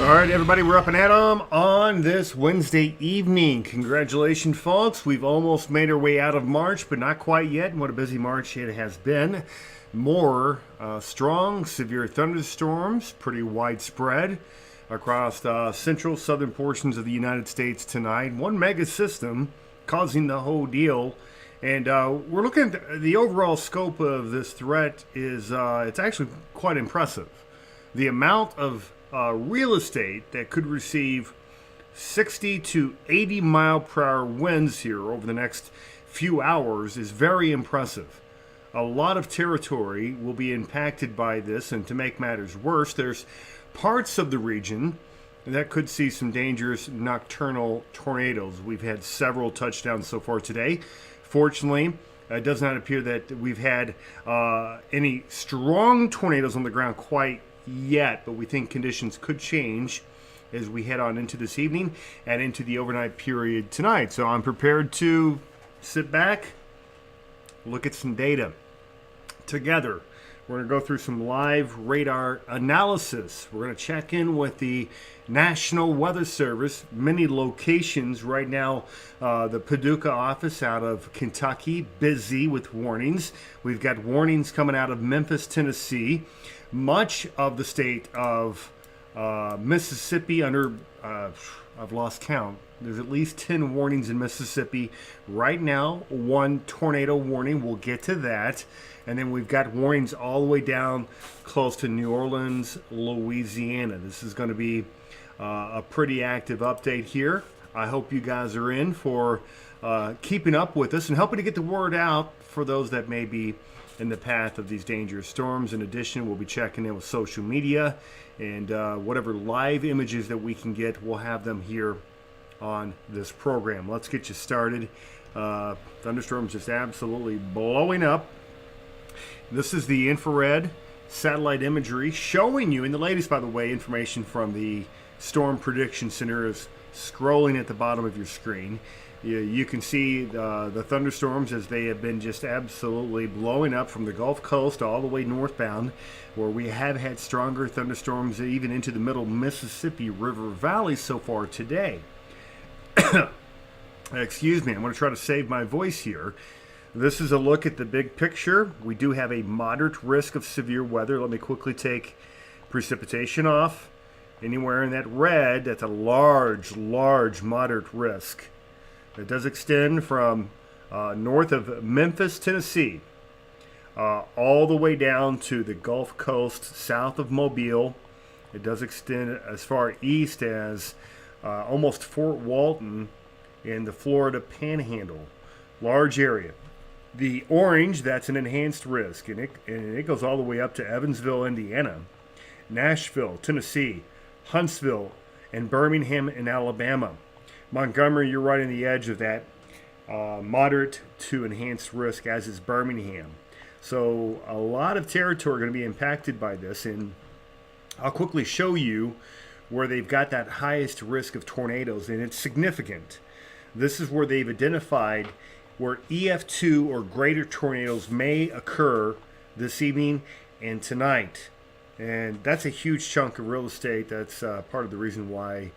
Alright everybody, we're up and at 'em on this Wednesday evening. Congratulations folks, we've almost made our way out of March, but not quite yet. And what a busy March it has been. More strong, severe thunderstorms, pretty widespread across central, southern portions of the United States tonight. One mega system causing the whole deal. And we're looking at the overall scope of this threat is it's actually quite impressive. The amount of real estate that could receive 60 to 80 mile per hour winds here over the next few hours is very impressive. A lot of territory will be impacted by this, and to make matters worse, there's parts of the region that could see some dangerous nocturnal tornadoes. We've had several touchdowns so far today. Fortunately, it does not appear that we've had any strong tornadoes on the ground quite yet, but we think conditions could change as we head on into this evening and into the overnight period tonight. So I'm prepared to sit back, look at some data together. We're going to go through some live radar analysis. We're going to check in with the National Weather Service, many locations right now. The Paducah office out of Kentucky, busy with warnings. We've got warnings coming out of Memphis, Tennessee. Much of the state of Mississippi under, I've lost count. There's at least 10 warnings in Mississippi right now. One tornado warning, we'll get to that. And then we've got warnings all the way down close to New Orleans, Louisiana. This is going to be a pretty active update here. I hope you guys are in for keeping up with us and helping to get the word out for those that may be in the path of these dangerous storms. In addition, we'll be checking in with social media and whatever live images that we can get, we'll have them here on this program. Let's get you started. Thunderstorms just absolutely blowing up. This is the infrared satellite imagery showing you, and the latest, by the way, information from the Storm Prediction Center is scrolling at the bottom of your screen. You can see the thunderstorms as they have been just absolutely blowing up from the Gulf Coast all the way northbound, where we have had stronger thunderstorms even into the middle Mississippi River Valley so far today. Excuse me, I'm going to try to save my voice here. This is a look at the big picture. We do have a moderate risk of severe weather. Let me quickly take precipitation off. Anywhere in that red, that's a large moderate risk. It does extend from north of Memphis, Tennessee, all the way down to the Gulf Coast, south of Mobile. It does extend as far east as almost Fort Walton in the Florida Panhandle. Large area. The orange, that's an enhanced risk, and it goes all the way up to Evansville, Indiana, Nashville, Tennessee, Huntsville, and Birmingham in Alabama. Montgomery, you're right on the edge of that moderate to enhanced risk, as is Birmingham. So a lot of territory going to be impacted by this, and I'll quickly show you where they've got that highest risk of tornadoes, and it's significant. This is where they've identified where EF2 or greater tornadoes may occur this evening and tonight. And that's a huge chunk of real estate. That's part of the reason why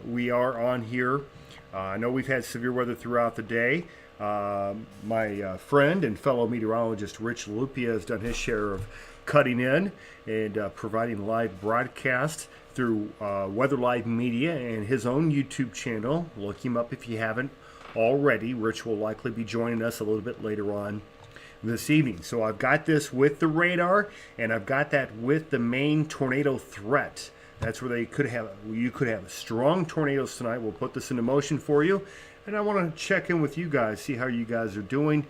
we are on here. I know we've had severe weather throughout the day. My friend and fellow meteorologist Rich Lupia has done his share of cutting in and providing live broadcast through Weather Live Media and his own YouTube channel. Look him up if you haven't already. Rich will likely be joining us a little bit later on this evening. So I've got this with the radar, and I've got that with the main tornado threat. That's where you could have strong tornadoes tonight. We'll put this into motion for you. And I want to check in with you guys, see how you guys are doing,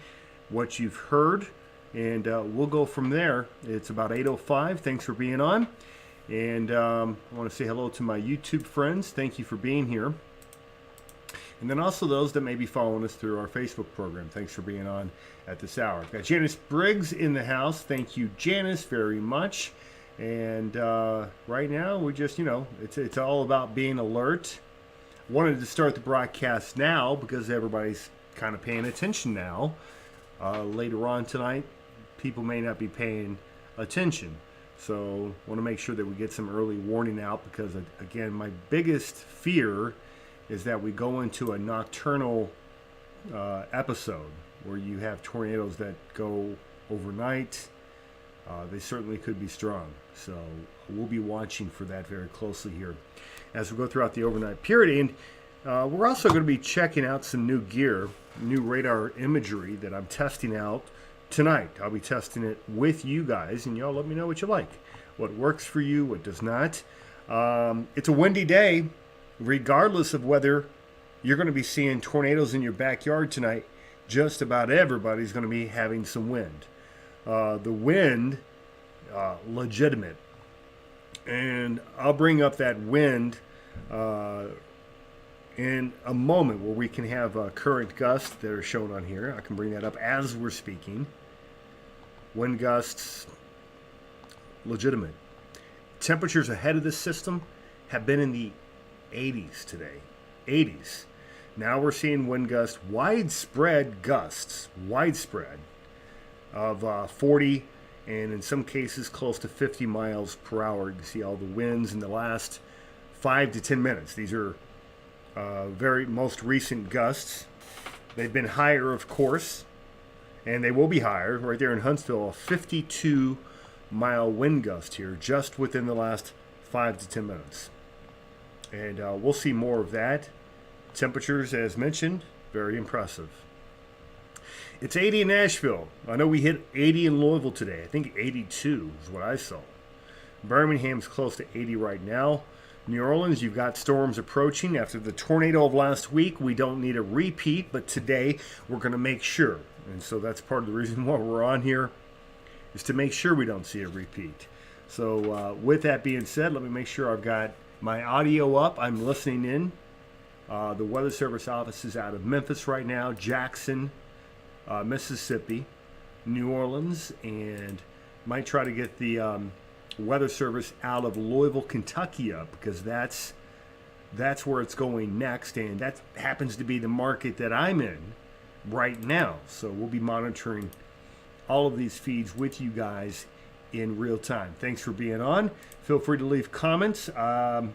what you've heard, and we'll go from there. It's about 8:05. Thanks for being on. And I want to say hello to my YouTube friends. Thank you for being here. And then also those that may be following us through our Facebook program. Thanks for being on at this hour. I've got Janice Briggs in the house. Thank you, Janice, very much. And right now, we're just, it's all about being alert. Wanted to start the broadcast now because everybody's kind of paying attention now. Later on tonight, people may not be paying attention. So want to make sure that we get some early warning out because, again, my biggest fear is that we go into a nocturnal episode where you have tornadoes that go overnight. They certainly could be strong. So we'll be watching for that very closely here as we go throughout the overnight period. And we're also going to be checking out some new gear, new radar imagery that I'm testing out tonight. I'll be testing it with you guys, and y'all let me know what you like, what works for you, what does not. It's a windy day. Regardless of whether you're going to be seeing tornadoes in your backyard tonight, just about everybody's going to be having some wind. The wind, legitimate. And I'll bring up that wind in a moment where we can have current gusts that are shown on here. I can bring that up as we're speaking. Wind gusts, legitimate. Temperatures ahead of this system have been in the 80s today. 80s. Now we're seeing wind gusts, widespread of 40 and in some cases close to 50 miles per hour. You can see all the winds in the last 5 to 10 minutes. These are very most recent gusts. They've been higher, of course, and they will be higher. Right there in Huntsville, a 52-mile wind gust here just within the last 5 to 10 minutes. And we'll see more of that. Temperatures, as mentioned, very impressive. It's 80 in Nashville. I know we hit 80 in Louisville today. I think 82 is what I saw. Birmingham's close to 80 right now. New Orleans, you've got storms approaching. After the tornado of last week, we don't need a repeat, but today we're going to make sure. And so that's part of the reason why we're on here, is to make sure we don't see a repeat. So with that being said, let me make sure I've got my audio up. I'm listening in. The Weather Service office is out of Memphis right now, Jackson, Mississippi, New Orleans, and might try to get the Weather Service out of Louisville, Kentucky up, because that's where it's going next, and that happens to be the market that I'm in right now. So we'll be monitoring all of these feeds with you guys in real time. Thanks for being on. Feel free to leave comments. I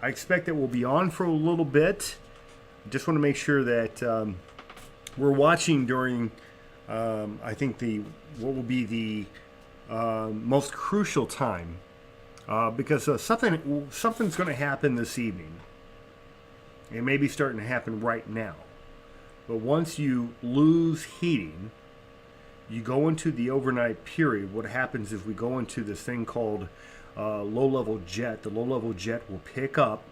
expect that we'll be on for a little bit. Just want to make sure that we're watching during, I think, what will be the most crucial time, because something's going to happen this evening. It may be starting to happen right now. But once you lose heating, you go into the overnight period. What happens is we go into this thing called low-level jet. The low-level jet will pick up.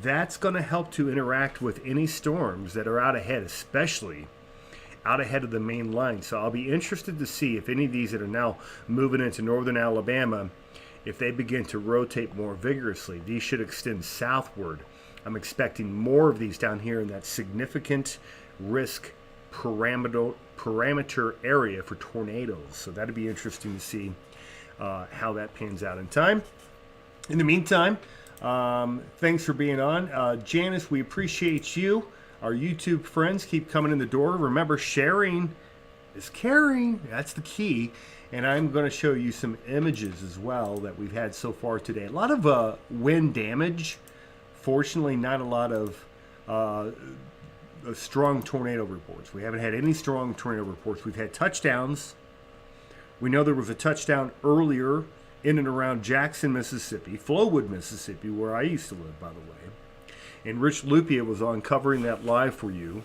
That's going to help to interact with any storms that are out ahead, especially out ahead of the main line. So I'll be interested to see if any of these that are now moving into northern Alabama, if they begin to rotate more vigorously. These should extend southward. I'm expecting more of these down here in that significant risk parameter area for tornadoes. So that'd be interesting to see how that pans out in time. In the meantime, thanks for being on. Janice, we appreciate you. Our YouTube friends keep coming in the door. Remember, sharing is caring. That's the key. And I'm going to show you some images as well that we've had so far today. A lot of wind damage. Fortunately, not a lot of strong tornado reports. We haven't had any strong tornado reports. We've had touchdowns. We know there was a touchdown earlier in and around Jackson, Mississippi, Flowood, Mississippi, where I used to live, by the way. And Rich Lupia was on covering that live for you.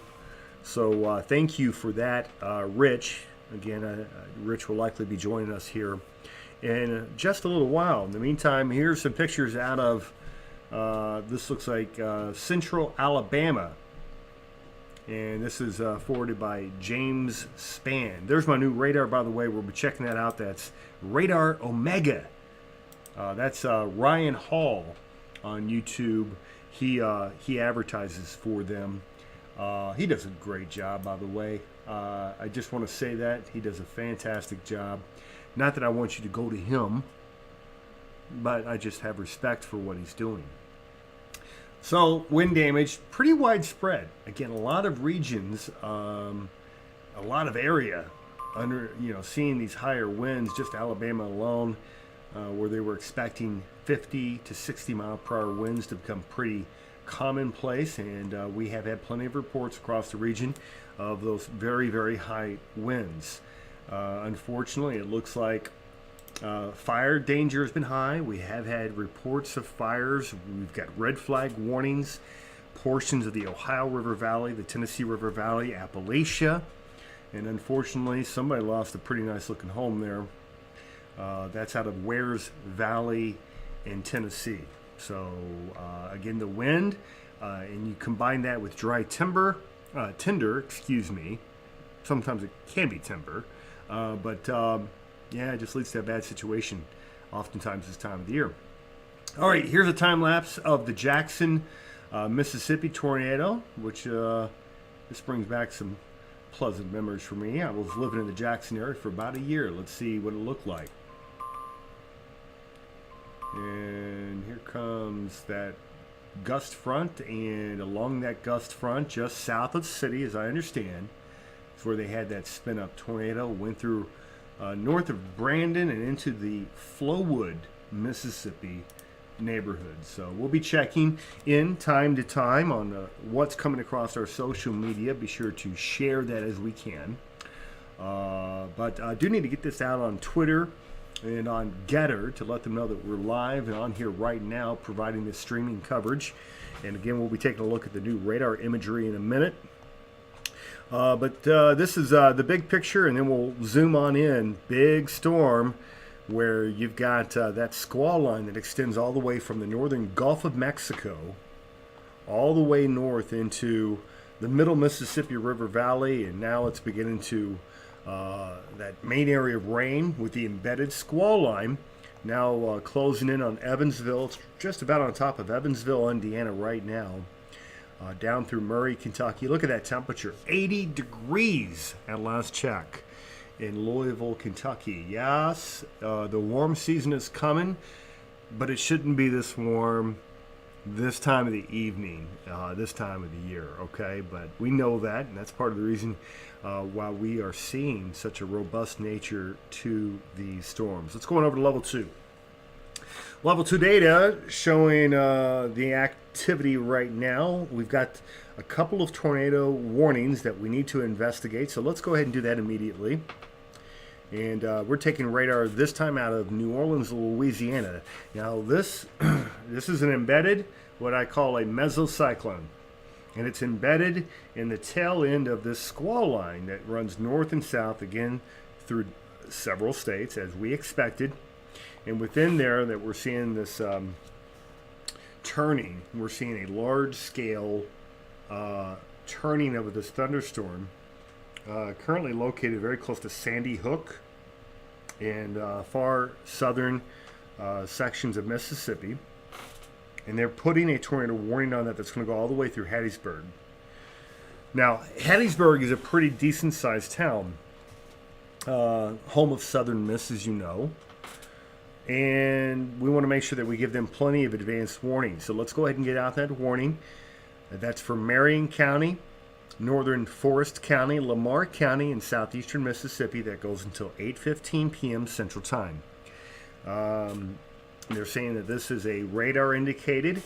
So thank you for that, Rich. Again, Rich will likely be joining us here in just a little while. In the meantime, here's some pictures out of, this looks like central Alabama. And this is forwarded by James Spann. There's my new radar, by the way. We'll be checking that out. That's Radar Omega. That's Ryan Hall on YouTube. He advertises for them. He does a great job, by the way. I just want to say that he does a fantastic job. Not that I want you to go to him, but I just have respect for what he's doing. So wind damage, pretty widespread. Again, a lot of regions, a lot of area under, seeing these higher winds. Just Alabama alone, where they were expecting 50 to 60 mile per hour winds to become pretty commonplace, and we have had plenty of reports across the region of those very, very high winds. Unfortunately, it looks like fire danger has been high. We have had reports of fires. We've got red flag warnings, portions of the Ohio River Valley, the Tennessee River Valley, Appalachia, and unfortunately somebody lost a pretty nice looking home there. That's out of Wares Valley in Tennessee. So again, the wind, and you combine that with dry tinder, sometimes it can be timber, but yeah, it just leads to a bad situation oftentimes this time of the year. All right, here's a time lapse of the Jackson, Mississippi tornado, which this brings back some pleasant memories for me. I was living in the Jackson area for about a year. Let's see what it looked like. And here comes that gust front, and along that gust front, just south of the city, as I understand, is where they had that spin-up tornado. Went through north of Brandon and into the Flowood, Mississippi neighborhood. So we'll be checking in time to time on what's coming across our social media. Be sure to share that as we can. But I do need to get this out on Twitter and on Getter to let them know that we're live and on here right now providing this streaming coverage. And again, we'll be taking a look at the new radar imagery in a minute. But this is the big picture, and then we'll zoom on in. Big storm where you've got that squall line that extends all the way from the northern Gulf of Mexico all the way north into the middle Mississippi River Valley, and now it's beginning to that main area of rain with the embedded squall line now closing in on Evansville. It's just about on top of Evansville, Indiana right now. Down through Murray, Kentucky. Look at that temperature, 80 degrees at last check in Louisville, Kentucky. Yes, the warm season is coming, but it shouldn't be this warm this time of the evening, this time of the year, okay? But we know that, and that's part of the reason why we are seeing such a robust nature to these storms. Let's go on over to level 2. Level 2 data showing the activity right now. We've got a couple of tornado warnings that we need to investigate, so let's go ahead and do that immediately. And we're taking radar this time out of New Orleans, Louisiana. Now this is an embedded, what I call a mesocyclone. And it's embedded in the tail end of this squall line that runs north and south, again, through several states, as we expected. And within there that we're seeing this turning. We're seeing a large-scale turning of this thunderstorm, currently located very close to Sandy Hook and far southern sections of Mississippi. And they're putting a tornado warning on that's going to go all the way through Hattiesburg. Now, Hattiesburg is a pretty decent-sized town, home of Southern Miss, as you know. And we want to make sure that we give them plenty of advanced warning. So let's go ahead and get out that warning. That's for Marion County, Northern Forest County, Lamar County, and southeastern Mississippi. That goes until 8:15 p.m. Central Time. They're saying that this is a radar-indicated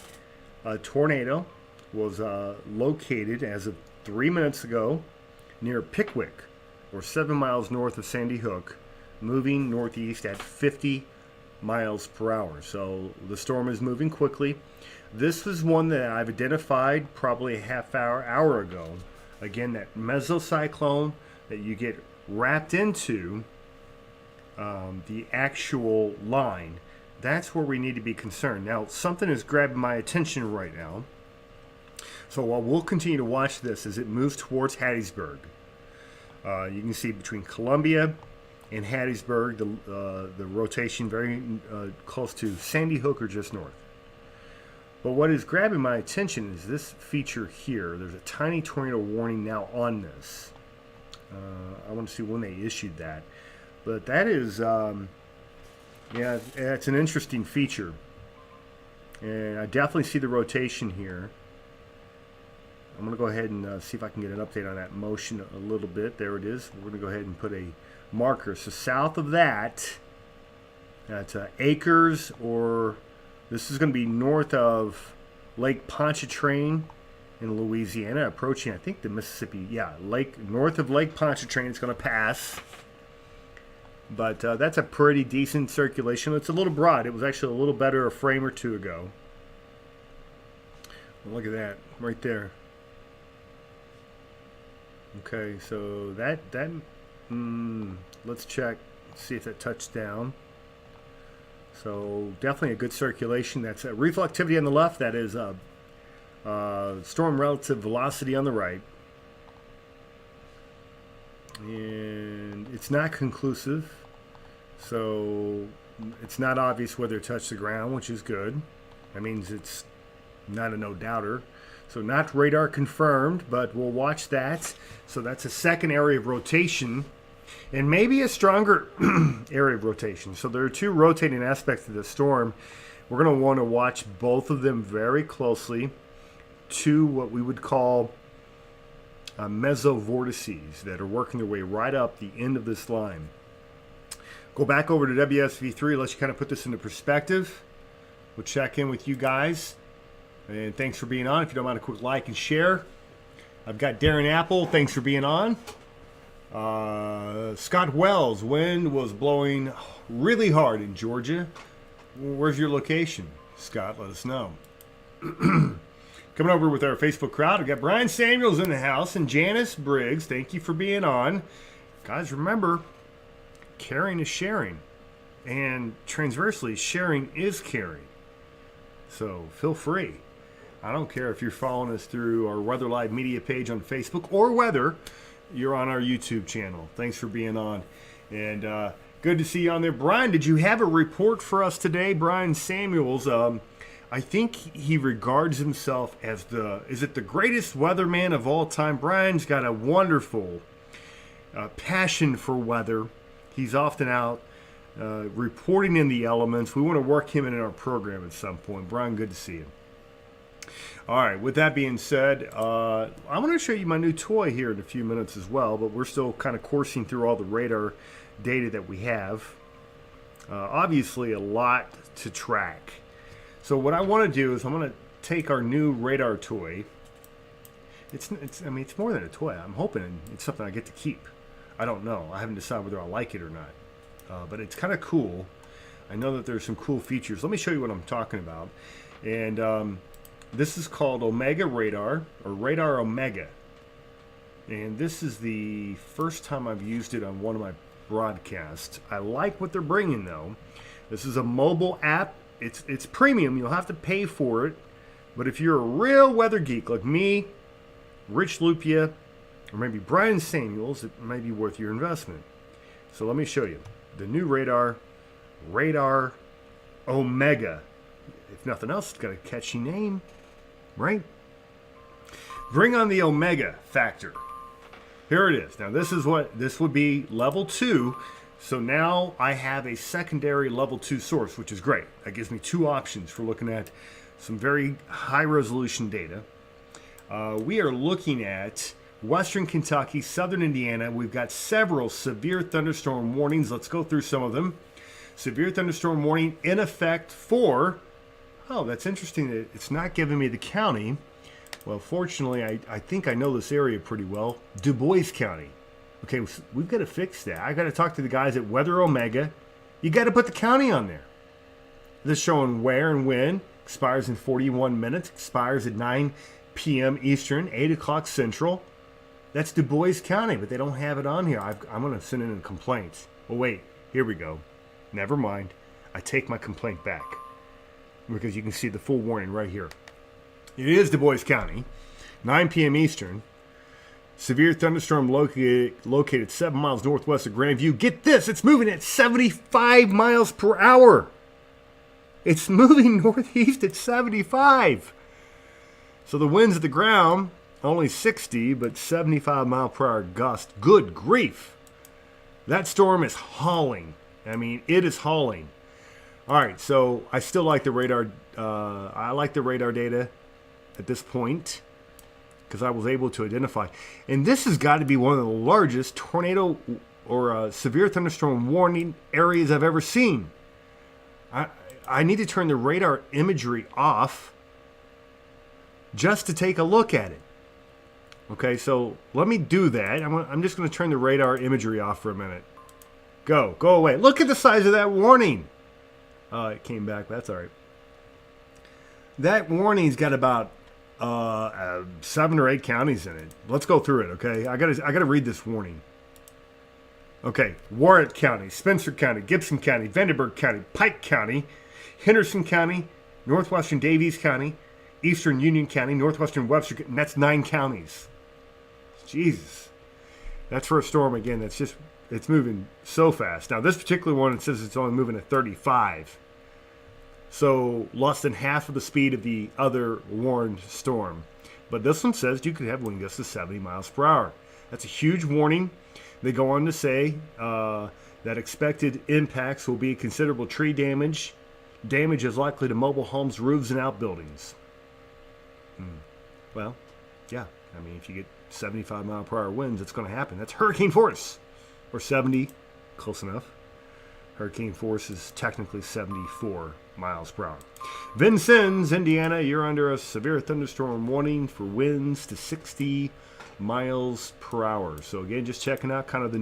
tornado. Was located as of 3 minutes ago near Pickwick, or 7 miles north of Sandy Hook, moving northeast at 50 miles per hour. So the storm is moving quickly. This is one that I've identified probably a half hour ago. Again, that mesocyclone that you get wrapped into the actual line, that's where we need to be concerned. Now, something is grabbing my attention right now. So while we'll continue to watch this as it moves towards Hattiesburg, you can see between Columbia and Hattiesburg, the rotation very close to Sandy Hook or just north. But what is grabbing my attention is this feature here. There's a tiny tornado warning now on this. I want to see when they issued that. But that is, yeah, it's an interesting feature. And I definitely see the rotation here. I'm going to go ahead and see if I can get an update on that motion a little bit. There it is. We're going to go ahead and put a marker. So south of that, that's Acres, or this is going to be north of Lake Pontchartrain in Louisiana, approaching, I think, the Mississippi. Yeah, north of Lake Pontchartrain. It's going to pass. But that's a pretty decent circulation. It's a little broad. It was actually a little better a frame or two ago. Well, look at that right there. Okay, so let's check, see if that touched down. So definitely a good circulation. That's a reflectivity on the left. That is storm relative velocity on the right. And it's not conclusive, so it's not obvious whether it touched the ground, which is good. That means it's not a no-doubter. So not radar confirmed, but we'll watch that. So that's a second area of rotation, and maybe a stronger area of rotation. So there are two rotating aspects of the storm. We're going to want to watch both of them very closely to what we would call mesovortices that are working their way right up the end of this line. Go back over to WSV3, let you kind of put this into perspective. We'll check in with you guys. And thanks for being on. If you don't mind a quick like and share. I've got Darren Apple. Thanks for being on. Scott Wells. Wind was blowing really hard in Georgia. Where's your location? Scott, let us know. Coming over with our Facebook crowd, we've got Brian Samuels in the house and Janice Briggs. Thank you for being on. Guys, remember, caring is sharing. And transversely, sharing is caring. So feel free. I don't care if you're following us through our Weather Live media page on Facebook or whether you're on our YouTube channel. Thanks for being on. And good to see you on there. Brian, did you have a report for us today? Brian Samuels, I think he regards himself as the greatest weatherman of all time. Brian's got a wonderful passion for weather. He's often out reporting in the elements. We want to work him in our program at some point. Brian, good to see you. All right, with that being said, I'm going to show you my new toy here in a few minutes as well, but we're still kind of coursing through all the radar data that we have. Obviously, a lot to track. So what I want to do is I'm going to take our new radar toy. I mean, it's more than a toy. I'm hoping it's something I get to keep. I don't know. I haven't decided whether I like it or not. But it's kind of cool. I know that there's some cool features. Let me show you what I'm talking about. And this is called Omega Radar, or Radar Omega. And this is the first time I've used it on one of my broadcasts. I like what they're bringing, though. This is a mobile app. It's premium. You'll have to pay for it. But if you're a real weather geek like me, Rich Lupia, or maybe Brian Samuels, it might be worth your investment. So let me show you. The new Radar Omega. If nothing else, it's got a catchy name, right? Bring on the Omega factor. Here it is. Now this would be level 2. So now I have a secondary level 2 source, which is great. That gives me two options for looking at some very high resolution data. We are looking at Western Kentucky, Southern Indiana. We've got several severe thunderstorm warnings. Let's go through some of them. Severe thunderstorm warning in effect for, oh, that's interesting that it's not giving me the county. Well, fortunately, I think I know this area pretty well. Du Bois County. Okay, we've got to fix that. I got to talk to the guys at Weather Omega. You got to put the county on there. This is showing where and when. Expires in 41 minutes. Expires at 9 p.m. Eastern, 8 o'clock Central. That's Du Bois County, but they don't have it on here. I'm going to send in a complaint. Oh, wait. Here we go. Never mind. I take my complaint back. Because you can see the full warning right here. It is Du Bois County. 9 p.m. Eastern. Severe thunderstorm located 7 miles northwest of Grandview. Get this. It's moving at 75 miles per hour. It's moving northeast at 75. So the winds at the ground, only 60, but 75 mile per hour gust. Good grief. That storm is hauling. I mean, it is hauling. All right, so I still like the radar. I like the radar data at this point because I was able to identify. And this has got to be one of the largest tornado or severe thunderstorm warning areas I've ever seen. I need to turn the radar imagery off just to take a look at it. Okay, so let me do that. I'm just going to turn the radar imagery off for a minute. Go away. Look at the size of that warning. It came back. That's all right. That warning's got about 7 or 8 counties in it. Let's go through it. Okay, I gotta read this warning. Okay, Warren County, Spencer County, Gibson County, Vanderburgh County, Pike County, Henderson County, Northwestern Davies County, Eastern Union County, Northwestern Webster, and that's 9 counties. Jesus. That's for a storm, again, it's moving so fast. Now, this particular one, it says it's only moving at 35. So, less than half of the speed of the other warned storm. But this one says you could have wind gusts of 70 miles per hour. That's a huge warning. They go on to say that expected impacts will be considerable tree damage. Damage is likely to mobile homes, roofs, and outbuildings. Well, yeah. I mean, if you get 75 mile per hour winds, it's going to happen. That's hurricane force. Or 70. Close enough. Hurricane force is technically 74 miles per hour. Vincennes, Indiana, you're under a severe thunderstorm warning for winds to 60 miles per hour. So again, just checking out kind of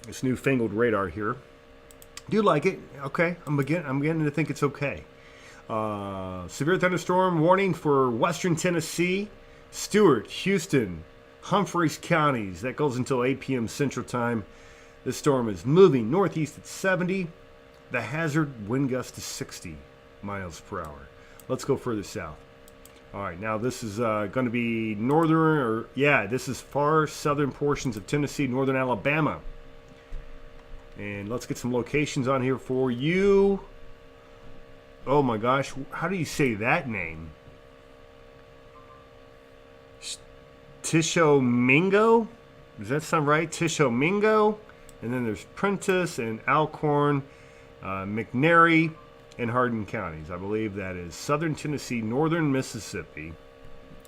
this newfangled radar here. Do you like it? Okay, I'm beginning to think it's okay. Severe thunderstorm warning for western Tennessee, Stewart, Houston, Humphreys counties. That goes until 8 p.m. Central Time. This storm is moving northeast at 70. The hazard wind gust to 60 miles per hour. Let's go further south. All right, now this is going to be this is far southern portions of Tennessee, northern Alabama. And let's get some locations on here for you. Oh my gosh, how do you say that name? Tishomingo? Does that sound right? Tishomingo? And then there's Prentiss and Alcorn, McNairy, and Hardin counties. I believe that is southern Tennessee, northern Mississippi,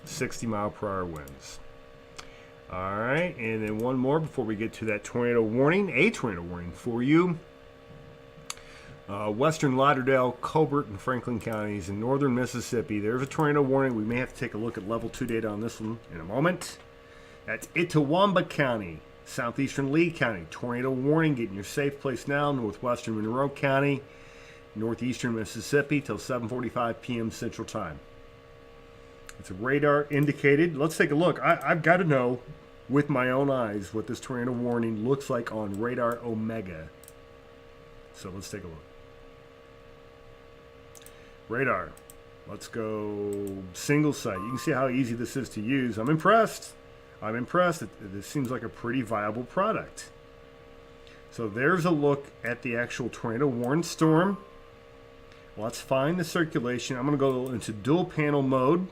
60 mile per hour winds. All right, and then one more before we get to that tornado warning, a tornado warning for you. Western Lauderdale, Colbert, and Franklin counties in northern Mississippi. There's a tornado warning. We may have to take a look at level 2 data on this one in a moment. That's Itawamba County, southeastern Lee County. Tornado warning. Get in your safe place now. Northwestern Monroe County, northeastern Mississippi till 7:45 p.m. Central Time. It's a radar indicated. Let's take a look. I've got to know with my own eyes what this tornado warning looks like on Radar Omega. So let's take a look. Radar. Let's go single site. You can see how easy this is to use. I'm impressed. This seems like a pretty viable product. So there's a look at the actual tornado warned storm. Let's find the circulation. I'm going to go into dual panel mode.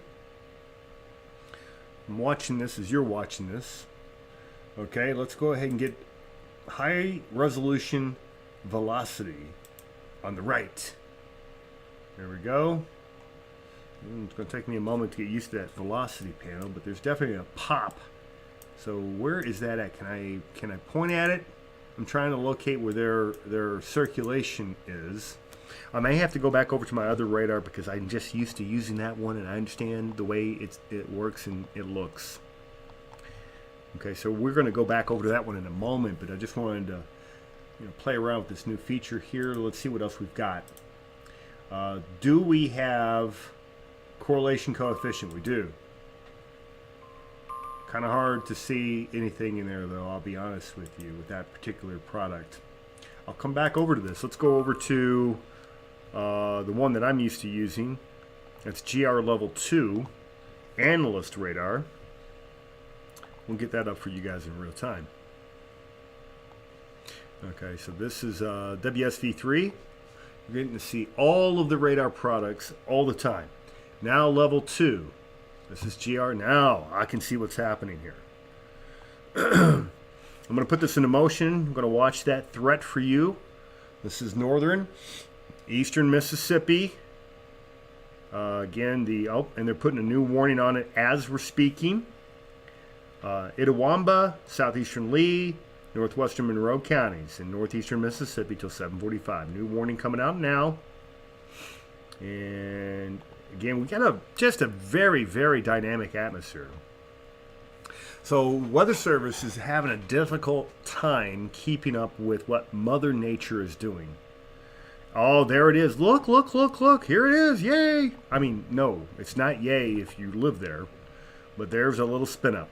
I'm watching this as you're watching this. Okay, let's go ahead and get high resolution velocity on the right. There we go. It's going to take me a moment to get used to that velocity panel, but there's definitely a pop. So where is that at? Can I point at it? I'm trying to locate where their circulation is. I may have to go back over to my other radar because I'm just used to using that one and I understand the way it works and it looks. Okay, so we're going to go back over to that one in a moment, but I just wanted to play around with this new feature here. Let's see what else we've got. Do we have correlation coefficient? We do. Kind of hard to see anything in there, though, I'll be honest with you, with that particular product. I'll come back over to this. Let's go over to the one that I'm used to using. That's GR Level 2 Analyst Radar. We'll get that up for you guys in real time. Okay, so this is WSV3. You're getting to see all of the radar products all the time. Now Level 2. This is GR. Now I can see what's happening here. I'm going to put this into motion. I'm going to watch that threat for you. This is northern, eastern Mississippi. Again, and they're putting a new warning on it as we're speaking. Itawamba, southeastern Lee, northwestern Monroe counties, in northeastern Mississippi till 7:45. New warning coming out now. And again, we got just a very, very dynamic atmosphere. So Weather Service is having a difficult time keeping up with what Mother Nature is doing. Oh, there it is. Look, look, look, look. Here it is. Yay. I mean, no, it's not yay if you live there. But there's a little spin up.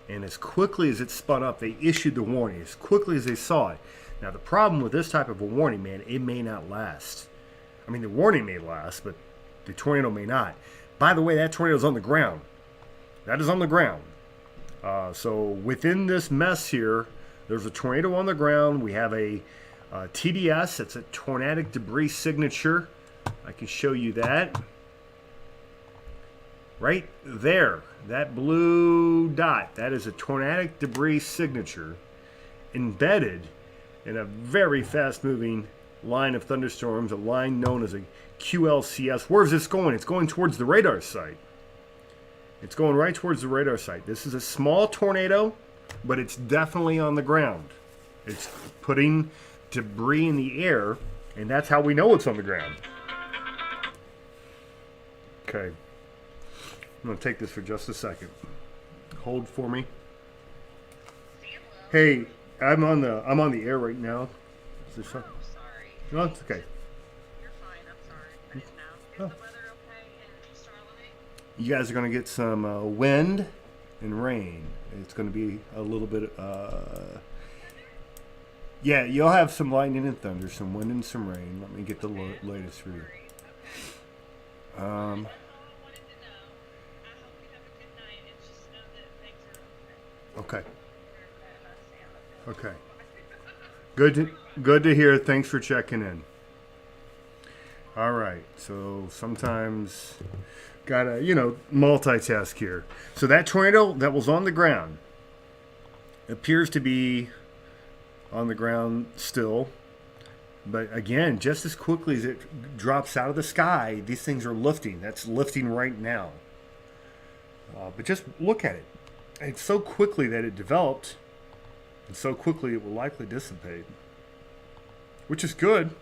And as quickly as it spun up, they issued the warning. As quickly as they saw it. Now, the problem with this type of a warning, man, it may not last. I mean, the warning may last, but the tornado may not. By the way, that tornado's on the ground. That is on the ground. So within this mess here, there's a tornado on the ground. We have a TDS. It's a tornadic debris signature. I can show you that. Right there. That blue dot. That is a tornadic debris signature embedded in a very fast-moving line of thunderstorms, a line known as a QLCS. Where is this going? It's going towards the radar site. It's going right towards the radar site. This is a small tornado, but it's definitely on the ground. It's putting debris in the air, and that's how we know it's on the ground. Okay. I'm going to take this for just a second. Hold for me. Hey, I'm on the air right now. Is this fun? No, it's okay. You're fine. I'm sorry. I didn't know. Is the weather okay in Charlotte? You guys are going to get some wind and rain. It's going to be a little bit. Yeah, you'll have some lightning and thunder, some wind and some rain. Let me get the latest for you. Okay. Okay. Good to hear. Thanks for checking in. All right. So sometimes gotta, multitask here. So that tornado that was on the ground appears to be on the ground still. But again, just as quickly as it drops out of the sky, these things are lifting. That's lifting right now. But just look at it. It's so quickly that it developed, and so quickly it will likely dissipate, which is good,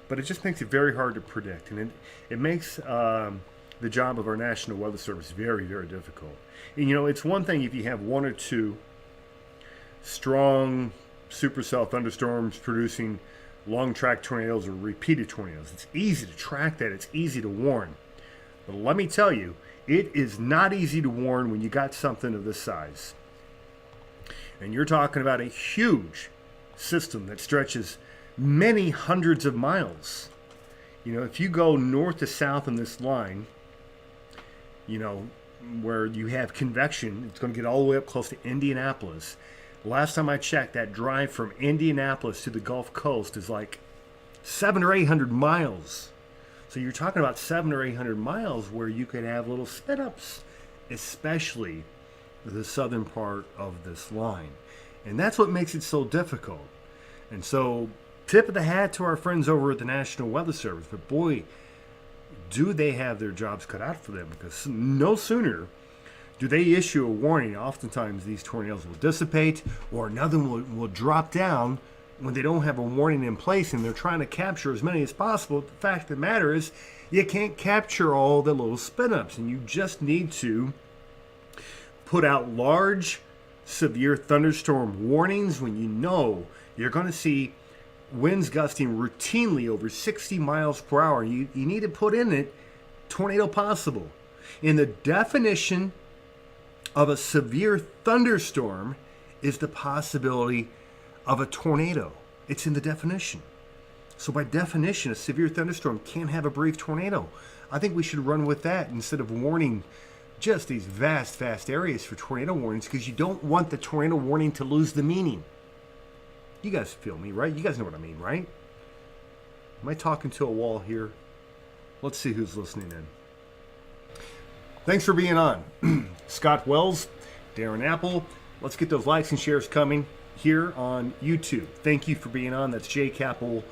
but it just makes it very hard to predict, and it makes the job of our National Weather Service very, very difficult. And, it's one thing if you have one or two strong supercell thunderstorms producing long-track tornadoes or repeated tornadoes. It's easy to track that. It's easy to warn. But let me tell you, it is not easy to warn when you got something of this size. And you're talking about a huge system that stretches many hundreds of miles. If you go north to south in this line, where you have convection, it's going to get all the way up close to Indianapolis. Last time I checked, that drive from Indianapolis to the Gulf Coast is like 700 or 800 miles. So you're talking about 700 or 800 miles where you could have little spin-ups, especially the southern part of this line. And that's what makes it so difficult. And so, tip of the hat to our friends over at the National Weather Service. But boy, do they have their jobs cut out for them, because no sooner do they issue a warning, oftentimes these tornadoes will dissipate or another one will drop down when they don't have a warning in place and they're trying to capture as many as possible. The fact of the matter is you can't capture all the little spin-ups, and you just need to put out large, severe thunderstorm warnings when you know you're going to see winds gusting routinely over 60 miles per hour. You need to put in it tornado possible. In the definition of a severe thunderstorm is the possibility of a tornado. It's in the definition. So by definition, a severe thunderstorm can't have a brief tornado. I think we should run with that instead of warning just these vast areas for tornado warnings, because you don't want the tornado warning to lose the meaning. You guys feel me, right? You guys know what I mean, right? Am I talking to a wall here? Let's see who's listening in. Thanks for being on. Scott Wells, Darren Apple. Let's get those likes and shares coming here on YouTube. Thank you for being on. That's JCapel1,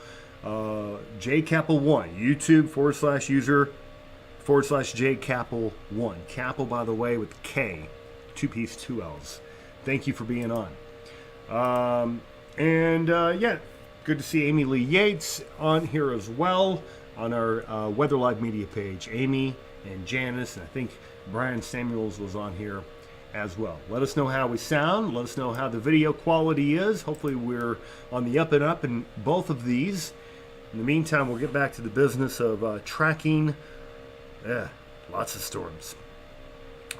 YouTube/user/JCapel1. Capel, by the way, with K, 2 P's, 2 L's. Thank you for being on. Yeah, good to see Amy Lee Yates on here as well on our Weather Live Media page. Amy and Janice, and I think Brian Samuels was on here as well. Let us know how we sound. Let us know how the video quality is. Hopefully we're on the up and up in both of these. In the meantime, we'll get back to the business of tracking. Lots of storms.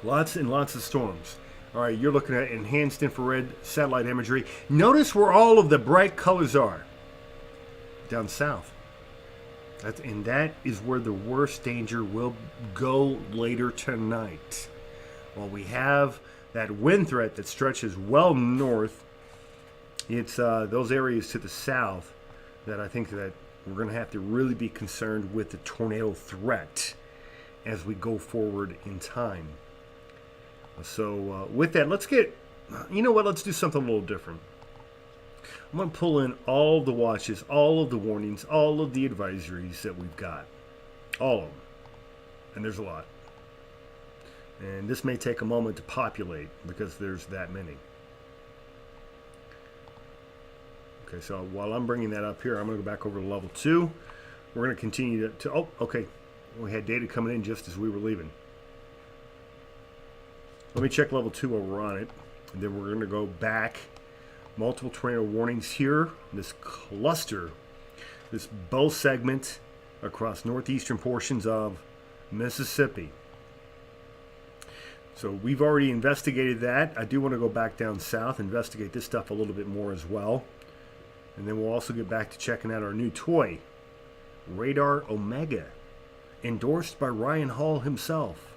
Lots and lots of storms. All right, you're looking at enhanced infrared satellite imagery. Notice where all of the bright colors are. Down south. And that is where the worst danger will go later tonight. While we have that wind threat that stretches well north, it's those areas to the south that I think that we're going to have to really be concerned with the tornado threat as we go forward in time. So with that, let's get, you know what, let's do something a little different. I'm going to pull in all the watches, all of the warnings, all of the advisories that we've got. All of them. And there's a lot. And this may take a moment to populate because there's that many. Okay, so while I'm bringing that up here, I'm going to go back over to level 2. We're going to continue to oh, okay. We had data coming in just as we were leaving. Let me check level 2 while we're on it. And then we're going to go back. Multiple tornado warnings here. This cluster, this bow segment across northeastern portions of Mississippi. So we've already investigated that. I do want to go back down south, investigate this stuff a little bit more as well. And then we'll also get back to checking out our new toy, Radar Omega, endorsed by Ryan Hall himself.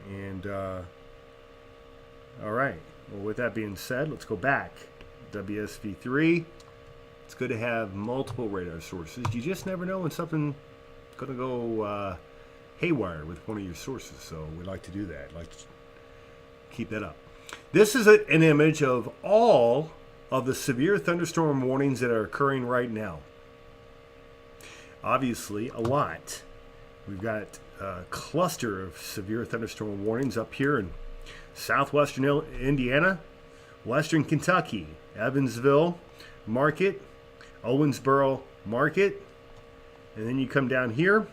And, all right. Well, with that being said, let's go back. WSV3. It's good to have multiple radar sources. You just never know when something's going to go haywire with one of your sources. So we like to do that. Like to keep that up. This is an image of all of the severe thunderstorm warnings that are occurring right now. Obviously, a lot. We've got a cluster of severe thunderstorm warnings up here in southwestern Indiana, western Kentucky, Evansville, Market, Owensboro, Market, and then you come down here,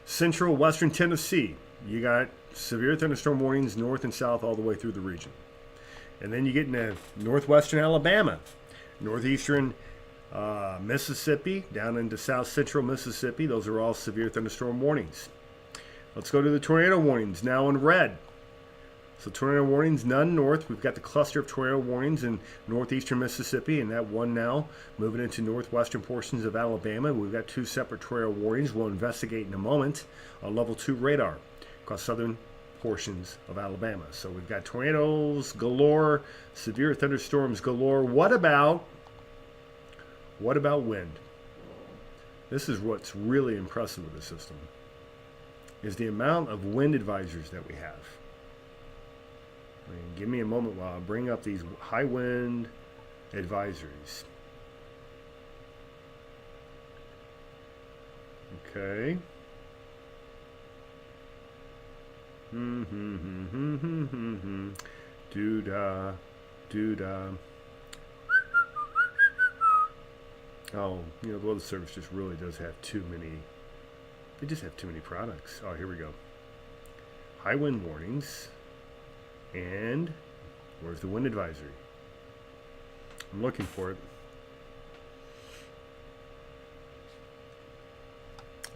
central western Tennessee. You got severe thunderstorm warnings north and south all the way through the region. And then you get into northwestern Alabama, northeastern Mississippi, down into south central Mississippi. Those are all severe thunderstorm warnings. Let's go to the tornado warnings, now in red. So tornado warnings, none north. We've got the cluster of tornado warnings in northeastern Mississippi, and that one now moving into northwestern portions of Alabama. We've got 2 separate tornado warnings we'll investigate in a moment on level 2 radar across southern portions of Alabama. So we've got tornadoes galore, severe thunderstorms galore. What about wind? This is what's really impressive with the system, is the amount of wind advisories that we have. Give me a moment while I bring up these high wind advisories. Okay. Doo-da, doo-da. Oh, you know, the Weather Service just really does have too many. They just have too many products. Oh, here we go. High wind warnings. And where's the wind advisory? I'm looking for it.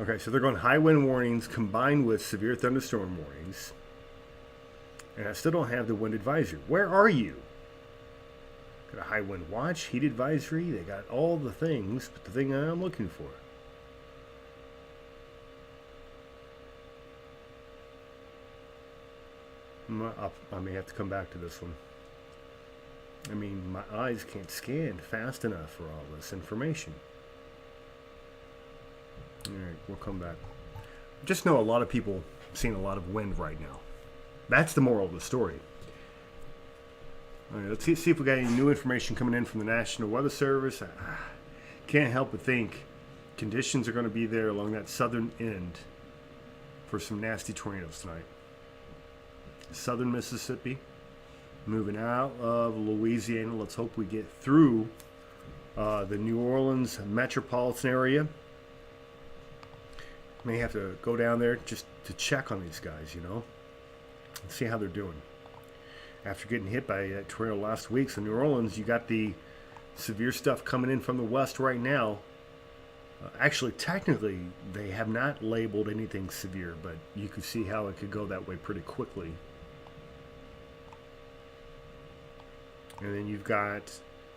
Okay, so they're going high wind warnings combined with severe thunderstorm warnings. And I still don't have the wind advisory. Where are you? Got a high wind watch, heat advisory. They got all the things, but the thing I'm looking for. I may have to come back to this one. I mean, my eyes can't scan fast enough for all this information. Alright, we'll come back. Just know a lot of people seeing a lot of wind right now. That's the moral of the story. All right, let's see if we got any new information coming in from the National Weather Service. Can't help but think conditions are going to be there along that southern end for some nasty tornadoes tonight. Southern Mississippi, moving out of Louisiana. Let's hope we get through the New Orleans metropolitan area. May have to go down there just to check on these guys, you know, and see how they're doing. After getting hit by that tornado last week, so New Orleans, you got the severe stuff coming in from the west right now. Actually, technically, they have not labeled anything severe, but you could see how it could go that way pretty quickly. And then you've got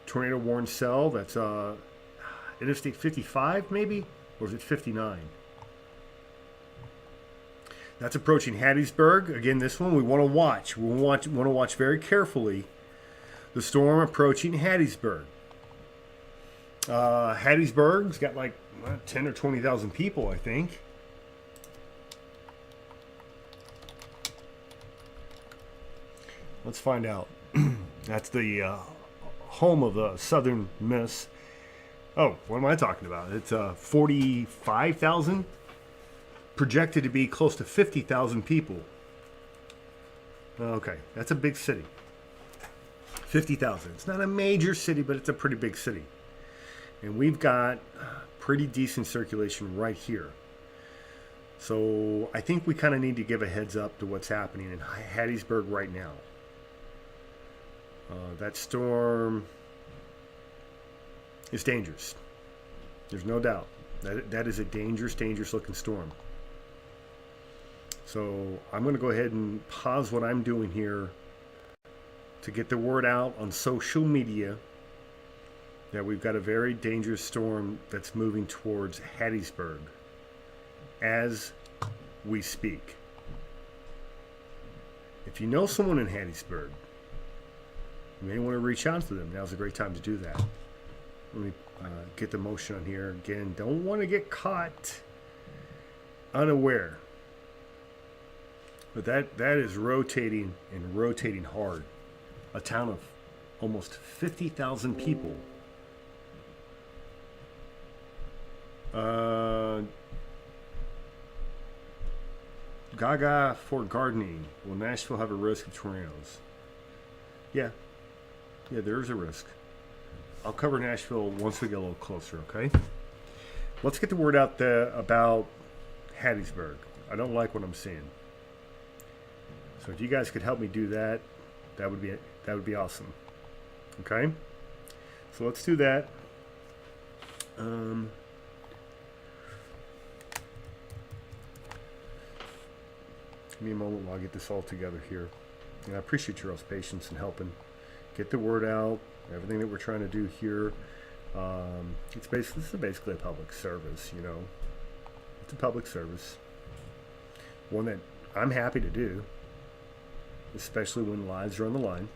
tornado warned cell. That's Interstate 55, maybe, or is it 59? That's approaching Hattiesburg. Again, this one we want to watch. We want to watch very carefully the storm approaching Hattiesburg. Hattiesburg's got like 10 or 20,000 people, I think. Let's find out. That's the home of the Southern Miss. Oh, what am I talking about? It's 45,000. Projected to be close to 50,000 people. Okay, that's a big city. 50,000. It's not a major city, but it's a pretty big city. And we've got pretty decent circulation right here. So I think we kind of need to give a heads up to what's happening in Hattiesburg right now. That storm is dangerous. There's no doubt. That is a dangerous looking storm. So I'm going to go ahead and pause what I'm doing here to get the word out on social media that we've got a very dangerous storm that's moving towards Hattiesburg as we speak. If you know someone in Hattiesburg, you may want to reach out to them. Now's a great time to do that. Let me get the motion on here. Again, don't want to get caught unaware. But that is rotating and rotating hard. A town of almost 50,000 people. Gaga for gardening. Will Nashville have a risk of tornadoes? Yeah, there's a risk. I'll cover Nashville once we get a little closer, okay? Let's get the word out there about Hattiesburg. I don't like what I'm seeing. So if you guys could help me do that, that would be awesome. Okay? So let's do that. Give me a moment while I get this all together here. And I appreciate your all's patience in helping get the word out. Everything that we're trying to do here. This is basically a public service, you know. It's a public service. One that I'm happy to do. Especially when lives are on the line.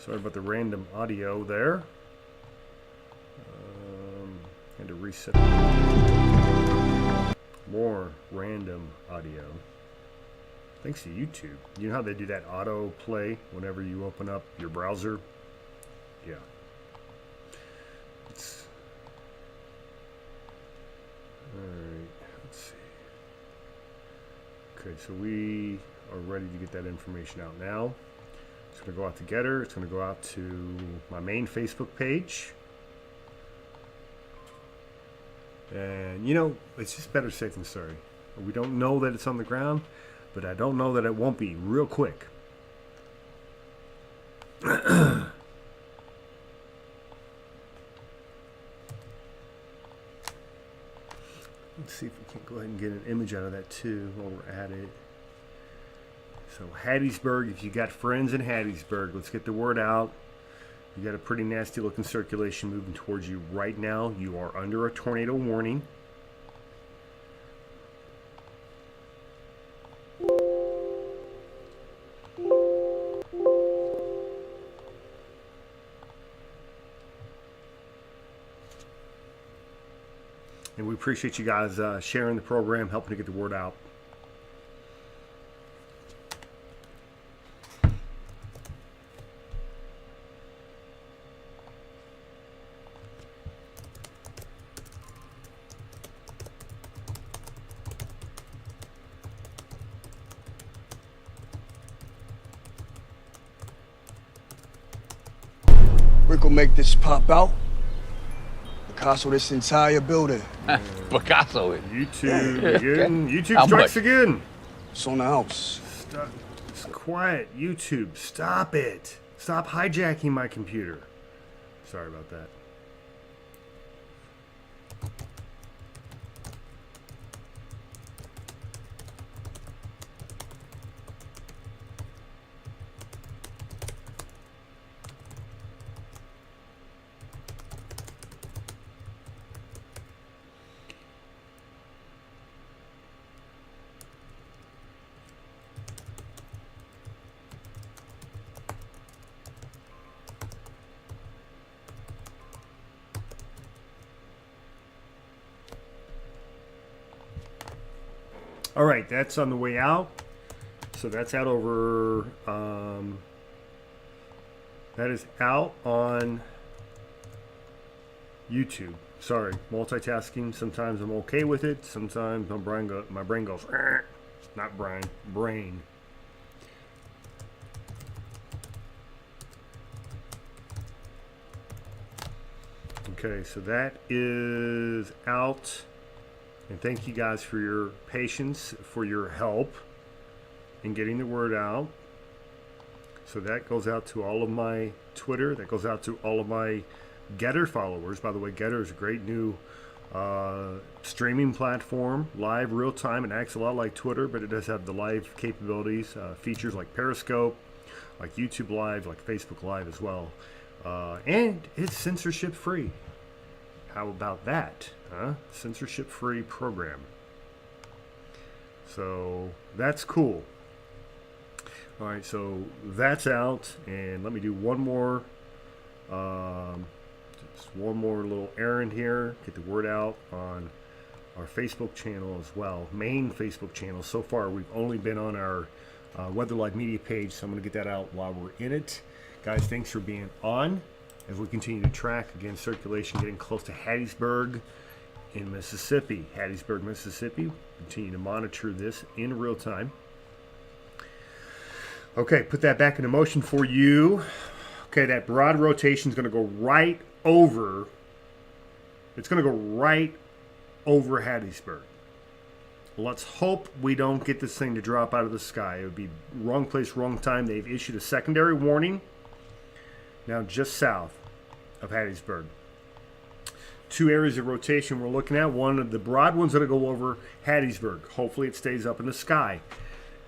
Sorry about the random audio there. Had to reset. More random audio. Thanks to YouTube. You know how they do that auto play whenever you open up your browser? Yeah. Alright, let's see. Okay, so we are ready to get that information out now. It's going to go out to Getter. It's going to go out to my main Facebook page. And, you know, it's just better safe than sorry. We don't know that it's on the ground, but I don't know that it won't be real quick. Let's see if we can go ahead and get an image out of that too while we're at it. So Hattiesburg, if you got friends in Hattiesburg, let's get the word out. You got a pretty nasty looking circulation moving towards you right now. You are under a tornado warning. And we appreciate you guys sharing the program, helping to get the word out. Rick will make this pop out. Picasso this entire building. Picasso it. YouTube again. YouTube How strikes much? again. It's on the house. Stop. It's quiet. YouTube, stop it. Stop hijacking my computer. Sorry about that. All right, that's on the way out. So that's out over, that is out on YouTube. Sorry, multitasking. Sometimes I'm okay with it. Sometimes my brain goes, not Brian, brain. Okay, so that is out. And thank you guys for your patience, for your help in getting the word out. So that goes out to all of my Twitter. That goes out to all of my Getter followers. By the way, Getter is a great new streaming platform, live, real time. It acts a lot like Twitter, but it does have the live capabilities, features like Periscope, like YouTube Live, like Facebook Live as well. And it's censorship free. How about that? Huh? Censorship free program. So that's cool. All right, so that's out. And let me do one more, just one more little errand here. Get the word out on our Facebook channel as well. Main Facebook channel. So far, we've only been on our Weather Live Media page. So I'm going to get that out while we're in it. Guys, thanks for being on. As we continue to track, again, circulation getting close to Hattiesburg in Mississippi. Hattiesburg, Mississippi. Continue to monitor this in real time. Okay, put that back into motion for you. Okay, that broad rotation is going to go right over. It's going to go right over Hattiesburg. Let's hope we don't get this thing to drop out of the sky. It would be wrong place, wrong time. They've issued a secondary warning. Now just south of Hattiesburg. Two areas of rotation we're looking at. One of the broad ones that'll go over Hattiesburg. Hopefully it stays up in the sky.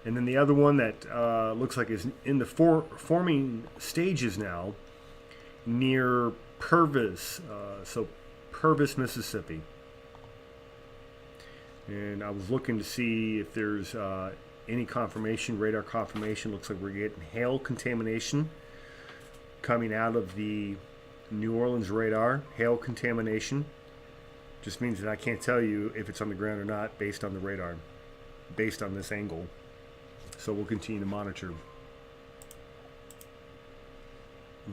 And then the other one that looks like is in the forming stages now near Purvis. So Purvis, Mississippi. And I was looking to see if there's any confirmation, radar confirmation. Looks like we're getting hail contamination coming out of the New Orleans radar. Hail contamination just means that I can't tell you if it's on the ground or not based on the radar, based on this angle. So we'll continue to monitor.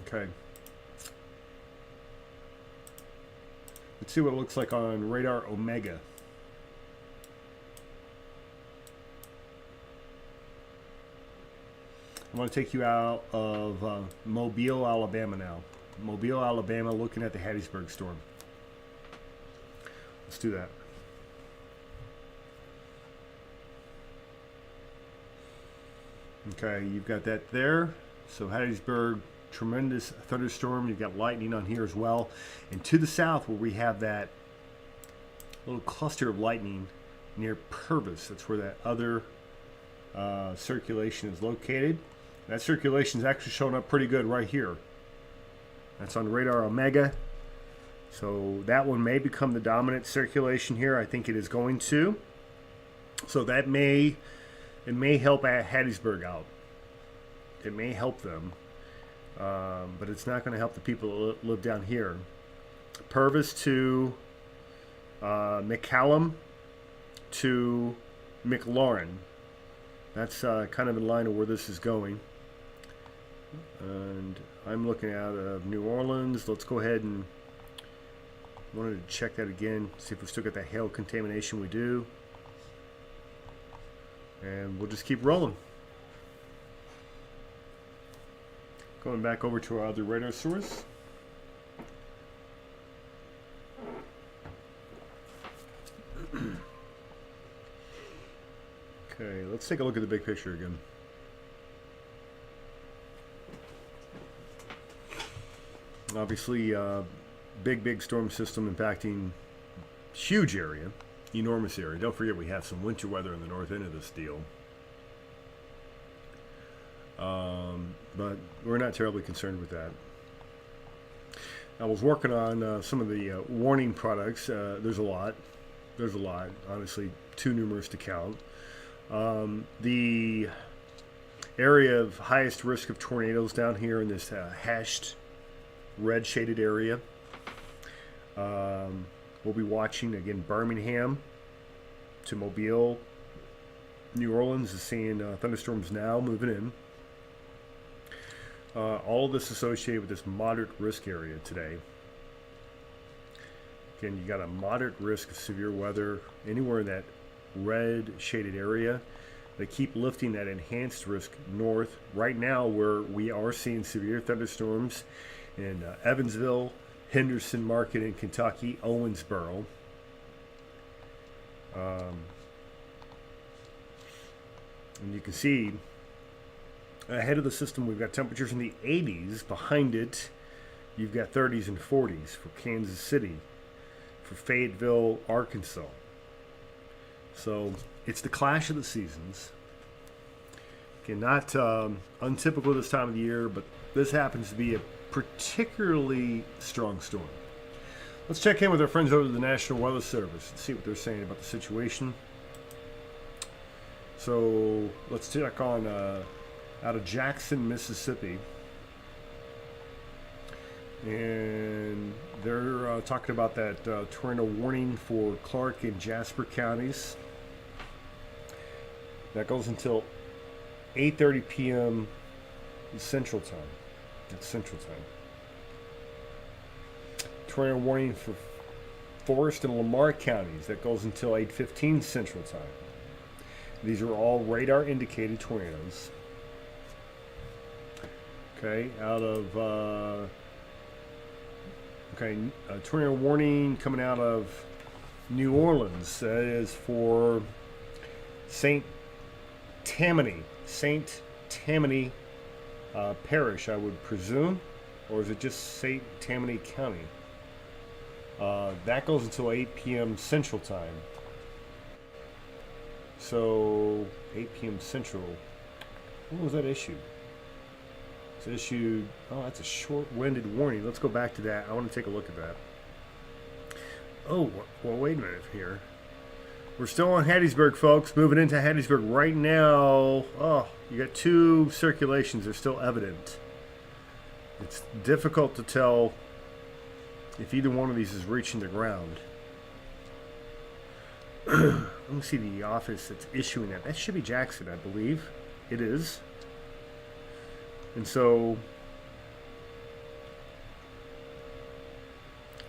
Okay. Let's see what it looks like on radar Omega. I want to take you out of Mobile, Alabama now. Mobile, Alabama, looking at the Hattiesburg storm. Let's do that. Okay, you've got that there. So Hattiesburg, tremendous thunderstorm. You've got lightning on here as well. And to the south, where we have that little cluster of lightning near Purvis, that's where that other circulation is located. That circulation is actually showing up pretty good right here. That's on radar Omega. So that one may become the dominant circulation here. I think it is going to. So that may help Hattiesburg out. It may help them, but it's not going to help the people that live down here. Purvis to McCallum to McLaurin. That's kind of in line of where this is going. And I'm looking out of New Orleans. Let's go ahead and wanted to check that again, see if we still got that hail contamination. We do. And we'll just keep rolling. Going back over to our other radar source. Okay, let's take a look at the big picture again. Obviously, big storm system impacting huge area, enormous area. Don't forget we have some winter weather in the north end of this deal. But we're not terribly concerned with that. I was working on some of the warning products. There's a lot. Honestly, too numerous to count. The area of highest risk of tornadoes down here in this hashed red shaded area. We'll be watching again Birmingham to Mobile. New Orleans is seeing thunderstorms now moving in. All of this associated with this moderate risk area today. Again, you got a moderate risk of severe weather anywhere in that red shaded area. They keep lifting that enhanced risk north. Right now, where we are seeing severe thunderstorms in Evansville, Henderson Market in Kentucky, Owensboro. And you can see ahead of the system, we've got temperatures in the 80s. Behind it, you've got 30s and 40s for Kansas City, for Fayetteville, Arkansas. So it's the clash of the seasons. Again, not untypical this time of the year, but this happens to be a particularly strong storm. Let's check in with our friends over at the National Weather Service and see what they're saying about the situation. So let's check on out of Jackson, Mississippi. And they're talking about that tornado warning for Clark and Jasper counties. That goes until 8:30 p.m. Central Time. That's Central Time. Tornado warning for Forest and Lamar counties. That goes until 8:15 Central Time. These are all radar indicated tornadoes. Okay, out of tornado warning coming out of New Orleans. That is for St. Tammany Parish, I would presume, or is it just St. Tammany County? That goes until 8 p.m. Central Time. So 8 p.m. Central. When was that issued? It's issued. Oh, that's a short-winded warning. Let's go back to that. I want to take a look at that. Oh, well, wait a minute here. We're still on Hattiesburg, folks. Moving into Hattiesburg right now. Oh, you got two circulations. They're still evident. It's difficult to tell if either one of these is reaching the ground. Let me see the office that's issuing that. That should be Jackson, I believe. It is. And so,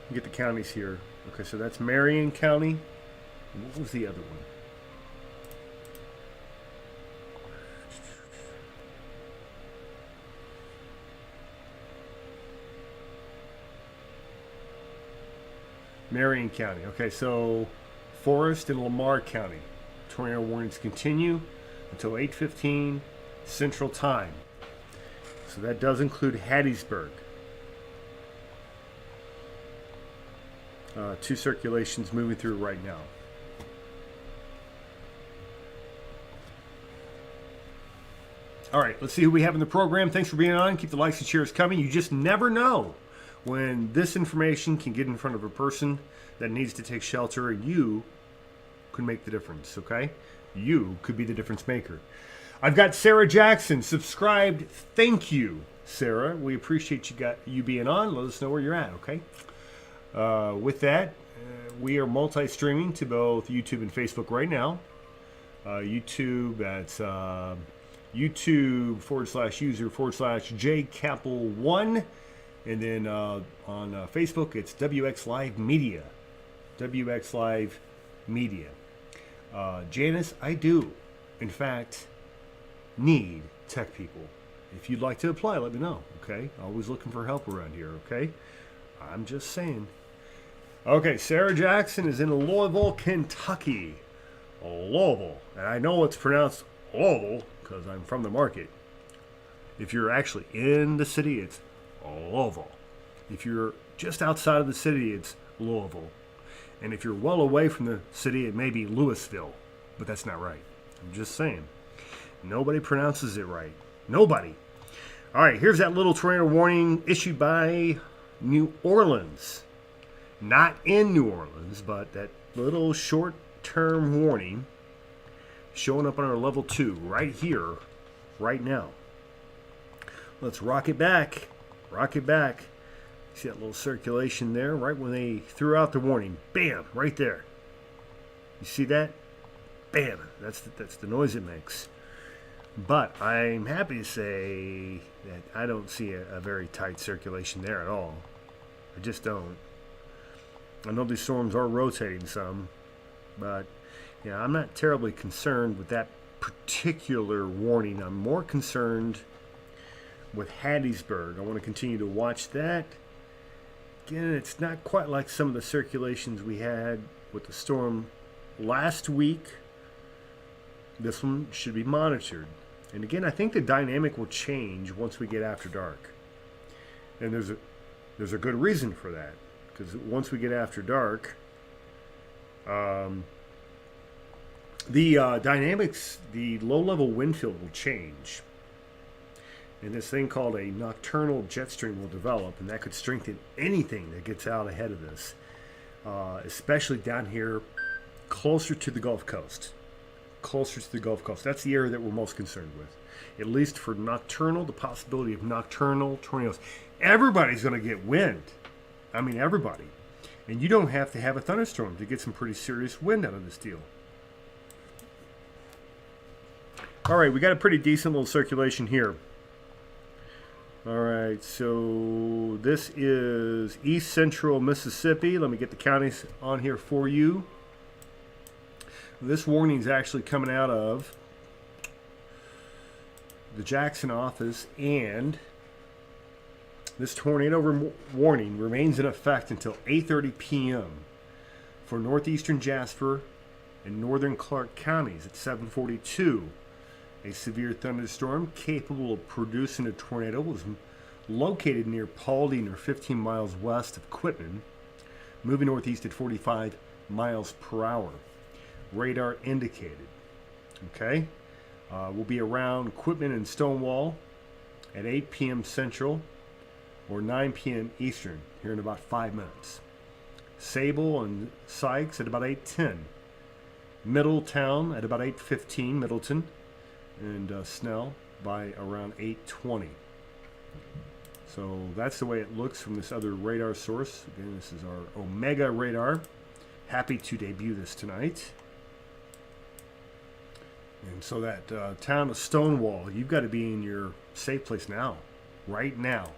you get the counties here. Okay, so that's Marion County. And what was the other one? Marion County. Okay, so Forest and Lamar County. Tornado warnings continue until 8:15 Central Time. So that does include Hattiesburg. 2 circulations moving through right now. All right, let's see who we have in the program. Thanks for being on. Keep the likes and shares coming. You just never know when this information can get in front of a person that needs to take shelter, and you could make the difference, okay? You could be the difference maker. I've got Sarah Jackson subscribed. Thank you, Sarah. We appreciate you being on. Let us know where you're at, okay? With that, we are multi-streaming to both YouTube and Facebook right now. YouTube, that's YouTube.com/user/JCapel1. And then on Facebook, it's WX Live Media. WX Live Media. Janice, I do, in fact, need tech people. If you'd like to apply, let me know, okay? Always looking for help around here, okay? I'm just saying. Okay, Sarah Jackson is in Louisville, Kentucky. Louisville. And I know it's pronounced Louisville because I'm from the market. If you're actually in the city, it's Louisville. If you're just outside of the city, it's Louisville. And if you're well away from the city, it may be Louisville. But that's not right. I'm just saying. Nobody pronounces it right. Nobody. All right, here's that little tornado warning issued by New Orleans. Not in New Orleans, but that little short-term warning showing up on our level 2 right here, right now. Let's rock it back. Rock it back. See that little circulation there right when they threw out the warning. Bam, right there. You see that? Bam. That's the noise it makes. But I'm happy to say that I don't see a very tight circulation there at all. I just don't. I know these storms are rotating some, but yeah, I'm not terribly concerned with that particular warning. I'm more concerned with Hattiesburg. I want to continue to watch that. Again, it's not quite like some of the circulations we had with the storm last week. This one should be monitored. And again, I think the dynamic will change once we get after dark. And there's a good reason for that. Because once we get after dark, the dynamics, the low-level wind field will change. And this thing called a nocturnal jet stream will develop, and that could strengthen anything that gets out ahead of this, especially down here closer to the Gulf Coast. Closer to the Gulf Coast. That's the area that we're most concerned with. At least for nocturnal, the possibility of nocturnal tornadoes. Everybody's going to get wind. I mean, everybody. And you don't have to have a thunderstorm to get some pretty serious wind out of this deal. All right, we got a pretty decent little circulation here. All right, so this is east central Mississippi. Let me get the counties on here for you. This warning is actually coming out of the Jackson office, and this tornado warning remains in effect until 8:30 p.m. for northeastern Jasper and northern Clark counties at 7:42. A severe thunderstorm capable of producing a tornado was located near Paulding or 15 miles west of Quitman, moving northeast at 45 miles per hour. Radar indicated. Okay? We'll be around Quitman and Stonewall at 8 p.m. Central or 9 p.m. Eastern here in about 5 minutes. Sable and Sykes at about 8:10. Middletown at about 8:15, Middleton, and Snell by around 8:20. So that's the way it looks from this other radar source. Again, this is our Omega radar. Happy to debut this tonight. And so that town of Stonewall, you've got to be in your safe place now, right now.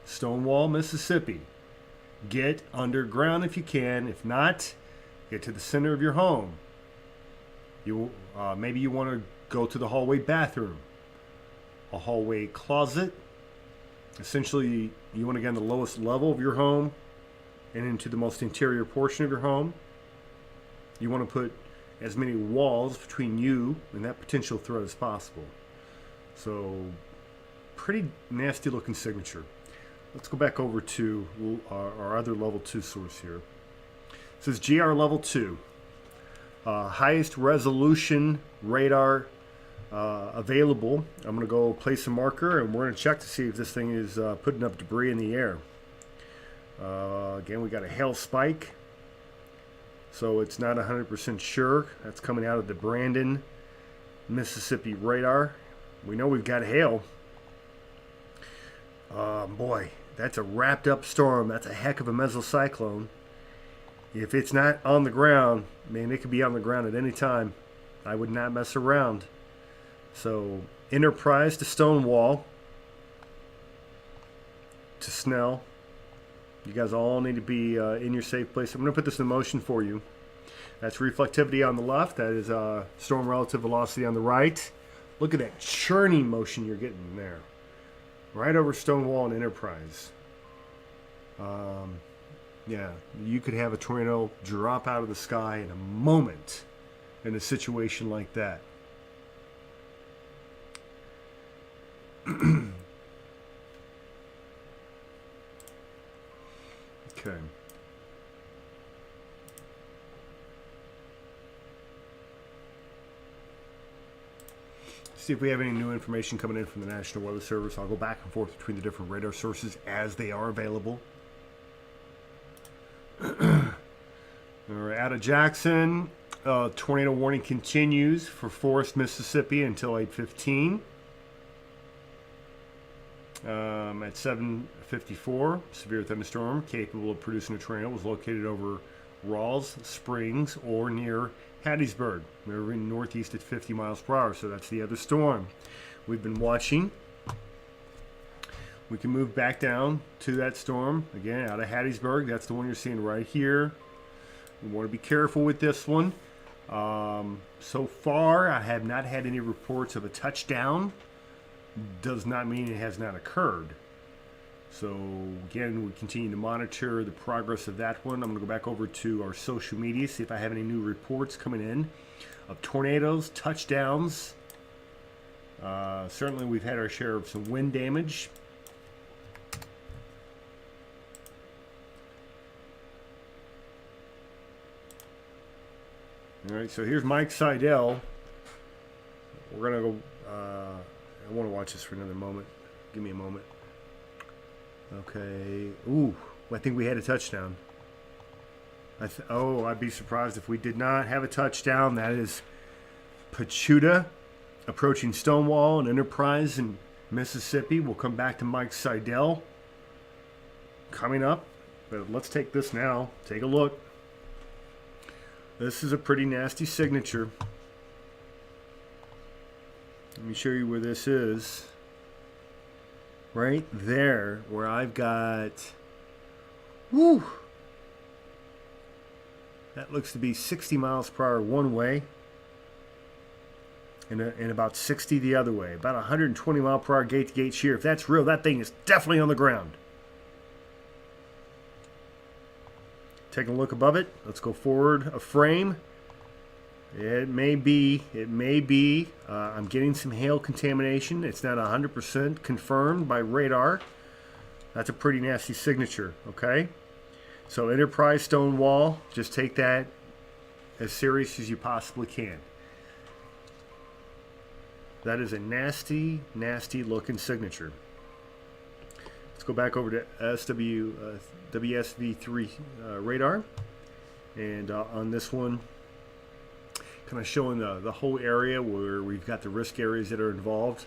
Stonewall, Mississippi. Get underground if you can. If not, get to the center of your home. Maybe you want to go to the hallway bathroom, a hallway closet. Essentially, you want to get on the lowest level of your home and into the most interior portion of your home. You want to put as many walls between you and that potential threat as possible. So, pretty nasty looking signature. Let's go back over to our other level 2 source here. It says GR level 2. Highest resolution radar available. I'm going to go place a marker and we're going to check to see if this thing is putting up debris in the air. Again, we got a hail spike, so it's not 100% sure. That's coming out of the Brandon, Mississippi radar. We know we've got hail. Boy, that's a wrapped up storm. That's a heck of a mesocyclone. If it's not on the ground, man, it could be on the ground at any time. I would not mess around. So, Enterprise to Stonewall to Snell. You guys all need to be in your safe place. I'm going to put this in motion for you. That's reflectivity on the left. That is storm relative velocity on the right. Look at that churning motion you're getting there. Right over Stonewall and Enterprise. Yeah, you could have a tornado drop out of the sky in a moment in a situation like that. Okay. See if we have any new information coming in from the National Weather Service. I'll go back and forth between the different radar sources as they are available. All right, out of Jackson, tornado warning continues for Forest, Mississippi until 8:15. At 7:54, severe thunderstorm capable of producing a tornado was located over Rawls Springs or near Hattiesburg. We're in northeast at 50 miles per hour, so that's the other storm we've been watching. We can move back down to that storm again out of Hattiesburg. That's the one you're seeing right here. We want to be careful with this one. So far, I have not had any reports of a touchdown. Does not mean it has not occurred. So again, we continue to monitor the progress of that one. I'm going to go back over to our social media, see if I have any new reports coming in of tornadoes, touchdowns. Certainly we've had our share of some wind damage. All right, so here's Mike Seidel. We're going to go, I want to watch this for another moment. Give me a moment. Okay. Ooh, I think we had a touchdown. I'd be surprised if we did not have a touchdown. That is Pachuta approaching Stonewall and Enterprise in Mississippi. We'll come back to Mike Seidel coming up. But let's take this now. Take a look. This is a pretty nasty signature. Let me show you where this is. Right there, where I've got, whoo, that looks to be 60 miles per hour one way, and about 60 the other way. About 120 mile per hour gate-to-gate shear. If that's real, that thing is definitely on the ground. Taking a look above it. Let's go forward a frame. It may be. I'm getting some hail contamination. It's not 100% confirmed by radar. That's a pretty nasty signature, okay? So Enterprise Stonewall, just take that as serious as you possibly can. That is a nasty, nasty looking signature. Let's go back over to WSV3 radar. And on this one, kind of showing the whole area where we've got the risk areas that are involved.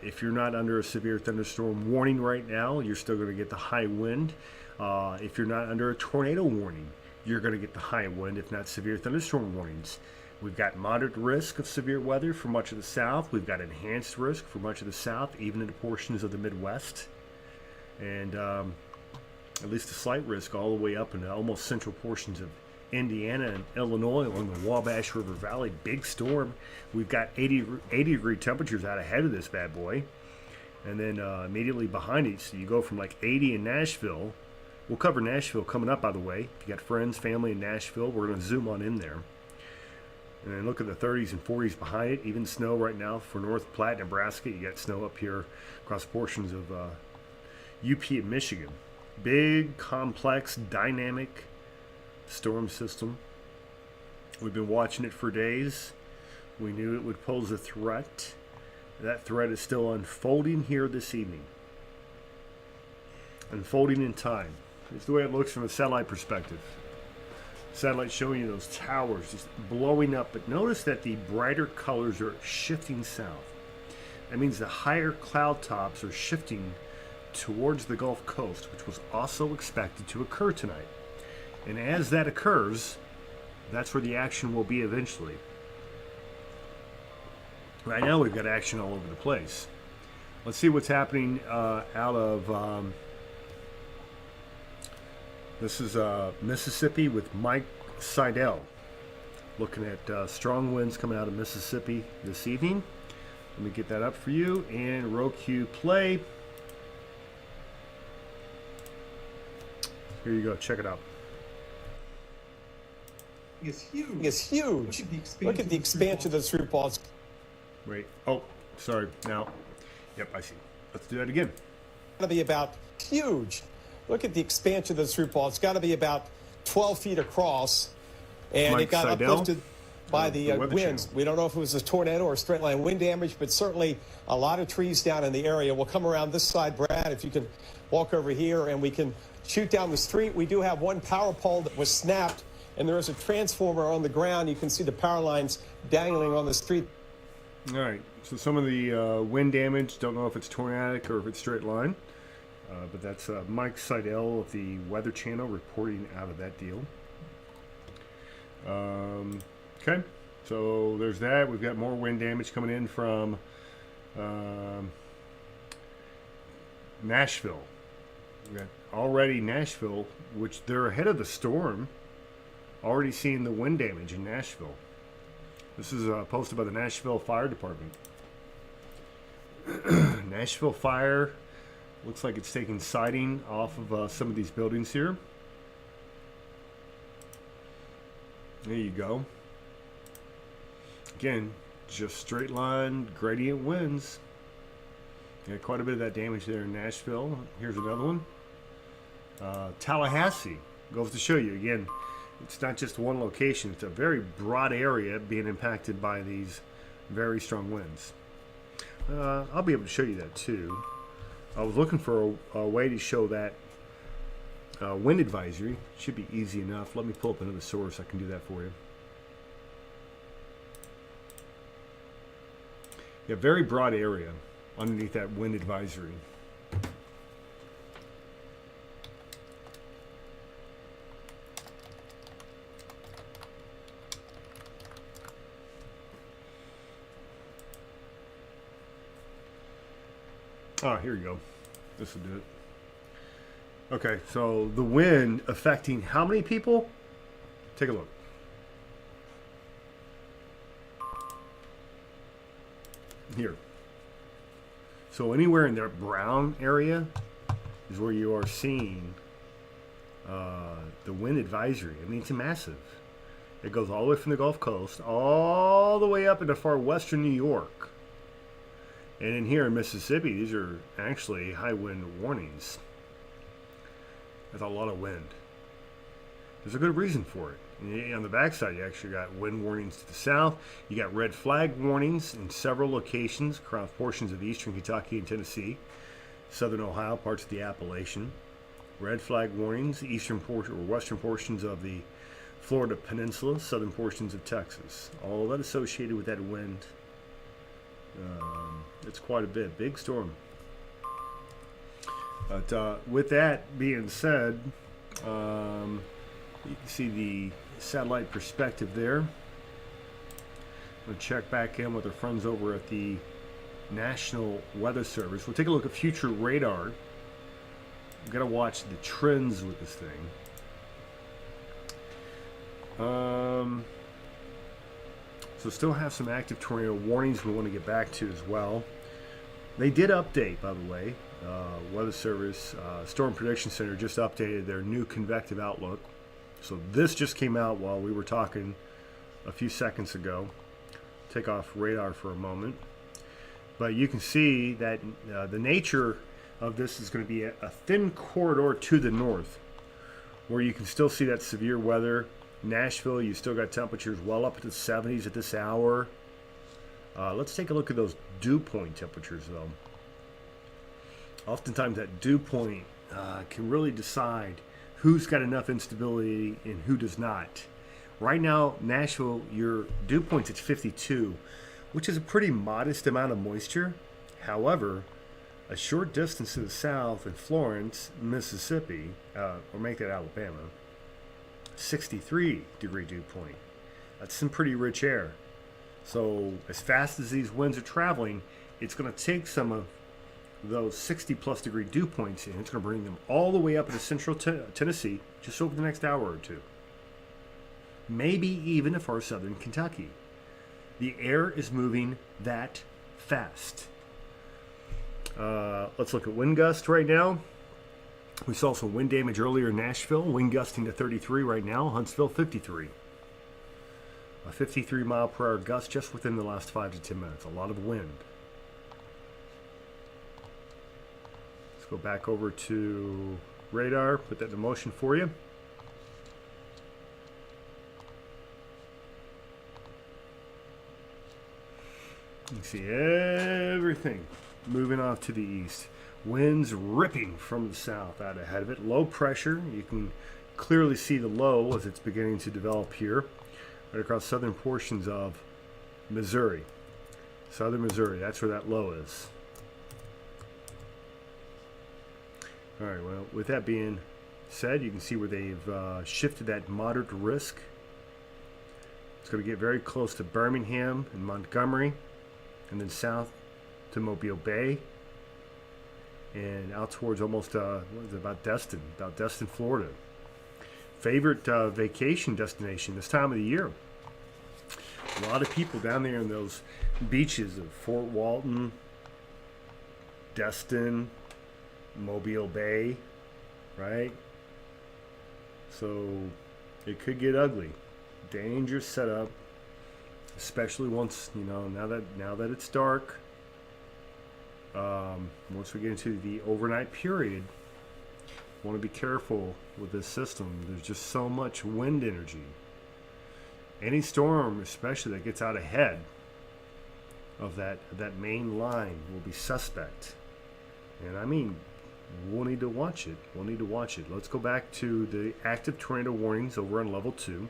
If you're not under a severe thunderstorm warning right now, you're still going to get the high wind. If you're not under a tornado warning, you're going to get the high wind, if not severe thunderstorm warnings. We've got moderate risk of severe weather for much of the south. We've got enhanced risk for much of the south, even into portions of the Midwest. And at least a slight risk all the way up into almost central portions of Indiana and Illinois along the Wabash River Valley. Big storm. We've got 80 degree temperatures out ahead of this bad boy. And then immediately behind it, so you go from like 80 in Nashville We'll cover Nashville coming up, by the way. If you got friends, family in Nashville, we're going to zoom on in there. And then look at the 30s and 40s behind it. Even snow right now for North Platte, Nebraska. You got snow up here across portions of UP and Michigan. Big, complex, dynamic storm system. We've been watching it for days. We knew it would pose a threat. That threat is still unfolding here this evening. Unfolding in time. It's the way it looks from a satellite perspective. Satellite showing you those towers just blowing up. But notice that the brighter colors are shifting south. That means the higher cloud tops are shifting towards the Gulf Coast, which was also expected to occur tonight. And as that occurs, that's where the action will be eventually. Right now we've got action all over the place. Let's see what's happening out of... this is Mississippi with Mike Seidel. Looking at strong winds coming out of Mississippi this evening. Let me get that up for you. And Roku play. Here you go. Check it out. Is huge. Is huge. Look at the expansion of the through balls. Wait. Oh, sorry. Now. Yep, I see. Let's do that again. It's got to be about huge. Look at the expansion of the through ball. It's got to be about 12 feet across. And Mike it got Seidel, uplifted by the Weather winds. Channel. We don't know if it was a tornado or straight line wind damage, but certainly a lot of trees down in the area. We'll come around this side, Brad, if you can walk over here, and we can shoot down the street. We do have one power pole that was snapped, and there is a transformer on the ground. You can see the power lines dangling on the street. All right. So some of the wind damage, don't know if it's tornadic or if it's straight line. But that's Mike Seidel of the Weather Channel reporting out of that deal. Okay, so there's that. We've got more wind damage coming in from Nashville. We've got already Nashville, which they're ahead of the storm. Already seeing the wind damage in Nashville. This is posted by the Nashville Fire Department. Nashville Fire. Looks like it's taking siding off of some of these buildings here. There you go. Again, just straight line gradient winds. Got quite a bit of that damage there in Nashville. Here's another one. Tallahassee. Goes to show you, again, it's not just one location. It's a very broad area being impacted by these very strong winds. I'll be able to show you that too. I was looking for a way to show that wind advisory. Should be easy enough. Let me pull up another source. I can do that for you. Yeah, very broad area underneath that wind advisory. Oh, here you go. This will do it. Okay, so the wind affecting how many people? Take a look. Here. So anywhere in that brown area is where you are seeing the wind advisory. I mean, it's massive. It goes all the way from the Gulf Coast all the way up into far western New York. And in here in Mississippi, these are actually high wind warnings. That's a lot of wind. There's a good reason for it. And on the backside, you actually got wind warnings to the south. You got red flag warnings in several locations across portions of eastern Kentucky and Tennessee, southern Ohio, parts of the Appalachian. Red flag warnings, eastern portion or western portions of the Florida Peninsula, southern portions of Texas. All that associated with that wind. It's quite a bit. Big storm. But with that being said, you can see the satellite perspective there. We'll check back in with our friends over at the National Weather Service. We'll take a look at future radar. We've got to watch the trends with this thing. So still have some active tornado warnings we want to get back to as well. They did update, by the way. Weather Service Storm Prediction Center just updated their new convective outlook. So this just came out while we were talking a few seconds ago. Take off radar for a moment. But you can see that the nature of this is going to be a thin corridor to the north, where you can still see that severe weather. Nashville, you still got temperatures well up into the 70s at this hour. Let's take a look at those dew point temperatures, though. Oftentimes that dew point can really decide who's got enough instability and who does not. Right now, Nashville, your dew point's at 52, which is a pretty modest amount of moisture. However, a short distance to the south in Florence, Mississippi, or make that Alabama, 63 degree dew point. That's some pretty rich air. So as fast as these winds are traveling, it's going to take some of those 60 plus degree dew points in. It's going to bring them all the way up into central Tennessee just over the next hour or two. Maybe even to far southern Kentucky. The air is moving that fast. Let's look at wind gusts right now. We saw some wind damage earlier in Nashville. Wind gusting to 33 right now. Huntsville 53. A 53 mile per hour gust just within the last 5 to 10 minutes. A lot of wind. Let's go back over to radar. Put that in motion for you. You can see everything moving off to the east. Winds ripping from the south out ahead of it. Low pressure. You can clearly see the low as it's beginning to develop here, right across southern portions of Missouri. Southern Missouri, that's where that low is. All right, well, with that being said, you can see where they've shifted that moderate risk. It's going to get very close to Birmingham and Montgomery, and then south to Mobile Bay, and out towards almost what is it, about Destin, Florida. Favorite vacation destination this time of the year. A lot of people down there in those beaches of Fort Walton, Destin, Mobile Bay, right? So it could get ugly. Dangerous setup, especially once, you know, now that it's dark. Once we get into the overnight period, want to be careful with this system. There's just so much wind energy. Any storm, especially that gets out ahead of that main line, will be suspect. And I mean, we'll need to watch it. We'll need to watch it. Let's go back to the active tornado warnings over on level 2.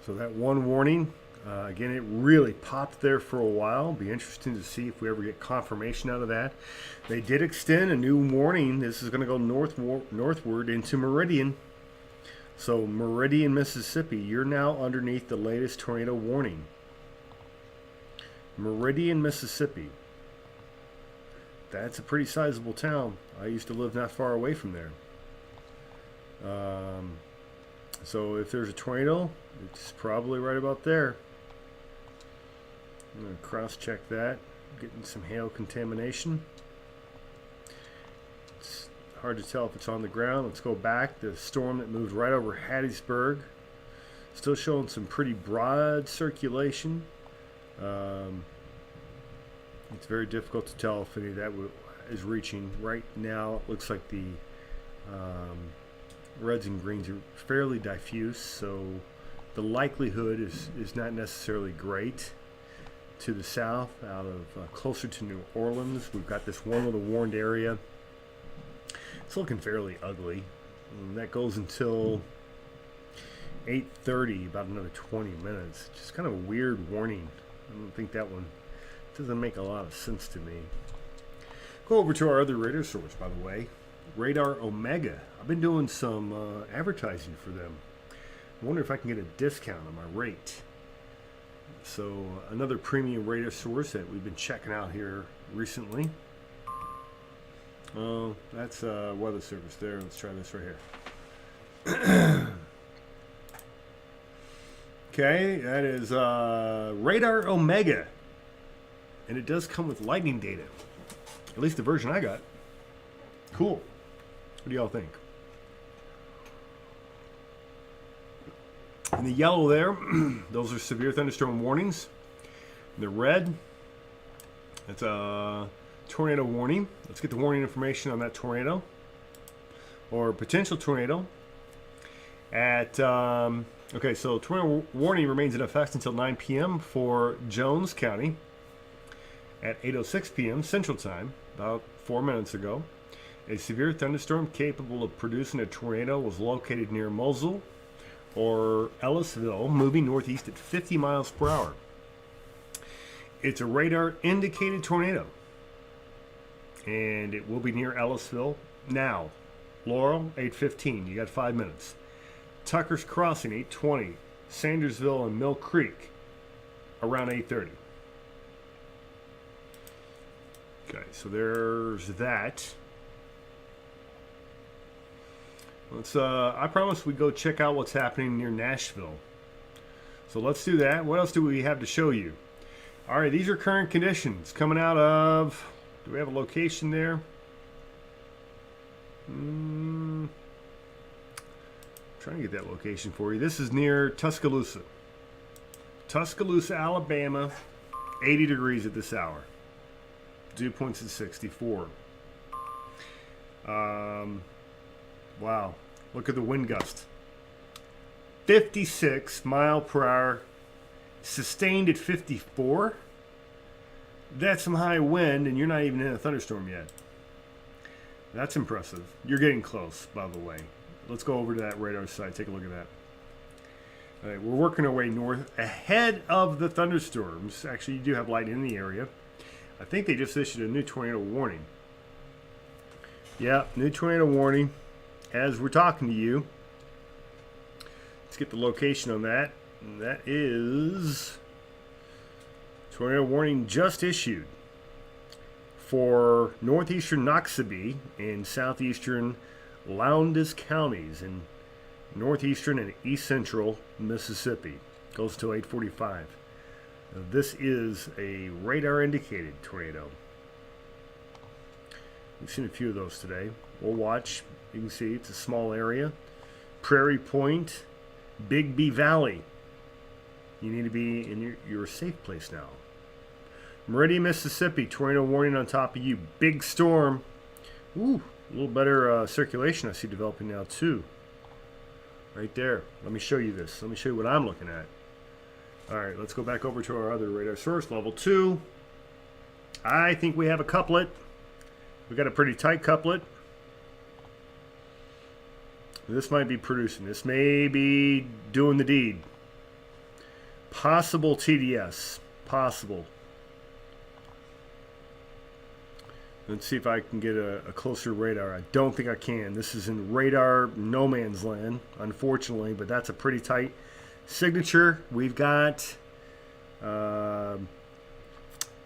So that one warning, again, it really popped there for a while. Be interesting to see if we ever get confirmation out of that. They did extend a new warning. This is going to go northward into Meridian. So Meridian, Mississippi, you're now underneath the latest tornado warning. Meridian, Mississippi. That's a pretty sizable town. I used to live not far away from there. So if there's a tornado, it's probably right about there. I'm going to cross-check that. Getting some hail contamination. It's hard to tell if it's on the ground. Let's go back. The storm that moved right over Hattiesburg. Still showing some pretty broad circulation. It's very difficult to tell if any of that is reaching. Right now, it looks like the reds and greens are fairly diffuse, so the likelihood is not necessarily great. To the south, out of closer to New Orleans, we've got this one little warned area. It's looking fairly ugly. And that goes until 8:30, about another 20 minutes. Just kind of a weird warning. I don't think that one doesn't make a lot of sense to me. Go over to our other radar source, by the way, Radar Omega. I've been doing some advertising for them. I wonder if I can get a discount on my rate. So another premium radar source that we've been checking out here recently. Oh, that's Weather Service there. Let's try this right here. Okay, that is Radar Omega. And it does come with lightning data. At least the version I got. Cool. What do y'all think? In the yellow there, those are severe thunderstorm warnings. In the red, that's a tornado warning. Let's get the warning information on that tornado or potential tornado. Okay, so tornado warning remains in effect until 9 p.m. for Jones County. At 8:06 p.m. Central Time, about 4 minutes ago, a severe thunderstorm capable of producing a tornado was located near Mosul or Ellisville, moving northeast at 50 miles per hour. It's a radar indicated tornado, and it will be near Ellisville now. Laurel, 8:15. You got 5 minutes. Tucker's Crossing, 8:20. Sandersville and Mill Creek, around 8:30. Okay, so there's that. Let's. I promised we'd go check out what's happening near Nashville. So let's do that. What else do we have to show you? All right, these are current conditions coming out of. Do we have a location there? Trying to get that location for you. This is near Tuscaloosa. Tuscaloosa, Alabama. 80 degrees at this hour. Dew points at 64. Wow. Look at the wind gust. 56 mile per hour. Sustained at 54. That's some high wind, and you're not even in a thunderstorm yet. That's impressive. You're getting close, by the way. Let's go over to that radar site. Take a look at that. All right, we're working our way north ahead of the thunderstorms. Actually, you do have light in the area. I think they just issued a new tornado warning. Yeah, new tornado warning as we're talking to you. Let's get the location on that. And that is tornado warning just issued for northeastern Noxubee and southeastern Lowndes counties in northeastern and east central Mississippi. Goes till 8:45. This is a radar indicated tornado. We've seen a few of those today. We'll watch. You can see it's a small area. Prairie Point, Big B Valley. You need to be in your safe place now. Meridian, Mississippi, tornado warning on top of you. Big storm. Ooh, a little better circulation I see developing now too. Right there. Let me show you this. Let me show you what I'm looking at. All right, let's go back over to our other radar source, level 2. I think we have a couplet. We got a pretty tight couplet. This might be producing. This may be doing the deed. Possible TDS. Possible. Let's see if I can get a closer radar. I don't think I can. This is in radar no man's land, unfortunately, but that's a pretty tight signature. We've got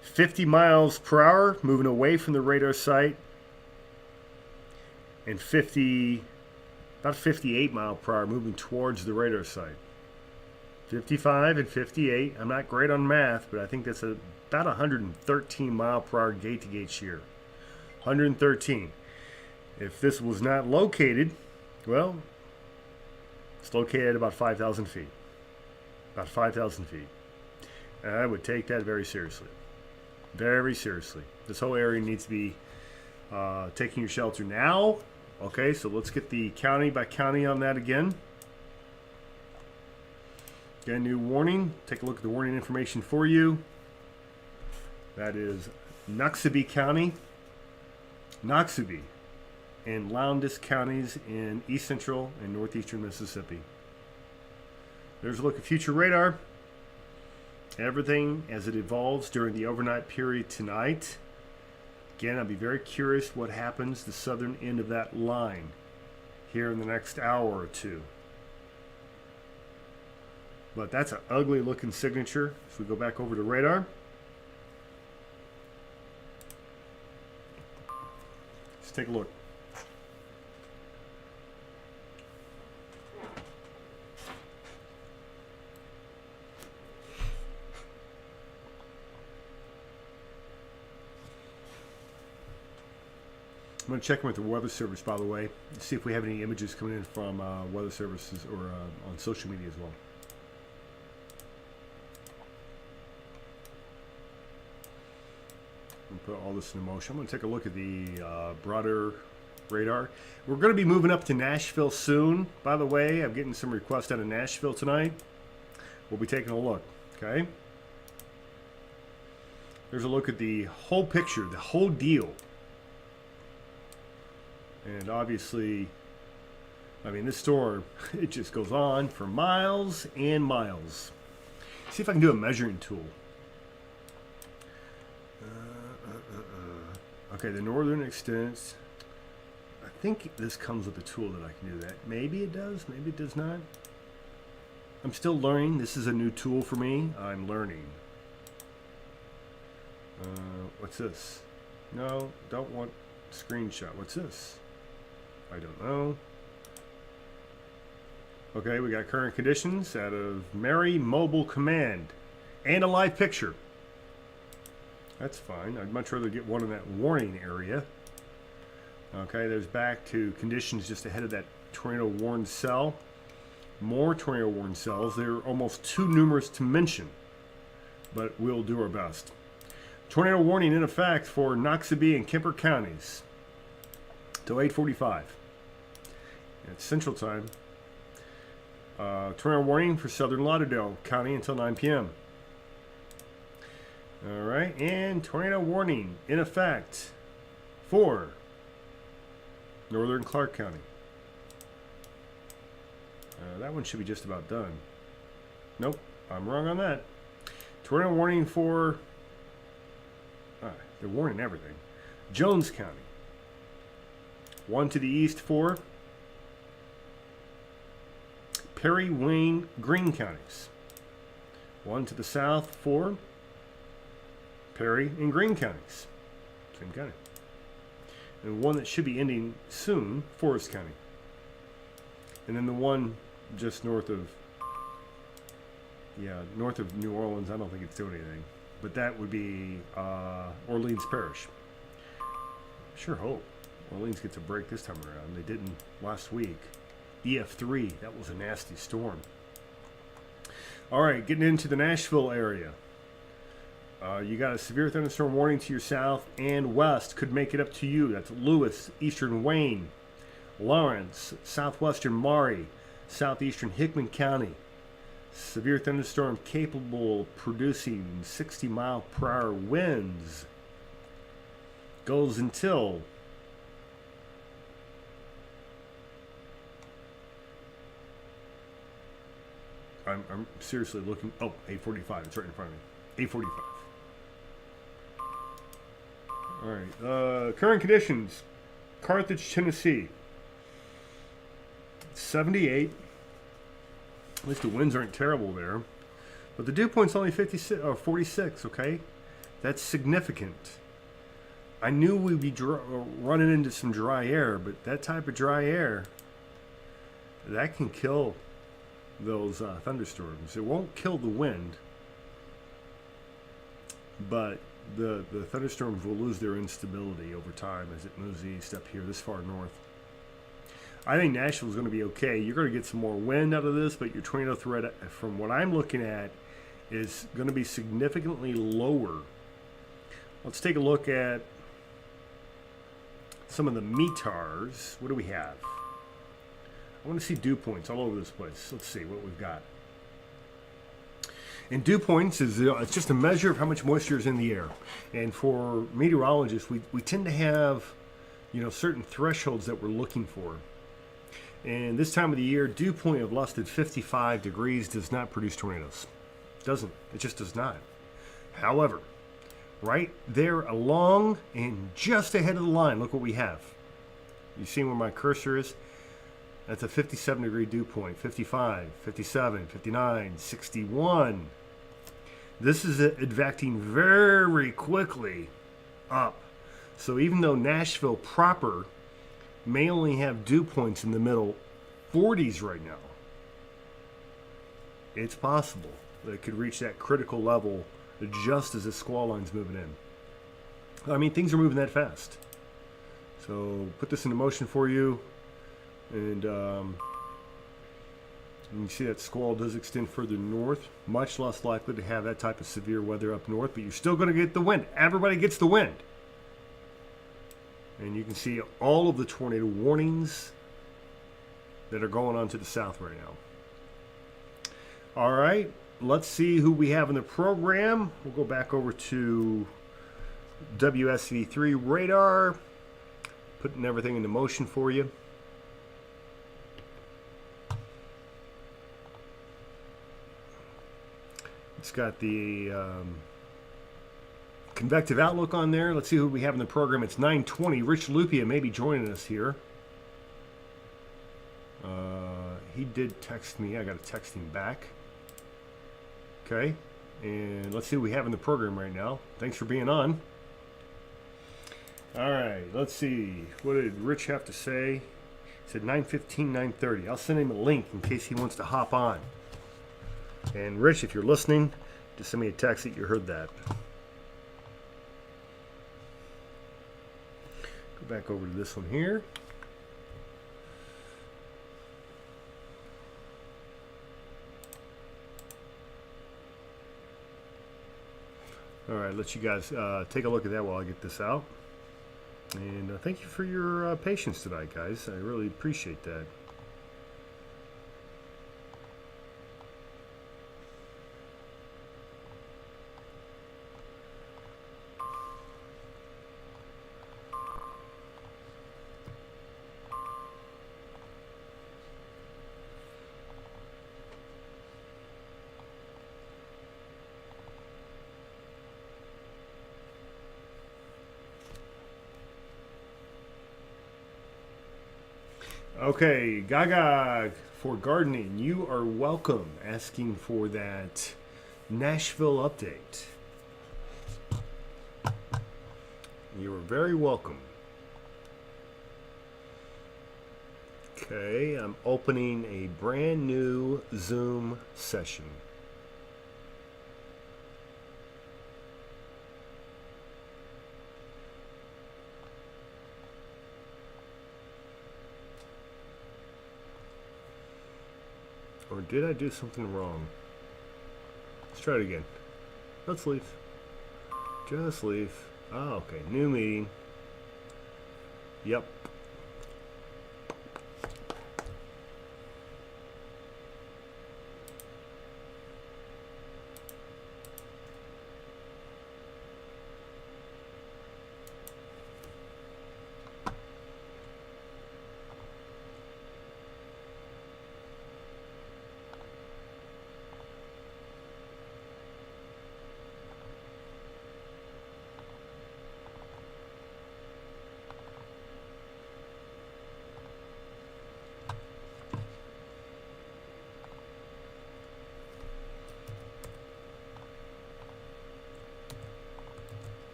50 miles per hour moving away from the radar site, and about 58 mile per hour moving towards the radar site. 55 and 58. I'm not great on math, but I think that's about 113 mile per hour gate to gate shear. 113. If this was not located, well, it's located at about 5,000 feet. About 5,000 feet. And I would take that very seriously. Very seriously. This whole area needs to be taking your shelter now. Okay, so let's get the county by county on that again. Get a new warning. Take a look at the warning information for you. That is Noxubee County, Noxubee, and Lowndes counties in east central and northeastern Mississippi. There's a look at future radar. Everything as it evolves during the overnight period tonight. Again, I'll be very curious what happens the southern end of that line here in the next hour or two. But that's an ugly looking signature. If we go back over to radar. Let's take a look. I'm going to check in with the weather service, by the way, to see if we have any images coming in from weather services or on social media as well. Put all this in motion. I'm going to take a look at the broader radar. We're going to be moving up to Nashville soon. By the way, I'm getting some requests out of Nashville tonight. We'll be taking a look. Okay. There's a look at the whole picture, the whole deal. And obviously, I mean, this storm, it just goes on for miles and miles. See if I can do a measuring tool. Okay, the northern extents. I think this comes with a tool that I can do that. Maybe it does, maybe it does not. I'm still learning. This is a new tool for me. I'm learning. What's this? No, don't want screenshot. What's this? I don't know. Okay, we got current conditions out of Mary Mobile Command and a live picture. That's fine. I'd much rather get one in that warning area. Okay, there's back to conditions just ahead of that tornado warned cell. More tornado warned cells. They're almost too numerous to mention, but we'll do our best. Tornado warning in effect for Noxubee and Kemper counties till 8:45. It's Central Time. Tornado warning for Southern Lauderdale County until 9 p.m. All right, and tornado warning in effect for Northern Clark County. That one should be just about done. Nope, I'm wrong on that. Tornado warning for, they're warning everything. Jones County. One to the east for Perry, Wayne, Greene counties. One to the south for Perry and Greene counties. Same county. And one that should be ending soon, Forest County. And then the one just north of, north of New Orleans, I don't think it's doing anything. But that would be Orleans Parish. Sure hope Orleans gets a break this time around. They didn't last week. EF3, that was a nasty storm. All right, getting into the Nashville area. You got a severe thunderstorm warning to your south and west. Could make it up to you. That's Lewis, eastern Wayne, Lawrence, southwestern Maury, southeastern Hickman County. Severe thunderstorm capable of producing 60-mile-per-hour winds. Goes until I'm seriously looking. Oh, 8:45. It's right in front of me. 8:45. All right. Current conditions. Carthage, Tennessee. 78. At least the winds aren't terrible there. But the dew point's only 56 or 46, okay? That's significant. I knew we'd be running into some dry air, but that type of dry air, that can kill those thunderstorms. It won't kill the wind, but the thunderstorms will lose their instability over time as it moves east up here this far north. I think Nashville's going to be okay. You're going to get some more wind out of this, but your tornado threat, from what I'm looking at, is going to be significantly lower. Let's take a look at some of the METARs. What do we have? I want to see dew points all over this place. Let's see what we've got. And dew points is it's just a measure of how much moisture is in the air. And for meteorologists, we tend to have, certain thresholds that we're looking for. And this time of the year, dew point of less than 55 degrees does not produce tornadoes. It doesn't. It just does not. However, right there along and just ahead of the line, look what we have. You see where my cursor is? That's a 57 degree dew point. 55, 57, 59, 61. This is advecting very quickly up. So even though Nashville proper may only have dew points in the middle 40s right now, it's possible that it could reach that critical level just as the squall line's moving in. I mean, things are moving that fast. So put this into motion for you, and you can see that squall does extend further north. Much less likely to have that type of severe weather up north, but you're still going to get the wind. Everybody gets the wind. And you can see all of the tornado warnings that are going on to the south right now. All right, let's see who we have in the program. We'll go back over to WSV3 radar, putting everything into motion for you. It's got the convective outlook on there. Let's see who we have in the program. It's 9:20. Rich Lupia may be joining us here. He did text me. I got to text him back. Okay, and let's see what we have in the program right now. Thanks for being on. All right, let's see. What did Rich have to say? He said 9:15, 9:30. I'll send him a link in case he wants to hop on. And Rich, if you're listening, just send me a text that you heard that. Go back over to this one here. All right, let you guys take a look at that while I get this out. And thank you for your patience tonight, guys. I really appreciate that. Okay, Gaga for gardening, you are welcome. Asking for that Nashville update. You are very welcome. Okay, I'm opening a brand new Zoom session. Or did I do something wrong? Let's try it again. Let's leave. Just leave. Oh, okay. New meeting. Yep.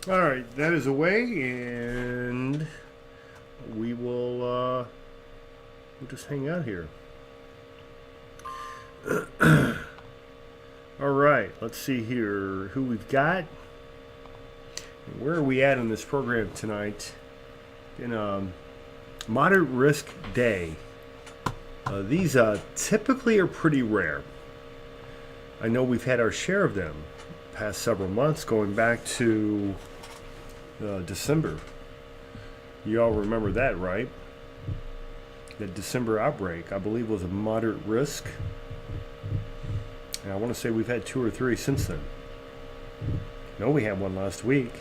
All right, that is away, and we will we'll just hang out here. All right, let's see here who we've got. Where are we at in this program tonight? In a moderate risk day. These typically are pretty rare. I know we've had our share of them past several months, going back to December. You all remember that, right? The December outbreak, I believe, was a moderate risk. And I want to say we've had 2 or 3 since then. No, we had one last week.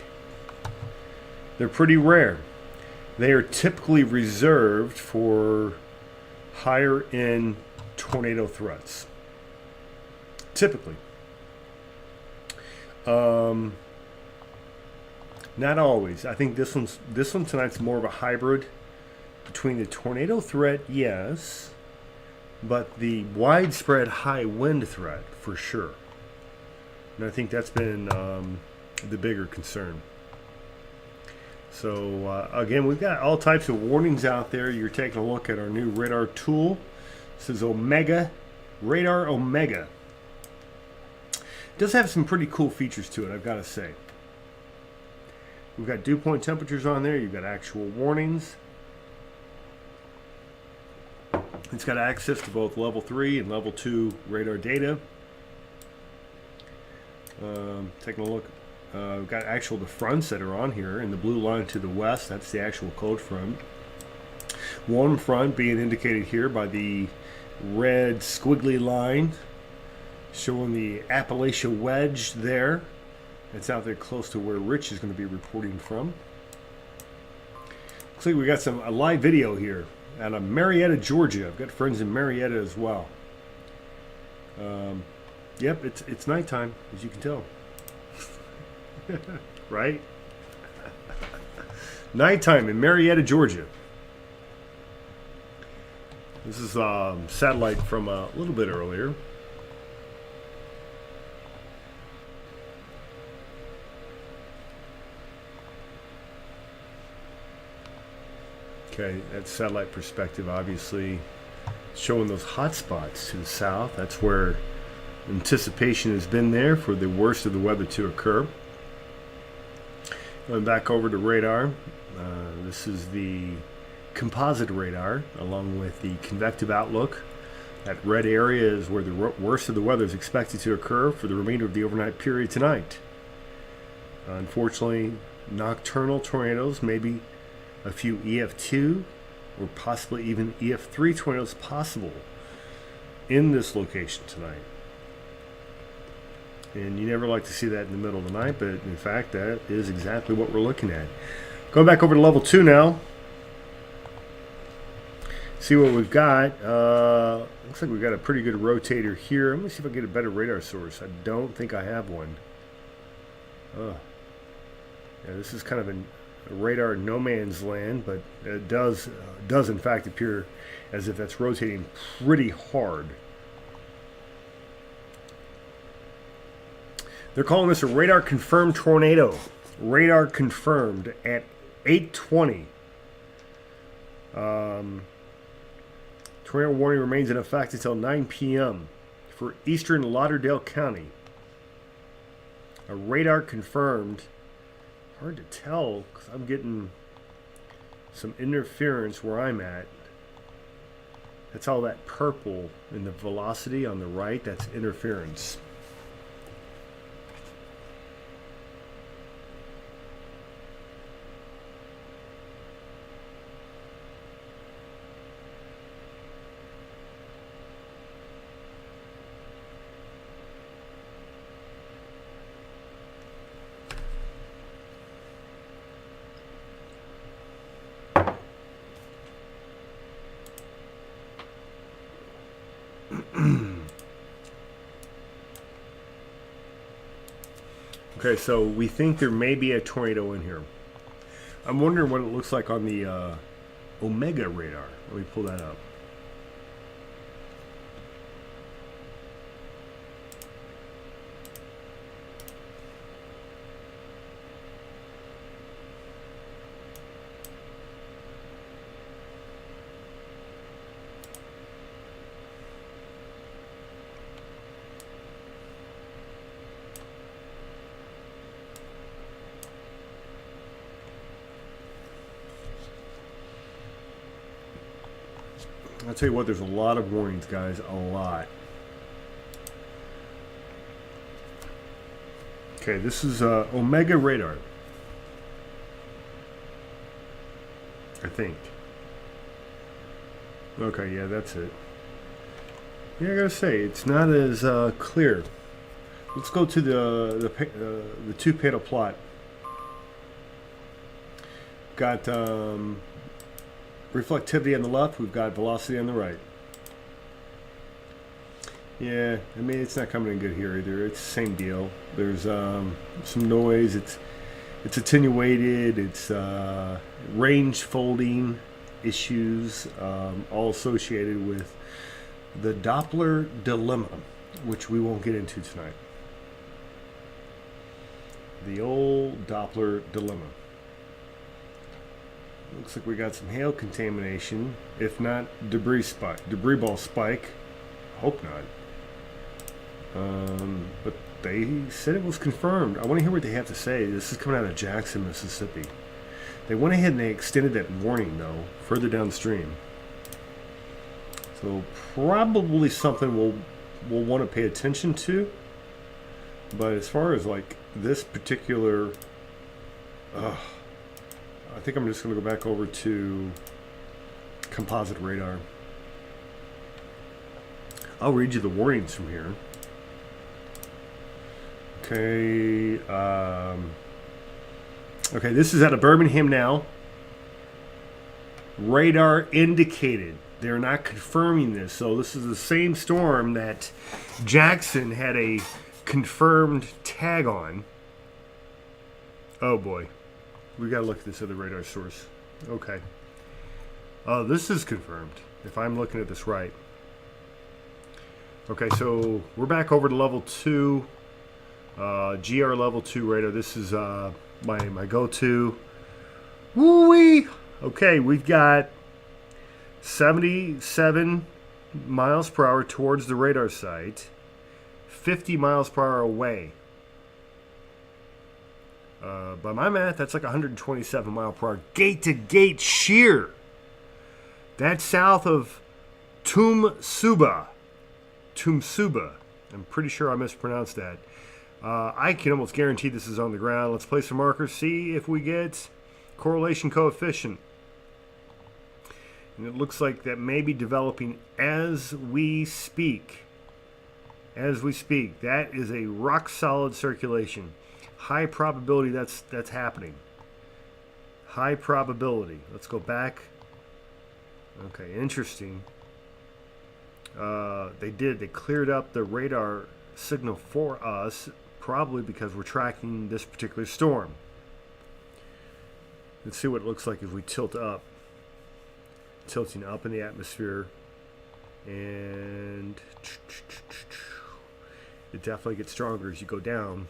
They're pretty rare. They are typically reserved for higher end tornado threats. Typically. Not always. I think this one tonight's more of a hybrid between the tornado threat, yes, but the widespread high wind threat for sure. And I think that's been the bigger concern. So again, we've got all types of warnings out there. You're taking a look at our new radar tool. This is Omega, Radar Omega. It does have some pretty cool features to it, I've got to say. We've got dew point temperatures on there. You've got actual warnings. It's got access to both level 3 and level 2 radar data. Taking a look. We've got the fronts that are on here. In the blue line to the west, that's the actual cold front. Warm front being indicated here by the red squiggly line showing the Appalachia wedge there. It's out there close to where Rich is going to be reporting from. Looks like we got a live video here out of Marietta, Georgia. I've got friends in Marietta as well. Yep, it's nighttime, as you can tell. Right? Nighttime in Marietta, Georgia. This is satellite from a little bit earlier. Okay, that's satellite perspective, obviously showing those hot spots to the south. That's where anticipation has been there for the worst of the weather to occur. Going back over to radar, this is the composite radar along with the convective outlook. That red area is where the worst of the weather is expected to occur for the remainder of the overnight period tonight. Unfortunately, nocturnal tornadoes, maybe a few EF2 or possibly even EF3 tornadoes possible in this location tonight. And you never like to see that in the middle of the night, but in fact that is exactly what we're looking at. Going back over to level 2 now. See what we've got. Looks like we've got a pretty good rotator here. Let me see if I can get a better radar source. I don't think I have one. Yeah, this is kind of a radar no man's land, but it does in fact appear as if that's rotating pretty hard. They're calling this a radar confirmed tornado. Radar confirmed at 8:20. Tornado warning remains in effect until 9 p.m. for eastern Lauderdale County. A radar confirmed. Hard to tell because I'm getting some interference where I'm at. That's all that purple in the velocity on the right. That's interference. Okay, so we think there may be a tornado in here. I'm wondering what it looks like on the Omega radar. Let me pull that up. I'll tell you what, there's a lot of warnings, guys. A lot. Okay, this is Omega radar. I think. Okay, yeah, that's it. Yeah, I gotta say, it's not as clear. Let's go to the two-panel plot. Got reflectivity on the left, we've got velocity on the right. Yeah, I mean, it's not coming in good here either. It's the same deal. There's some noise. It's attenuated. It's range folding issues, all associated with the Doppler dilemma, which we won't get into tonight. The old Doppler dilemma. Looks like we got some hail contamination, if not debris ball spike. Hope not. But they said it was confirmed. I want to hear what they have to say. This is coming out of Jackson, Mississippi. They went ahead and they extended that warning, though, further downstream. So probably something we'll want to pay attention to. But as far as like this particular, I think I'm just going to go back over to composite radar. I'll read you the warnings from here. Okay. Okay, this is out of Birmingham now. Radar indicated. They're not confirming this. So this is the same storm that Jackson had a confirmed tag on. Oh boy. We got to look at this other radar source. Okay. Oh, this is confirmed, if I'm looking at this right. Okay, so we're back over to level 2. GR level 2 radar. This is my go-to. Woo-wee! Okay, we've got 77 miles per hour towards the radar site, 50 miles per hour away. By my math, that's like 127 mile per hour. Gate-to-gate shear. That's south of Tumsuba. I'm pretty sure I mispronounced that. I can almost guarantee this is on the ground. Let's place a marker, see if we get correlation coefficient. And it looks like that may be developing as we speak. As we speak. That is a rock solid circulation. High probability that's happening. High probability. Let's go back. Okay, interesting. They cleared up the radar signal for us, probably because we're tracking this particular storm. Let's see what it looks like if we tilt up. Tilting up in the atmosphere, and it definitely gets stronger as you go down.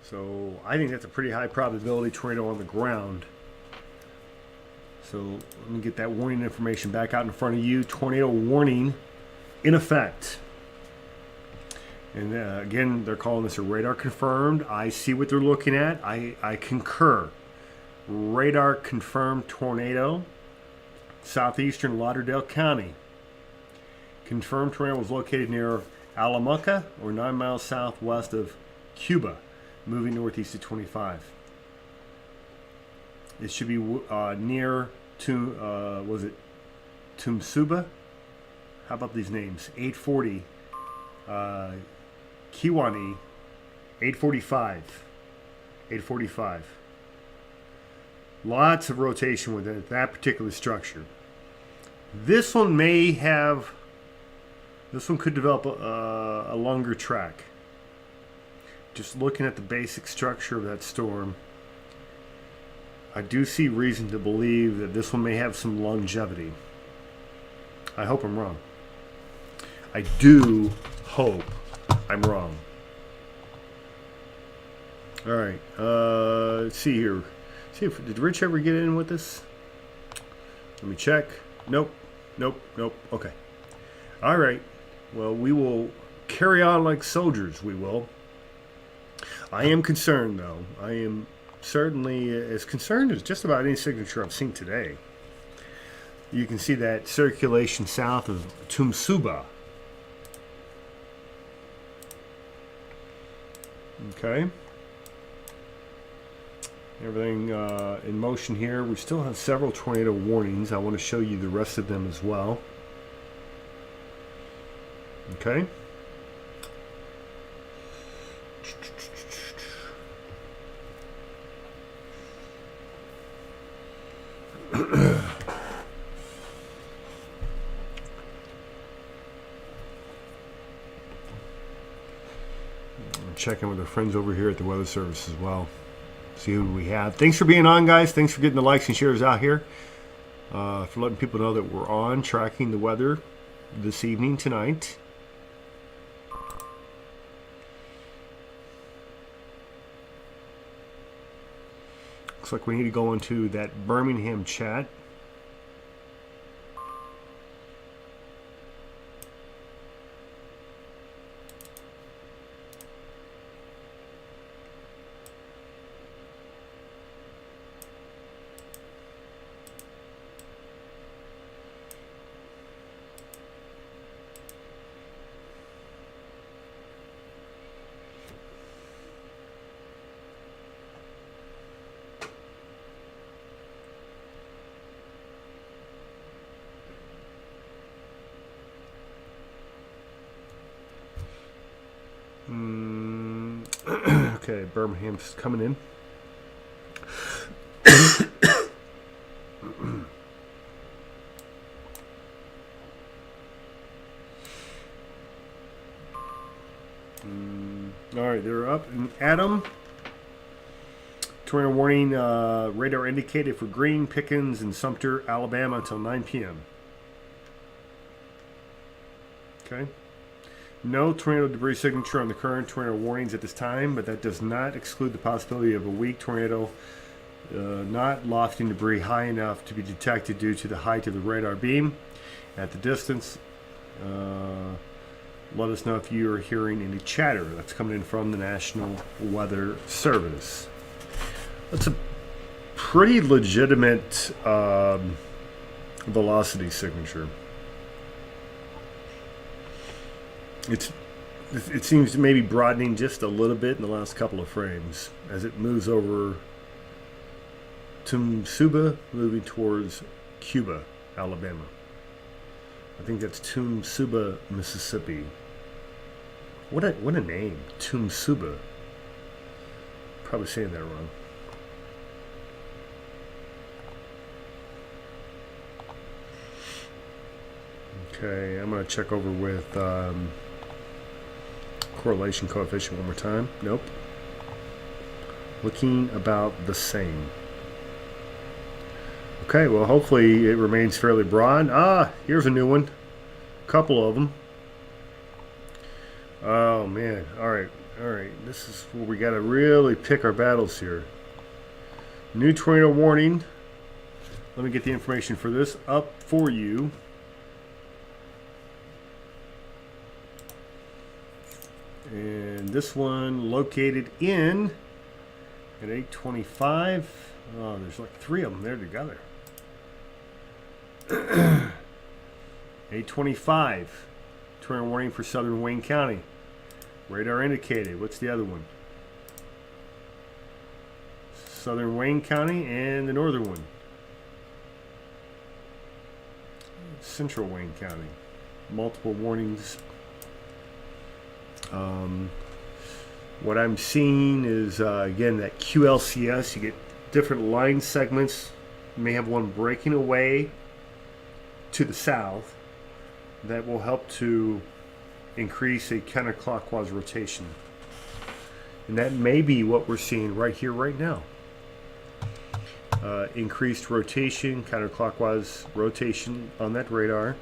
So I think that's a pretty high probability tornado on the ground. So let me get that warning information back out in front of you. Tornado warning in effect. And again, they're calling this a radar confirmed. I see what they're looking at. I concur. Radar confirmed tornado, southeastern Lauderdale County. Confirmed tornado was located near Alamuca, or 9 miles southwest of Cuba, moving northeast at 25. It should be near Tumsuba? How about these names? 840, Kiwani, 845. Lots of rotation within that particular structure. This one could develop a longer track. Just looking at the basic structure of that storm, I do see reason to believe that this one may have some longevity. I hope I'm wrong. I do hope I'm wrong. All right, let's see here. Did Rich ever get in with this? Let me check. Nope. Okay. All right. Well, we will carry on like soldiers. We will. I am concerned, though. I am certainly as concerned as just about any signature I've seen today. You can see that circulation south of Tumsuba. Okay. Everything in motion here. We still have several tornado warnings. I want to show you the rest of them as well. Okay. Checking with our friends over here at the Weather Service as well. See who we have. Thanks for being on, guys. Thanks for getting the likes and shares out here. For letting people know that we're on tracking the weather this evening, tonight. Looks like we need to go into that Birmingham chat. Okay, Birmingham's coming in. All right, they're up. And Adam, tornado warning radar indicated for Green, Pickens, and Sumter, Alabama until 9 p.m. Okay. No tornado debris signature on the current tornado warnings at this time, but that does not exclude the possibility of a weak tornado not lofting debris high enough to be detected due to the height of the radar beam at the distance. Let us know if you are hearing any chatter. That's coming in from the National Weather Service. That's a pretty legitimate velocity signature. It seems to maybe broadening just a little bit in the last couple of frames as it moves over Tumsuba, moving towards Cuba, Alabama. I think that's Tumsuba, Mississippi. What a name, Tumsuba. Probably saying that wrong. Okay, I'm going to check over with correlation coefficient one more time. Nope. Looking about the same. Okay, well, hopefully it remains fairly broad. Here's a new one. Couple of them. Oh, man. All right. This is where we got to really pick our battles here. New tornado warning. Let me get the information for this up for you. And this one located in at 8:25. Oh, there's like three of them there together. 8:25. Tornado warning for southern Wayne County. Radar indicated. What's the other one? Southern Wayne County and the northern one. Central Wayne County. Multiple warnings. What I'm seeing is, again, that QLCS. You get different line segments. You may have one breaking away to the south. That will help to increase a counterclockwise rotation. And that may be what we're seeing right here, right now. Increased rotation, counterclockwise rotation on that radar.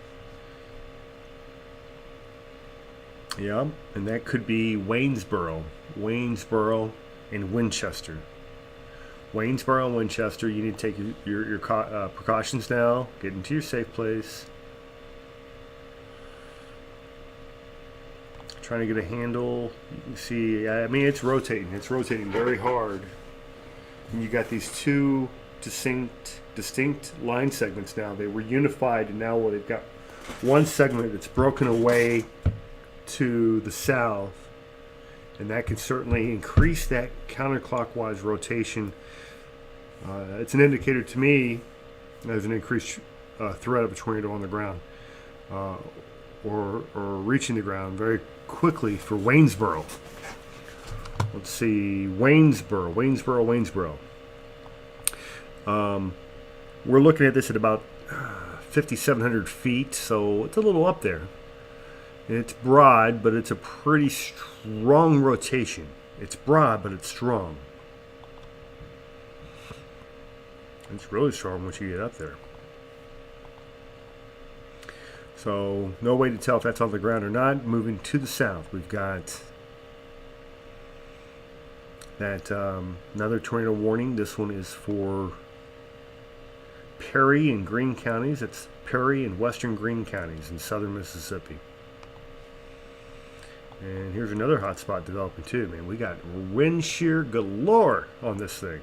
Yeah, and that could be Waynesboro and Winchester. Waynesboro and Winchester, you need to take your precautions now. Get into your safe place. Trying to get a handle. You can see, I mean, it's rotating. It's rotating very hard. And you got these two distinct line segments now. They were unified, and now they've got one segment that's broken away to the south, and that can certainly increase that counterclockwise rotation. It's an indicator to me there's an increased threat of a tornado on the ground or reaching the ground very quickly for Waynesboro. Let's see, Waynesboro. We're looking at this at about 5,700 feet, so it's a little up there. It's broad, but it's a pretty strong rotation. It's broad, but it's strong. It's really strong once you get up there. So, no way to tell if that's on the ground or not. Moving to the south, we've got that another tornado warning. This one is for Perry and Greene counties. It's Perry and western Greene counties in southern Mississippi. And here's another hot spot developing too, man. We got wind shear galore on this thing.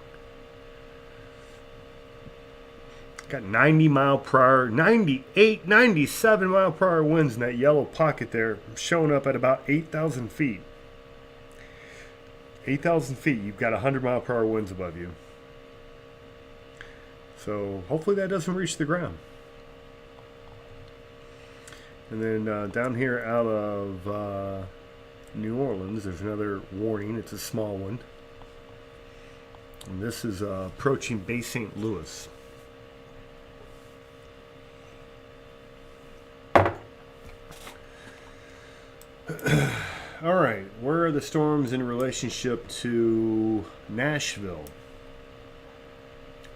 Got 90 mile per hour, 98, 97 mile per hour winds in that yellow pocket there, showing up at about 8,000 feet. 8,000 feet, you've got 100 mile per hour winds above you. So hopefully that doesn't reach the ground. And then down here out of New Orleans. There's another warning. It's a small one. And this is approaching Bay St. Louis. All right, where are the storms in relationship to Nashville?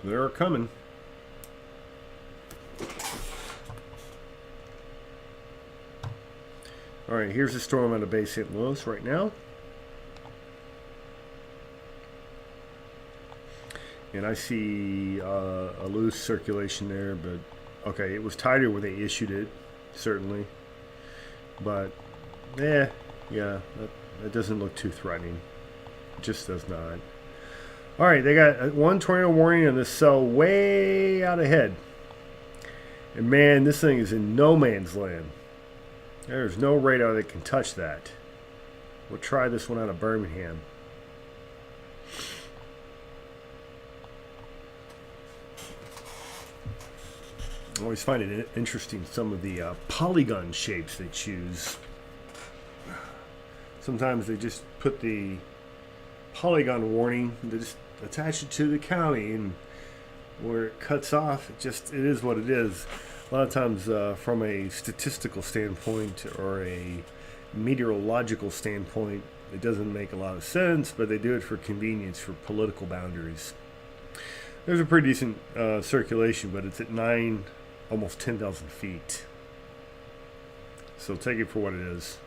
They're coming. All right, here's a storm out of Bay St. Louis right now. And I see a loose circulation there, but okay, it was tighter when they issued it, certainly. But, yeah, that doesn't look too threatening. It just does not. All right, they got one tornado warning on this cell way out ahead. And man, this thing is in no man's land. There's no radar that can touch that. We'll try this one out of Birmingham. I always find it interesting, some of the polygon shapes they choose. Sometimes they just put the polygon warning, they just attach it to the county, and where it cuts off, it is what it is. A lot of times from a statistical standpoint or a meteorological standpoint, it doesn't make a lot of sense, but they do it for convenience, for political boundaries. There's a pretty decent circulation, but it's at almost 10,000 feet. So take it for what it is.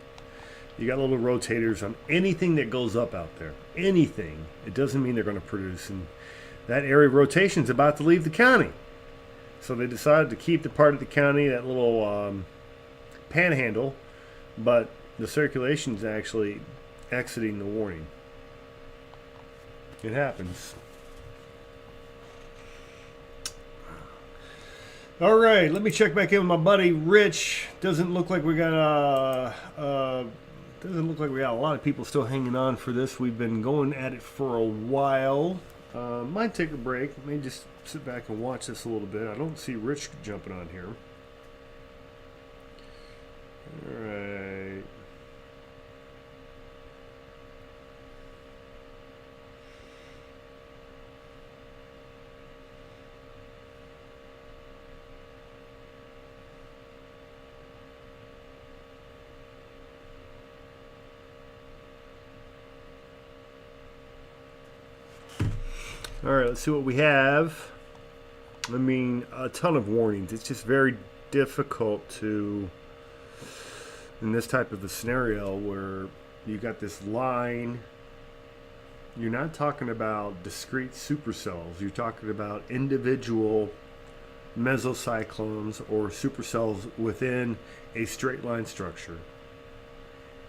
You got little rotators on anything that goes up out there. Anything. It doesn't mean they're going to produce. And that area of rotation is about to leave the county. So they decided to keep the part of the county, that little panhandle, but the circulation is actually exiting the warning. It happens. All right, let me check back in with my buddy Rich. Doesn't look like we got a lot of people still hanging on for this. We've been going at it for a while. Might take a break. Maybe just sit back and watch this a little bit. I don't see Rich jumping on here. All right. All right, let's see what we have. I mean, a ton of warnings. It's just very difficult to, in this type of a scenario where you got this line, you're not talking about discrete supercells. You're talking about individual mesocyclones or supercells within a straight line structure.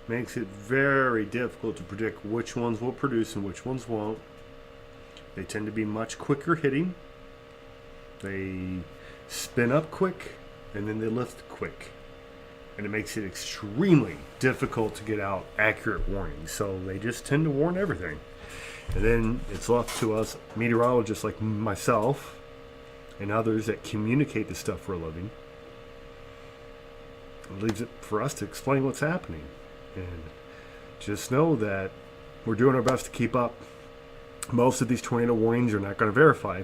Makes it very difficult to predict which ones will produce and which ones won't. They tend to be much quicker hitting. They spin up quick and then they lift quick. And it makes it extremely difficult to get out accurate warnings. So they just tend to warn everything. And then it's left to us meteorologists like myself and others that communicate this stuff for a living. It leaves it for us to explain what's happening. And just know that we're doing our best to keep up. Most of these tornado warnings are not going to verify,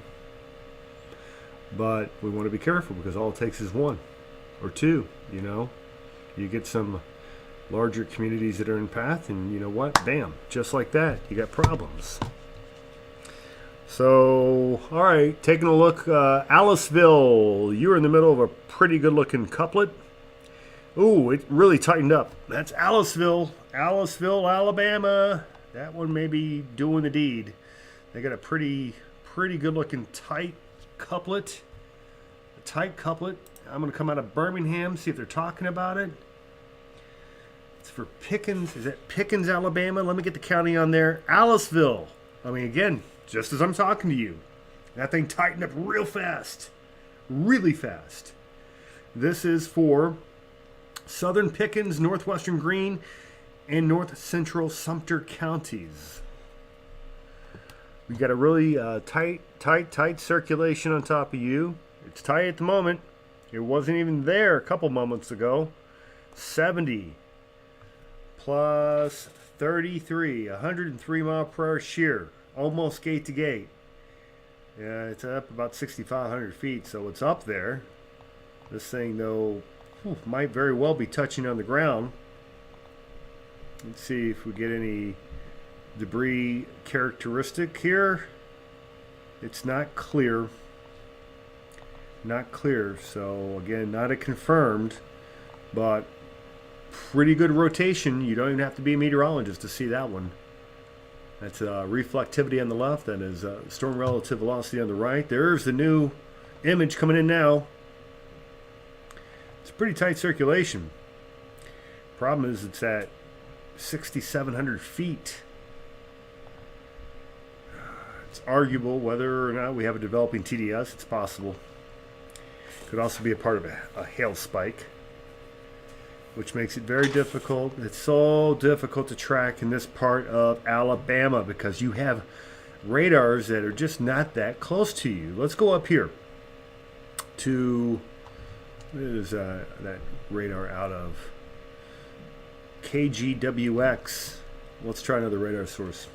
but we want to be careful because all it takes is one or two. You get some larger communities that are in path, and you know what? Bam, just like that, you got problems. So, all right, taking a look, Aliceville, you're in the middle of a pretty good-looking couplet. Ooh, it really tightened up. That's Aliceville, Alabama. That one may be doing the deed. They got a pretty good-looking tight couplet. A tight couplet. I'm going to come out of Birmingham, see if they're talking about it. It's for Pickens. Is that Pickens, Alabama? Let me get the county on there. Aliceville. I mean, again, just as I'm talking to you, that thing tightened up real fast. Really fast. This is for southern Pickens, northwestern Greene, and north central Sumter counties. We got a really tight circulation on top of you. It's tight at the moment. It wasn't even there a couple moments ago. 70 plus 33, 103 mile per hour shear, almost gate to gate. Yeah, it's up about 6,500 feet, so it's up there. This thing, though, might very well be touching on the ground. Let's see if we get any debris characteristic here. It's not clear. Not clear, so again, not a confirmed, but pretty good rotation. You don't even have to be a meteorologist to see that one. That's reflectivity on the left. That is storm relative velocity on the right. There's the new image coming in now. It's pretty tight circulation. Problem is it's at 6,700 feet. It's arguable whether or not we have a developing TDS. It's possible. Could also be a part of a hail spike, which makes it very difficult. It's so difficult to track in this part of Alabama because you have radars that are just not that close to you. Let's go up here to, what is that radar out of? KGWX. Let's try another radar source.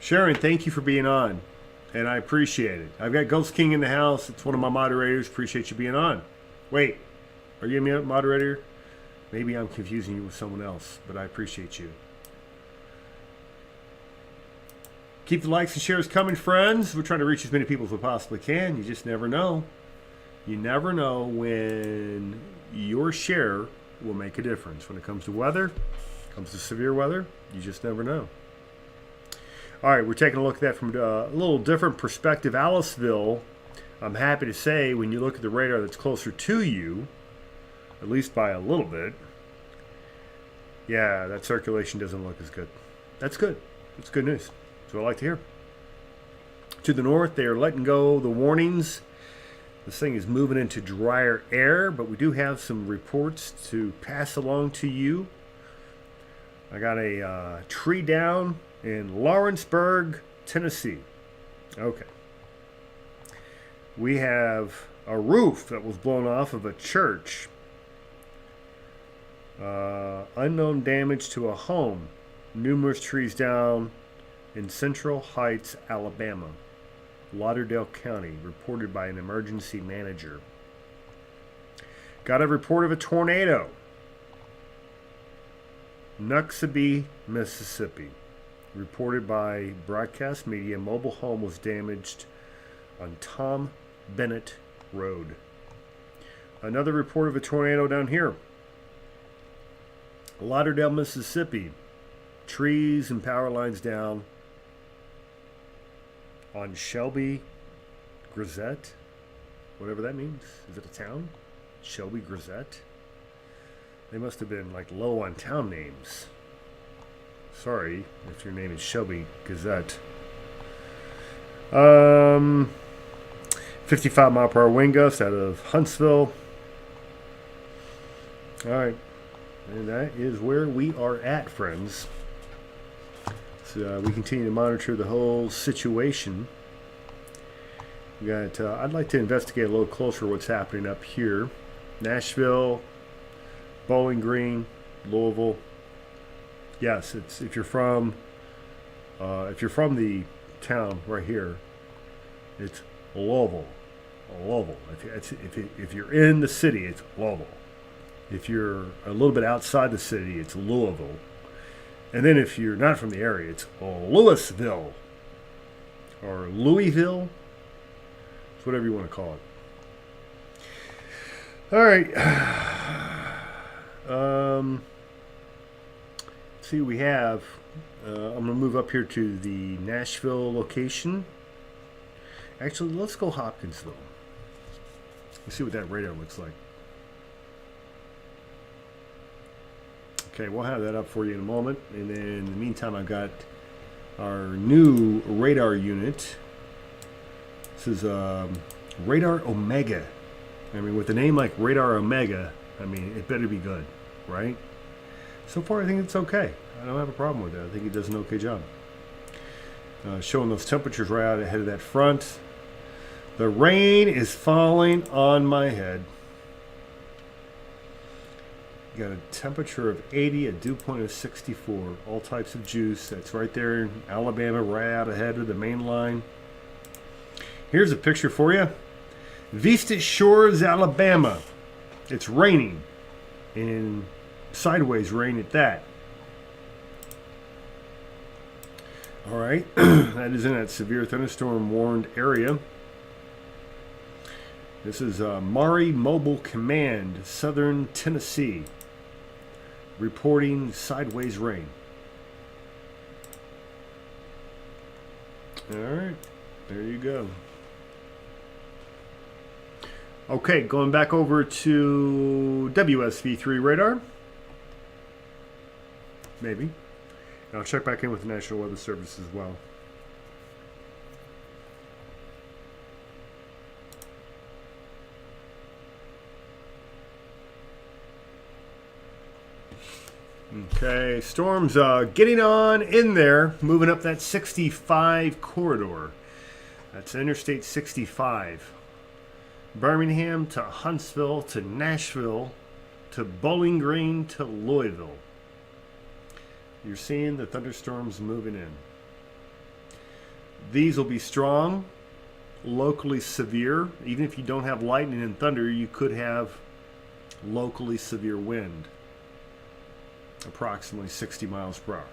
Sharon, thank you for being on, and I appreciate it. I've got Ghost King in the house. It's one of my moderators. Appreciate you being on. Wait, are you a moderator? Maybe I'm confusing you with someone else, but I appreciate you. Keep the likes and shares coming, friends. We're trying to reach as many people as we possibly can. You just never know. You never know when your share will make a difference. When it comes to weather, comes to severe weather, you just never know. All right, we're taking a look at that from a little different perspective. Aliceville, I'm happy to say, when you look at the radar that's closer to you, at least by a little bit, yeah, that circulation doesn't look as good. That's good. That's good news. That's what I like to hear. To the north, they are letting go the warnings. This thing is moving into drier air, but we do have some reports to pass along to you. I got a tree down in Lawrenceburg, Tennessee. Okay. We have a roof that was blown off of a church. Unknown damage to a home. Numerous trees down in Central Heights, Alabama. Lauderdale County, reported by an emergency manager. Got a report of a tornado. Noxubee, Mississippi. Reported by broadcast media. Mobile home was damaged on Tom Bennett Road. Another report of a tornado down here. Lauderdale, Mississippi. Trees and power lines down on Shelby Grisette, whatever that means. Is it a town? Shelby Grisette? They must have been like low on town names. Sorry if your name is Shelby Gazette. 55 mile per hour wind gust out of Huntsville. All right. And that is where we are at, friends. So we continue to monitor the whole situation. We got. I'd like to investigate a little closer what's happening up here. Nashville, Bowling Green, Louisville. Yes, it's if you're from the town right here, it's Louisville. Louisville. If you're in the city, it's Louisville. If you're a little bit outside the city, it's Louisville. And then if you're not from the area, it's Louisville or Louisville. It's whatever you want to call it. All right. Let's see what we have. I'm going to move up here to the Nashville location. Actually, let's go Hopkinsville. Let's see what that radar looks like. Okay, we'll have that up for you in a moment. And then in the meantime, I've got our new radar unit. This is Radar Omega. I mean, with a name like Radar Omega, I mean, it better be good, right? So far, I think it's okay. don't have a problem with that. I think he does an okay job. Showing those temperatures right out ahead of that front. The rain is falling on my head. Got a temperature of 80, a dew point of 64. All types of juice. That's right there in Alabama, right out ahead of the main line. Here's a picture for you. Vista Shores, Alabama. It's raining. And sideways rain at that. All right. That is in that severe thunderstorm warned area. This is Maury Mobile Command, Southern Tennessee, reporting sideways rain. All right, there you go. Okay, going back over to WSV3 radar. Maybe. And I'll check back in with the National Weather Service as well. Okay, storms getting on in there, moving up that 65 corridor. That's Interstate 65. Birmingham to Huntsville to Nashville to Bowling Green to Louisville. You're seeing the thunderstorms moving in. These will be strong, locally severe. Even if you don't have lightning and thunder, you could have locally severe wind. Approximately 60 miles per hour.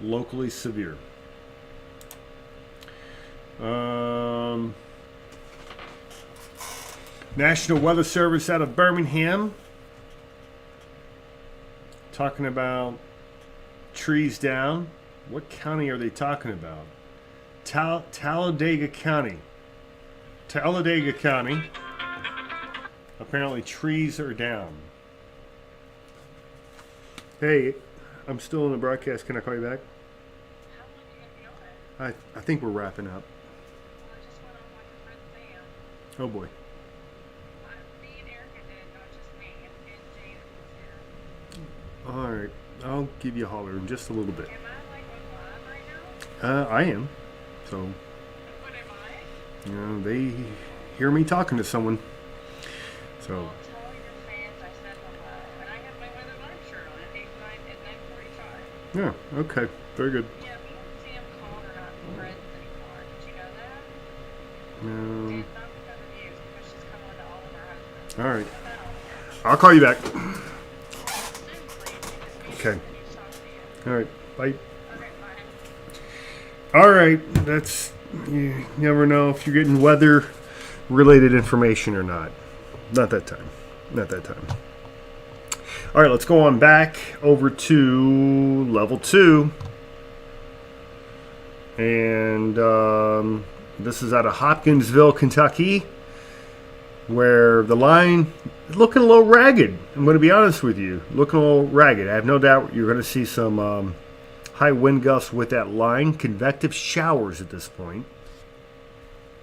Locally severe. National Weather Service out of Birmingham talking about trees down. What county are they talking about? Talladega County. Talladega County. Apparently trees are down. Hey, I'm still in the broadcast. Can I call you back? How long are you going to be on? I think we're wrapping up. Well, I just went on like a red fan. Oh boy. Me and Erica did, not just me, and Janet was here. All right. I'll give you a holler in just a little bit. Am I like on live right now? I am. So, What am I? you know, they hear me talking to someone. So, Well, tell your fans I said hello. And I have my weather live shirt on at 9:45. yeah, okay. Very good. Yeah, me and Sam called are not friends anymore. Did you know that? Dan's not with other views because she's come on to all of our husbands. All right. No. I'll call you back. Soon, please. Okay. All right. Bye. Okay, bye. All right. That's, you never know if you're getting weather related information or not. Not that time. Not that time. All right, let's go on back over to level 2. And this is out of Hopkinsville, Kentucky, where the line is looking a little ragged. I'm going to be honest with you. Looking a little ragged. I have no doubt you're going to see some high wind gusts with that line. Convective showers at this point.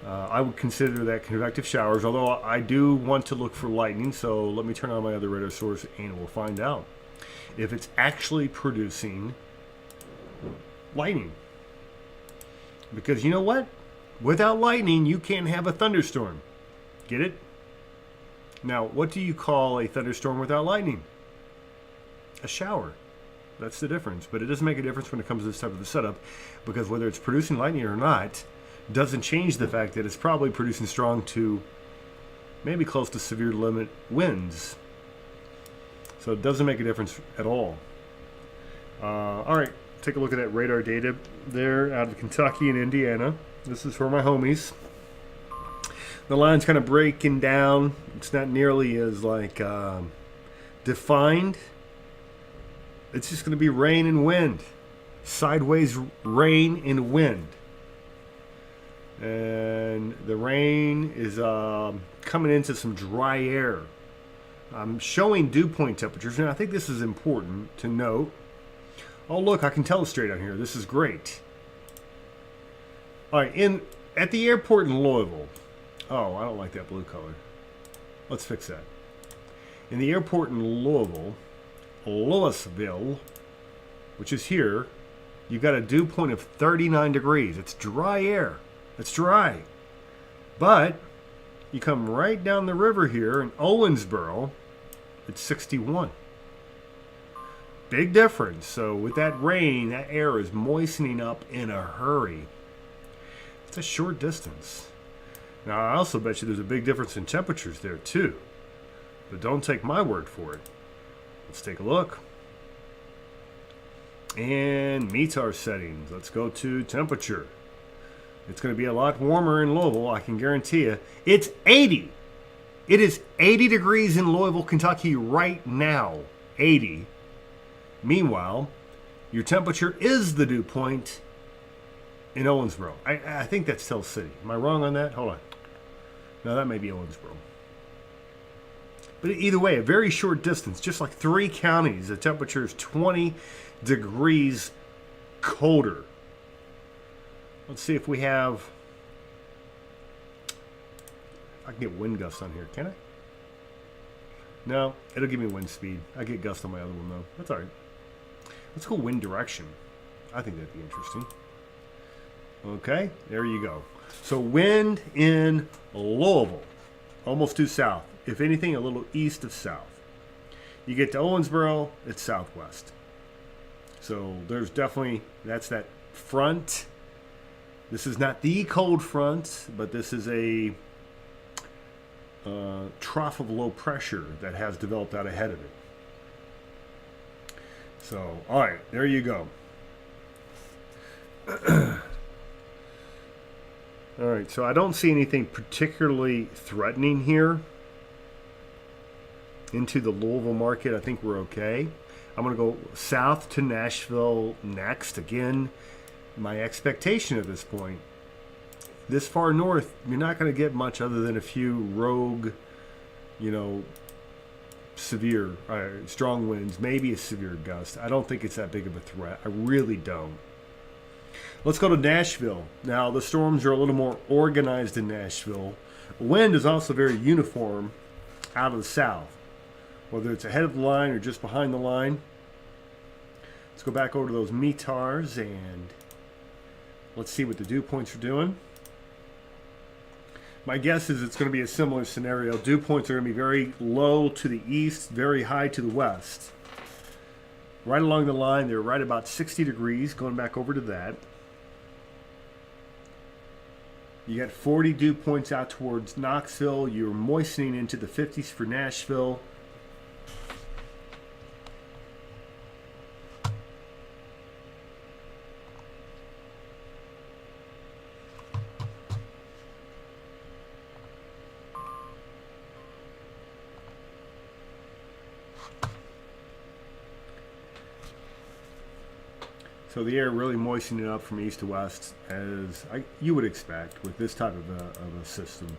I would consider that convective showers, although I do want to look for lightning, so let me turn on my other radar source and we'll find out if it's actually producing lightning. Because you know what? Without lightning, you can't have a thunderstorm. Get it? Now, what do you call a thunderstorm without lightning? A shower. That's the difference. But it doesn't make a difference when it comes to this type of a setup, because whether it's producing lightning or not, doesn't change the fact that it's probably producing strong to maybe close to severe limit winds. So it doesn't make a difference at all. All right, take a look at that radar data there out of Kentucky and Indiana. This is for my homies. The line's kind of breaking down. It's not nearly as like defined. It's just going to be rain and wind. Sideways rain and wind. And the rain is coming into some dry air. I'm showing dew point temperatures, and I think this is important to note. Oh, look, I can tell it straight on here. This is great. All right, at the airport in Louisville. Oh, I don't like that blue color. Let's fix that. In the airport in Louisville, Louisville, which is here, you've got a dew point of 39 degrees. It's dry air. It's dry. But you come right down the river here in Owensboro, it's 61. Big difference. So with that rain, that air is moistening up in a hurry. It's a short distance. Now, I also bet you there's a big difference in temperatures there, too. But don't take my word for it. Let's take a look. And meet our settings. Let's go to temperature. It's going to be a lot warmer in Louisville, I can guarantee you. It's 80. It is 80 degrees in Louisville, Kentucky right now. 80. Meanwhile, your temperature is the dew point in Owensboro. I think that's Tell City. Am I wrong on that? Hold on. No, that may be Owensboro. But either way, a very short distance, just like 3 counties, the temperature is 20 degrees colder. Let's see if we have... I can get wind gusts on here, can I? No, it'll give me wind speed. I get gusts on my other one, though. That's all right. Let's go wind direction. I think that'd be interesting. Okay, there you go. So wind in Louisville, almost due south. If anything, a little east of south. You get to Owensboro, it's southwest. So there's definitely, that's that front. This is not the cold front, but this is a trough of low pressure that has developed out ahead of it. So, all right, there you go. All right, so I don't see anything particularly threatening here into the Louisville market. I think we're okay. I'm going to go south to Nashville next. Again, my expectation at this point, this far north, you're not going to get much other than a few rogue, severe, strong winds, maybe a severe gust. I don't think it's that big of a threat. I really don't. Let's go to Nashville. Now, the storms are a little more organized in Nashville. Wind is also very uniform out of the south, whether it's ahead of the line or just behind the line. Let's go back over to those METARs and let's see what the dew points are doing. My guess is it's going to be a similar scenario. Dew points are going to be very low to the east, very high to the west. Right along the line, they're right about 60 degrees, going back over to that. You got 40 dew points out towards Knoxville. You're moistening into the 50s for Nashville. So the air really moistening up from east to west, as you would expect with this type of a system.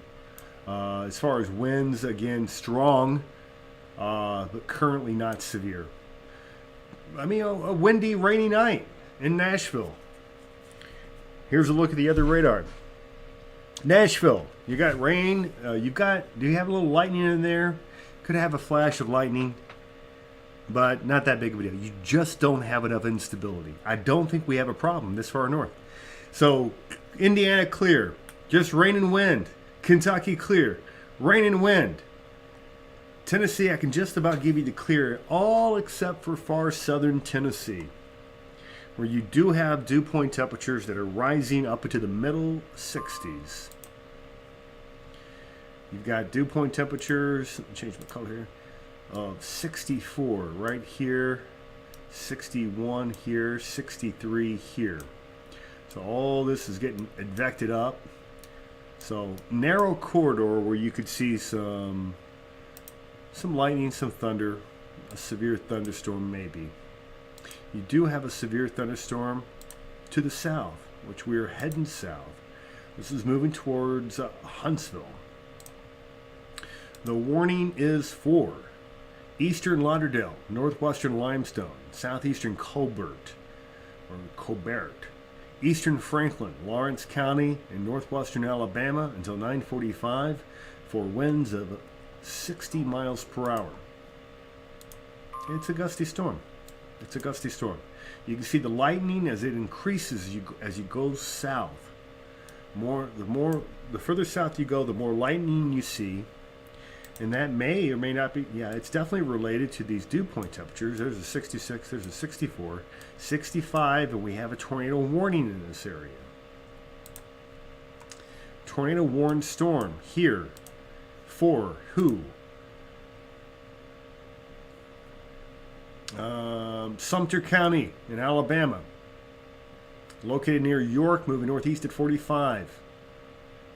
As far as winds, again, strong, but currently not severe. I mean, a windy, rainy night in Nashville. Here's a look at the other radar. Nashville, you got rain. Do you have a little lightning in there? Could have a flash of lightning. But not that big of a deal. You just don't have enough instability. I don't think we have a problem this far north. So, Indiana clear. Just rain and wind. Kentucky clear. Rain and wind. Tennessee, I can just about give you the clear, all except for far southern Tennessee, where you do have dew point temperatures that are rising up into the middle 60s. You've got dew point temperatures, let me change my color here, of 64 right here, 61 here, 63 here. So all this is getting advected up. So narrow corridor where you could see some lightning, some thunder, a severe thunderstorm maybe. You do have a severe thunderstorm to the south, which we're heading south. This is moving towards Huntsville. The warning is for eastern Lauderdale, northwestern Limestone, southeastern Colbert, eastern Franklin, Lawrence County, and northwestern Alabama until 9:45 for winds of 60 miles per hour. It's a gusty storm. It's a gusty storm. You can see the lightning as it increases as you go south. The further south you go, the more lightning you see. And that may or may not be, yeah, it's definitely related to these dew point temperatures. There's a 66, there's a 64, 65, and we have a tornado warning in this area. Tornado warned storm here for who? Sumter County in Alabama. Located near York, moving northeast at 45.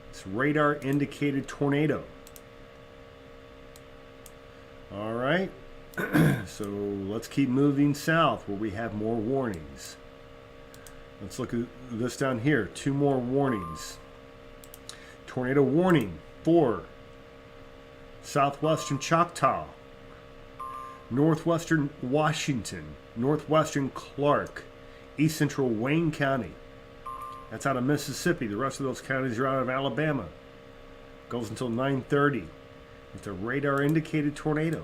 It's radar indicated tornado. All right, so let's keep moving south where we have more warnings. Let's look at this down here. 2 more warnings. Tornado warning for southwestern Choctaw, northwestern Washington, northwestern Clark, east central Wayne County. That's out of Mississippi. The rest of those counties are out of Alabama. Goes until 9:30. It's a radar indicated tornado.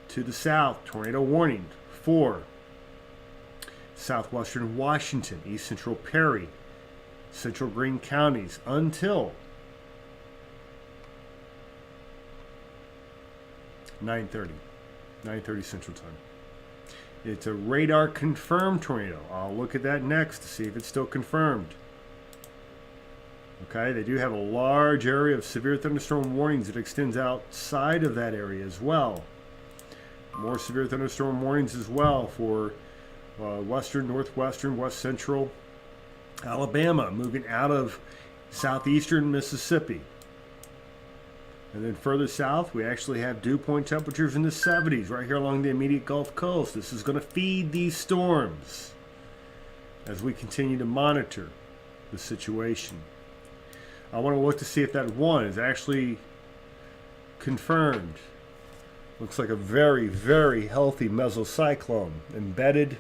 To the south, tornado warning for southwestern Washington, east central Perry, central Greene counties until 9:30 Central Time. It's a radar confirmed tornado. I'll look at that next to see if it's still confirmed. Okay, they do have a large area of severe thunderstorm warnings that extends outside of that area as well. More severe thunderstorm warnings as well for western, northwestern, west central Alabama, moving out of southeastern Mississippi. And then further south, we actually have dew point temperatures in the 70s right here along the immediate Gulf Coast. This is going to feed these storms as we continue to monitor the situation. I want to look to see if that one is actually confirmed. Looks like a very, very healthy mesocyclone, embedded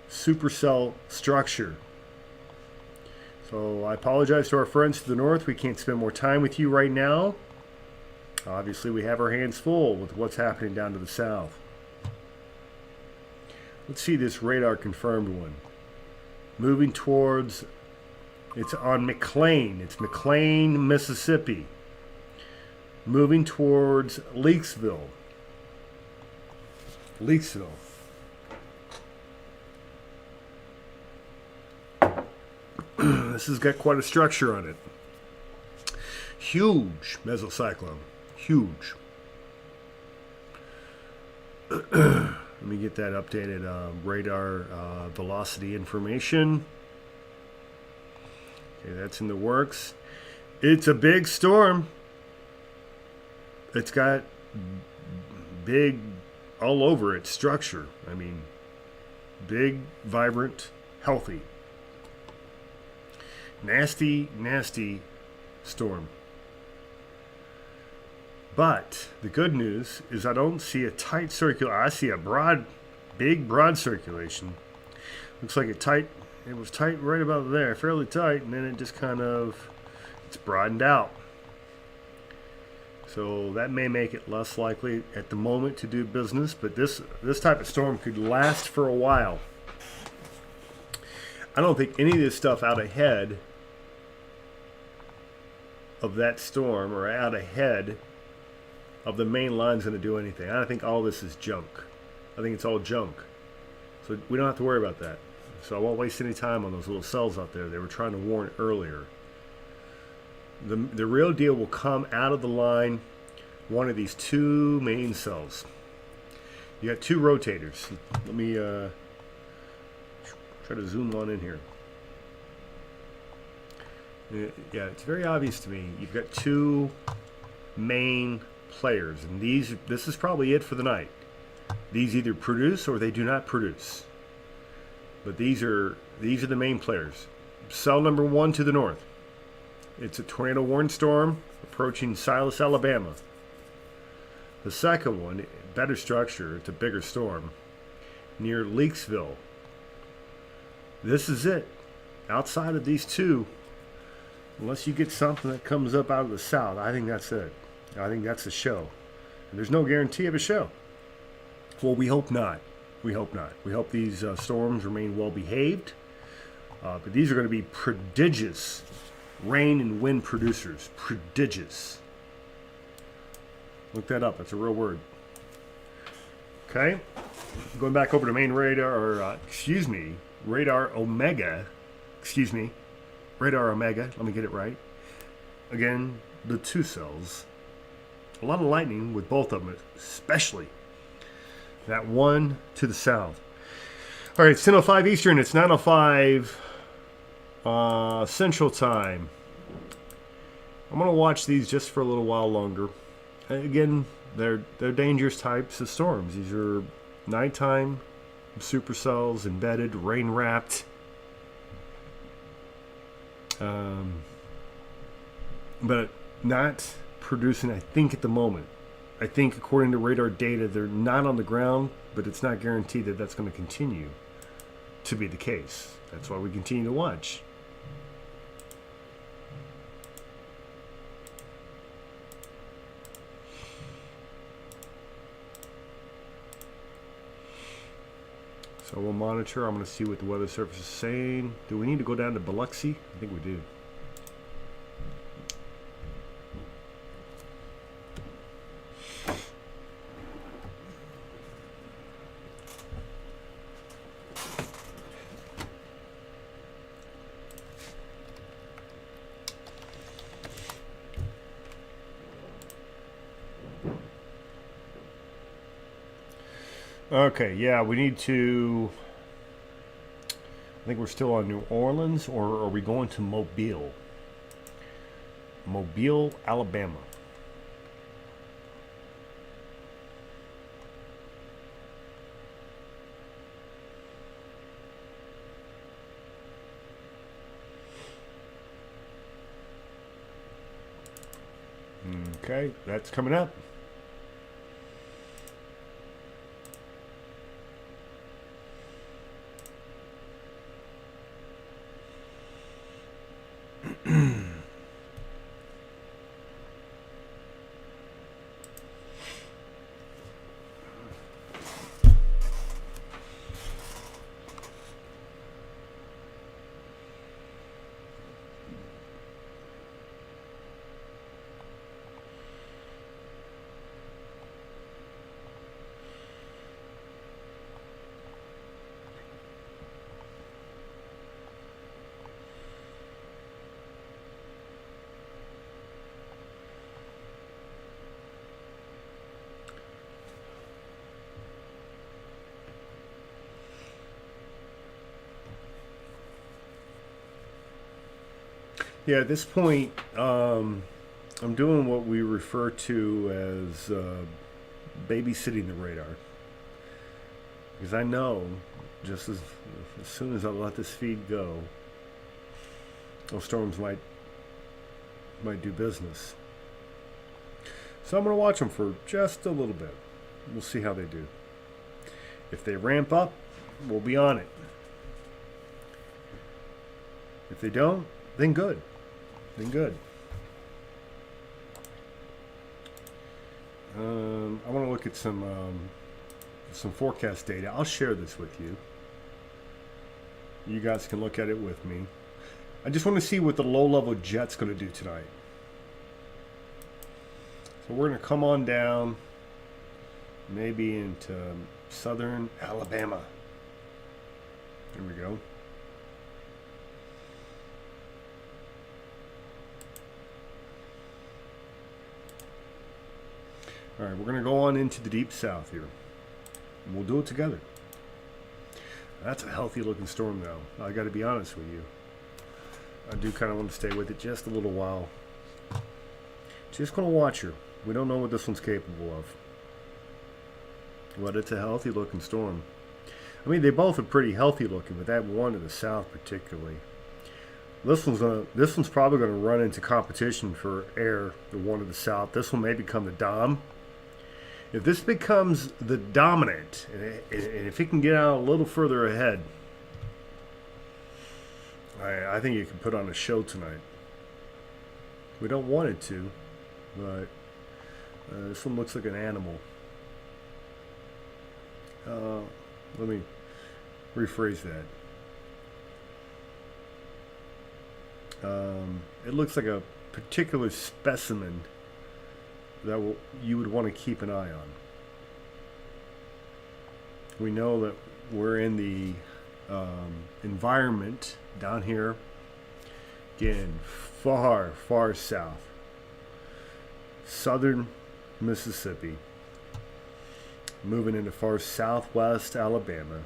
supercell structure. So I apologize to our friends to the north. We can't spend more time with you right now. Obviously, we have our hands full with what's happening down to the south. Let's see this radar confirmed one. Moving towards, it's on McLean. It's McLean, Mississippi. Moving towards Leakesville. Leakesville. This has got quite a structure on it. Huge mesocyclone. Huge. Let me get that updated radar velocity information. Okay, that's in the works. It's a big storm. It's got big all over its structure. I mean, big, vibrant, healthy. Nasty, nasty storm. But the good news is I don't see a tight I see a big broad circulation. Looks like it was tight right about there, fairly tight, and then it just kind of, it's broadened out. So that may make it less likely at the moment to do business, but this type of storm could last for a while. I don't think any of this stuff out ahead of that storm or out ahead of the main line is going to do anything. I think all this is junk. I think it's all junk. So we don't have to worry about that. So I won't waste any time on those little cells out there. They were trying to warn earlier. The real deal will come out of the line, one of these 2 main cells. You got 2 rotators. Let me try to zoom on in here. Yeah, it's very obvious to me. You've got 2 main players, and this is probably it for the night. These either produce or they do not produce. But these are the main players. Cell number 1 to the north. It's a tornado warning storm approaching Silas, Alabama. The second one, better structure, it's a bigger storm, near Leakesville. This is it. Outside of these 2, unless you get something that comes up out of the south, I think that's it. I think that's the show. And there's no guarantee of a show. Well, we hope not. We hope not. We hope these storms remain well behaved. But these are going to be prodigious rain and wind producers. Prodigious. Look that up. That's a real word. Okay. Going back over to main radar, or radar Omega. Radar Omega. Let me get it right. Again, the two cells. A lot of lightning with both of them, especially that one to the south. All right, it's 10:05 Eastern. It's 9:05 Central Time. I'm going to watch these just for a little while longer. Again, they're dangerous types of storms. These are nighttime supercells, embedded, rain-wrapped. But not producing, I think, at the moment. I think, according to radar data, they're not on the ground, but it's not guaranteed that that's going to continue to be the case. That's why we continue to watch. So we'll monitor. I'm going to see what the weather service is saying. Do we need to go down to Biloxi? I think we do. Okay, yeah, we need to... I think we're still on New Orleans, or are we going to Mobile? Mobile, Alabama. Okay, that's coming up. Yeah, at this point, I'm doing what we refer to as babysitting the radar. Because I know, just as soon as I let this feed go, those storms might do business. So I'm going to watch them for just a little bit. We'll see how they do. If they ramp up, we'll be on it. If they don't, then good. Then good. I want to look at some forecast data. I'll share this with you. You guys can look at it with me. I just want to see what the low-level jet's going to do tonight. So we're going to come on down, maybe into southern Alabama. There we go. All right, we're going to go on into the deep south here. And we'll do it together. That's a healthy looking storm though. I got to be honest with you. I do kind of want to stay with it just a little while. Just going to watch her. We don't know what this one's capable of. But it's a healthy looking storm. I mean, they both are pretty healthy looking, but that one to the south particularly. This one's probably going to run into competition for air, the one to the south. This one may become the dom. If this becomes the dominant, and if it can get out a little further ahead, I think it can put on a show tonight. We don't want it to, but this one looks like an animal. let me rephrase that. It looks like a particular specimen that you would want to keep an eye on. We know that we're in the environment down here, again, far south, southern Mississippi, moving into far southwest Alabama,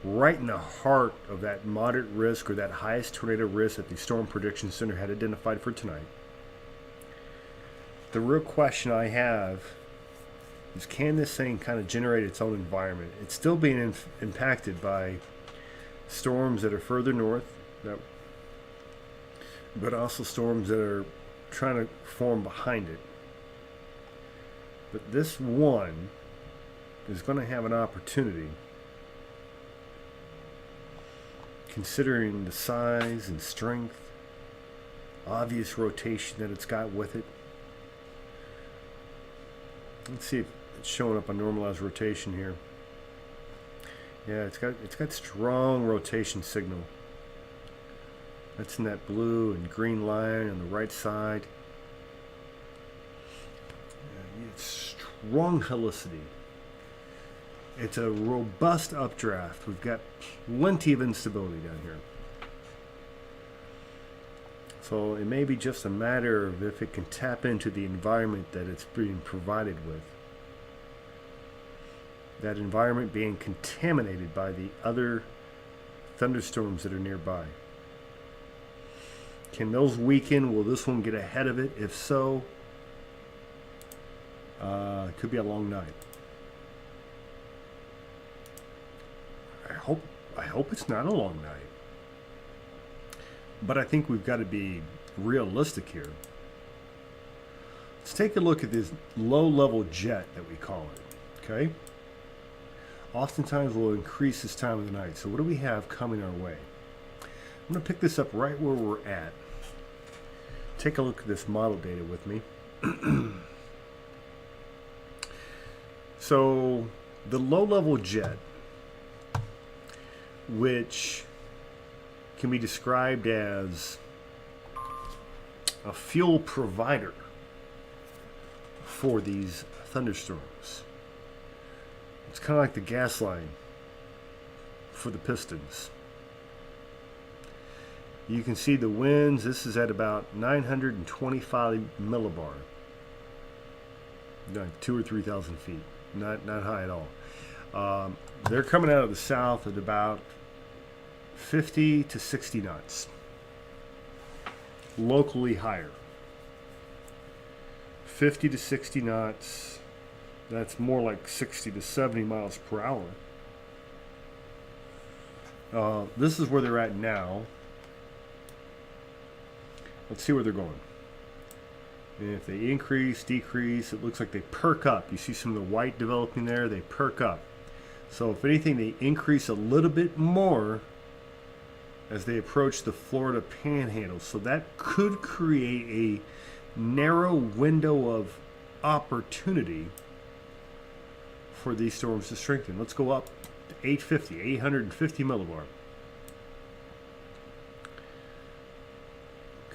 right in the heart of that moderate risk or that highest tornado risk that the Storm Prediction Center had identified for tonight. The real question I have is, can this thing kind of generate its own environment? It's still being impacted by storms that are further north, but also storms that are trying to form behind it. But this one is going to have an opportunity, considering the size and strength, obvious rotation that it's got with it. Let's see if it's showing up on normalized rotation here. Yeah, it's got strong rotation signal. That's in that blue and green line on the right side. Yeah, it's strong helicity. It's a robust updraft. We've got plenty of instability down here. So it may be just a matter of if it can tap into the environment that it's being provided with. That environment being contaminated by the other thunderstorms that are nearby. Can those weaken? Will this one get ahead of it? If so, it could be a long night. I hope it's not a long night. But I think we've got to be realistic here. Let's take a look at this low-level jet that we call it. Okay? Oftentimes we'll increase this time of the night. So what do we have coming our way? I'm going to pick this up right where we're at. Take a look at this model data with me. So the low-level jet, which can be described as a fuel provider for these thunderstorms. It's kind of like the gas line for the pistons. You can see the winds. This is at about 925 millibar. Like 2,000 or 3,000 feet. Not high at all. They're coming out of the south at about 50 to 60 knots. Locally higher. 50 to 60 knots. That's more like 60 to 70 miles per hour. This is where they're at now. Let's see where they're going. And if they increase, decrease, it looks like they perk up. You see some of the white developing there, they perk up. So if anything, they increase a little bit more as they approach the Florida Panhandle. So that could create a narrow window of opportunity for these storms to strengthen. Let's go up to 850 millibar.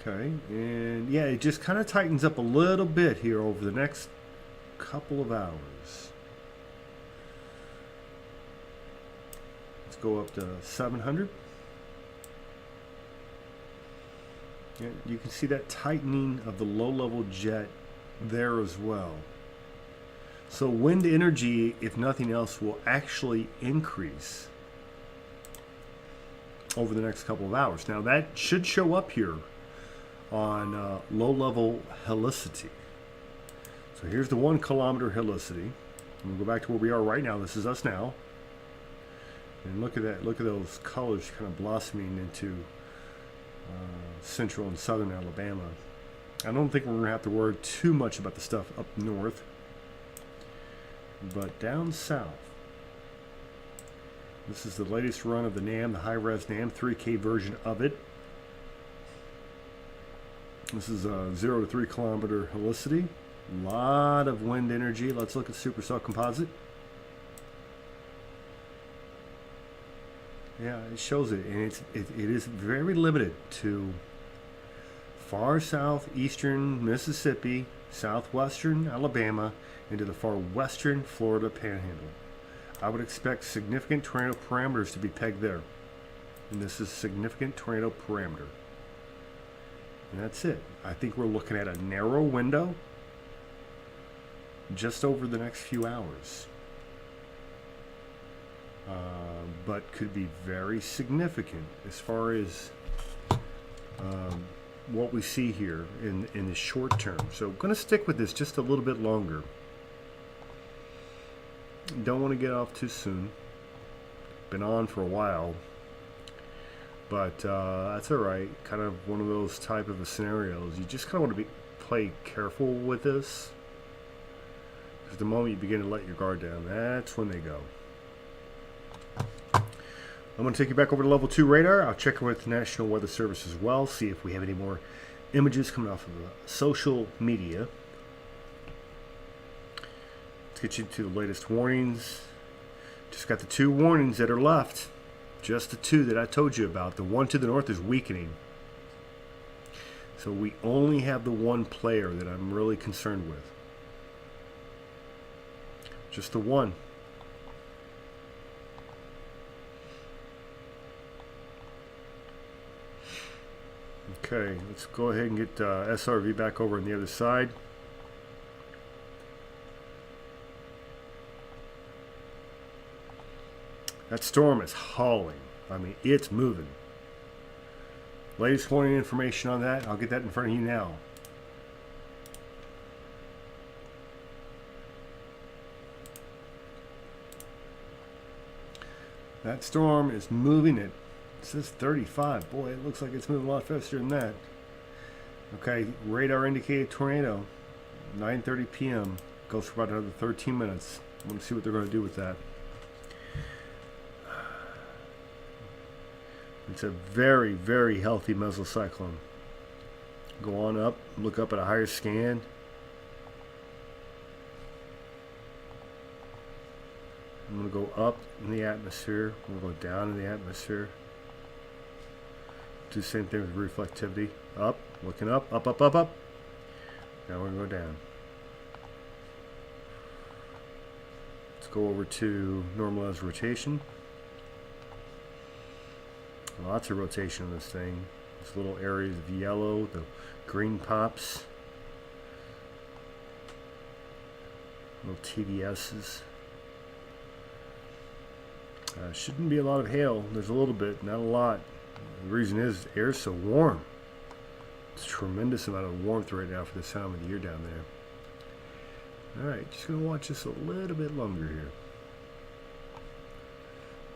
Okay, and yeah, it just kind of tightens up a little bit here over the next couple of hours. Let's go up to 700. Yeah, you can see that tightening of the low-level jet there as well. So wind energy, if nothing else, will actually increase over the next couple of hours. Now that should show up here on low-level helicity. So here's the 1 kilometer helicity. We'll go back to where we are right now. This is us now. And look at that. Look at those colors kind of blossoming into central and southern Alabama. I don't think we're going to have to worry too much about the stuff up north. But down south, this is the latest run of the NAM, the high-res NAM, 3K version of it. This is a 0 to 3 kilometer helicity. A lot of wind energy. Let's look at supercell composite. Yeah, it shows it, and it is very limited to far southeastern Mississippi, southwestern Alabama, into the far western Florida panhandle. I would expect significant tornado parameters to be pegged there. And this is significant tornado parameter. And that's it. I think we're looking at a narrow window just over the next few hours. But could be very significant as far as what we see here in the short term. So I'm going to stick with this just a little bit longer. Don't want to get off too soon. Been on for a while. But that's all right. Kind of one of those type of scenarios. You just kind of want to play careful with this. Because the moment you begin to let your guard down, that's when they go. I'm going to take you back over to level 2 radar. I'll check in with the National Weather Service as well. See if we have any more images coming off of social media. Let's get you to the latest warnings. Just got the 2 warnings that are left. Just the 2 that I told you about. The one to the north is weakening. So we only have the one player that I'm really concerned with. Just the one. Okay, let's go ahead and get SRV back over on the other side. That storm is hauling. I mean, it's moving. Latest warning information on that, I'll get that in front of you now. That storm is moving at, it says 35. Boy, it looks like it's moving a lot faster than that. Okay, radar indicated tornado, 9:30 p.m. Goes for about another 13 minutes. I'm going to see what they're going to do with that. It's a very, very healthy mesocyclone. Go on up, look up at a higher scan. I'm going to go up in the atmosphere. I'm going to go down in the atmosphere. Do the same thing with reflectivity. Up, looking up, up, up, up, up. Now we're going to go down. Let's go over to normalized rotation. Lots of rotation on this thing. There's little areas of yellow, the green pops. Little TVSs. Shouldn't be a lot of hail. There's a little bit, not a lot. The reason is the air's so warm. It's a tremendous amount of warmth right now for this time of the year down there. Alright, just going to watch this a little bit longer here.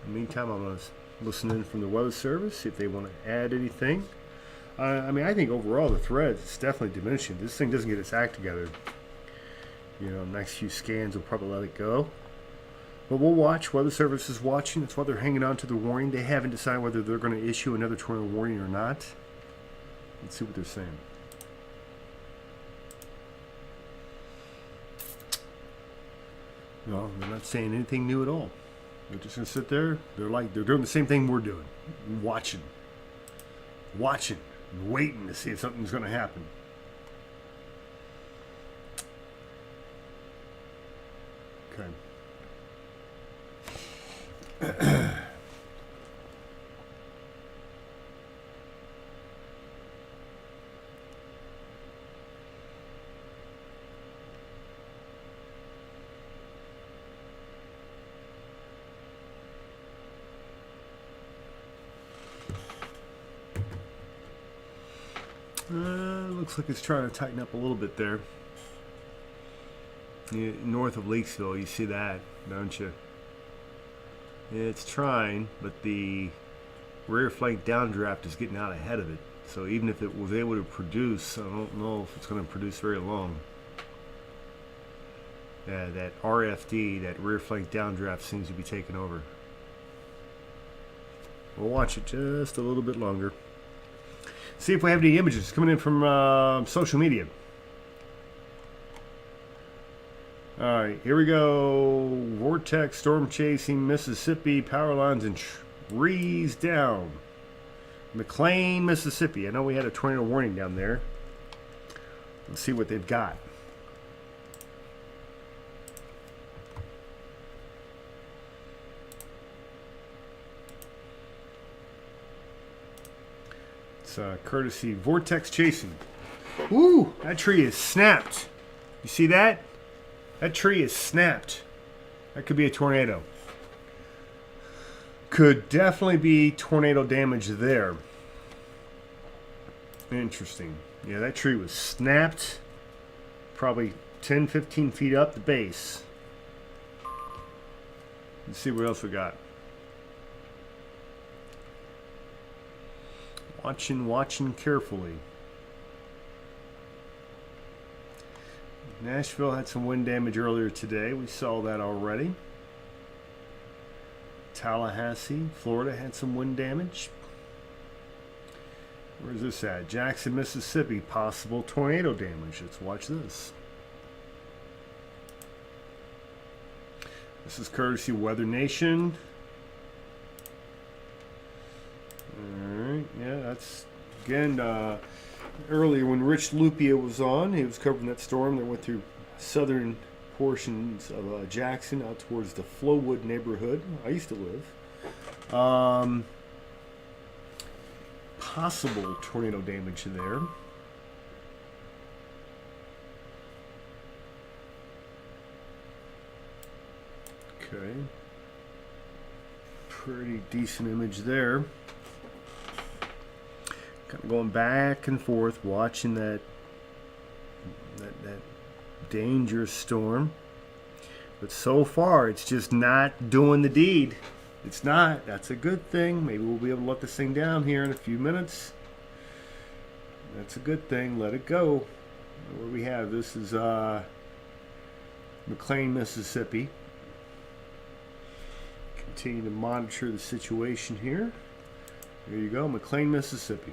In the meantime, I'm going to listen in from the Weather Service, see if they want to add anything. I mean, I think overall the threat is definitely diminishing. This thing doesn't get its act together. You know, next few scans will probably let it go. But we'll watch. Weather Service is watching. That's why they're hanging on to the warning. They haven't decided whether they're going to issue another tornado warning or not. Let's see what they're saying. No, they're not saying anything new at all. They're just going to sit there. They're doing the same thing we're doing. Watching, and waiting to see if something's going to happen. Okay. Looks like it's trying to tighten up a little bit there. North of Lakesville, you see that, don't you? It's trying, but the rear flank downdraft is getting out ahead of it. So even if it was able to produce, I don't know if it's going to produce very long. That RFD, that rear flank downdraft, seems to be taking over. We'll watch it just a little bit longer. See if we have any images coming in from social media. Alright, here we go. Vortex storm chasing Mississippi, power lines in Freeze down. McLean, Mississippi. I know we had a tornado warning down there. Let's see what they've got. It's courtesy Vortex Chasing. Ooh, that tree is snapped. You see that? That tree is snapped. That could be a tornado. Could definitely be tornado damage there. Interesting. Yeah, that tree was snapped. Probably 10, 15 feet up the base. Let's see what else we got. Watching carefully. Nashville had some wind damage earlier today. We saw that already. Tallahassee, Florida had some wind damage. Where's this at? Jackson, Mississippi, possible tornado damage. Let's watch this. This is courtesy Weather Nation. Alright, yeah, that's, again, earlier when Rich Lupia was on, he was covering that storm that went through southern portions of Jackson out towards the Flowood neighborhood. I used to live. Possible tornado damage there. Okay. Pretty decent image there. Kind of going back and forth, watching that dangerous storm. But so far, it's just not doing the deed. It's not. That's a good thing. Maybe we'll be able to let this thing down here in a few minutes. That's a good thing. Let it go. What do we have? This is McLean, Mississippi. Continue to monitor the situation here. There you go, McLean, Mississippi.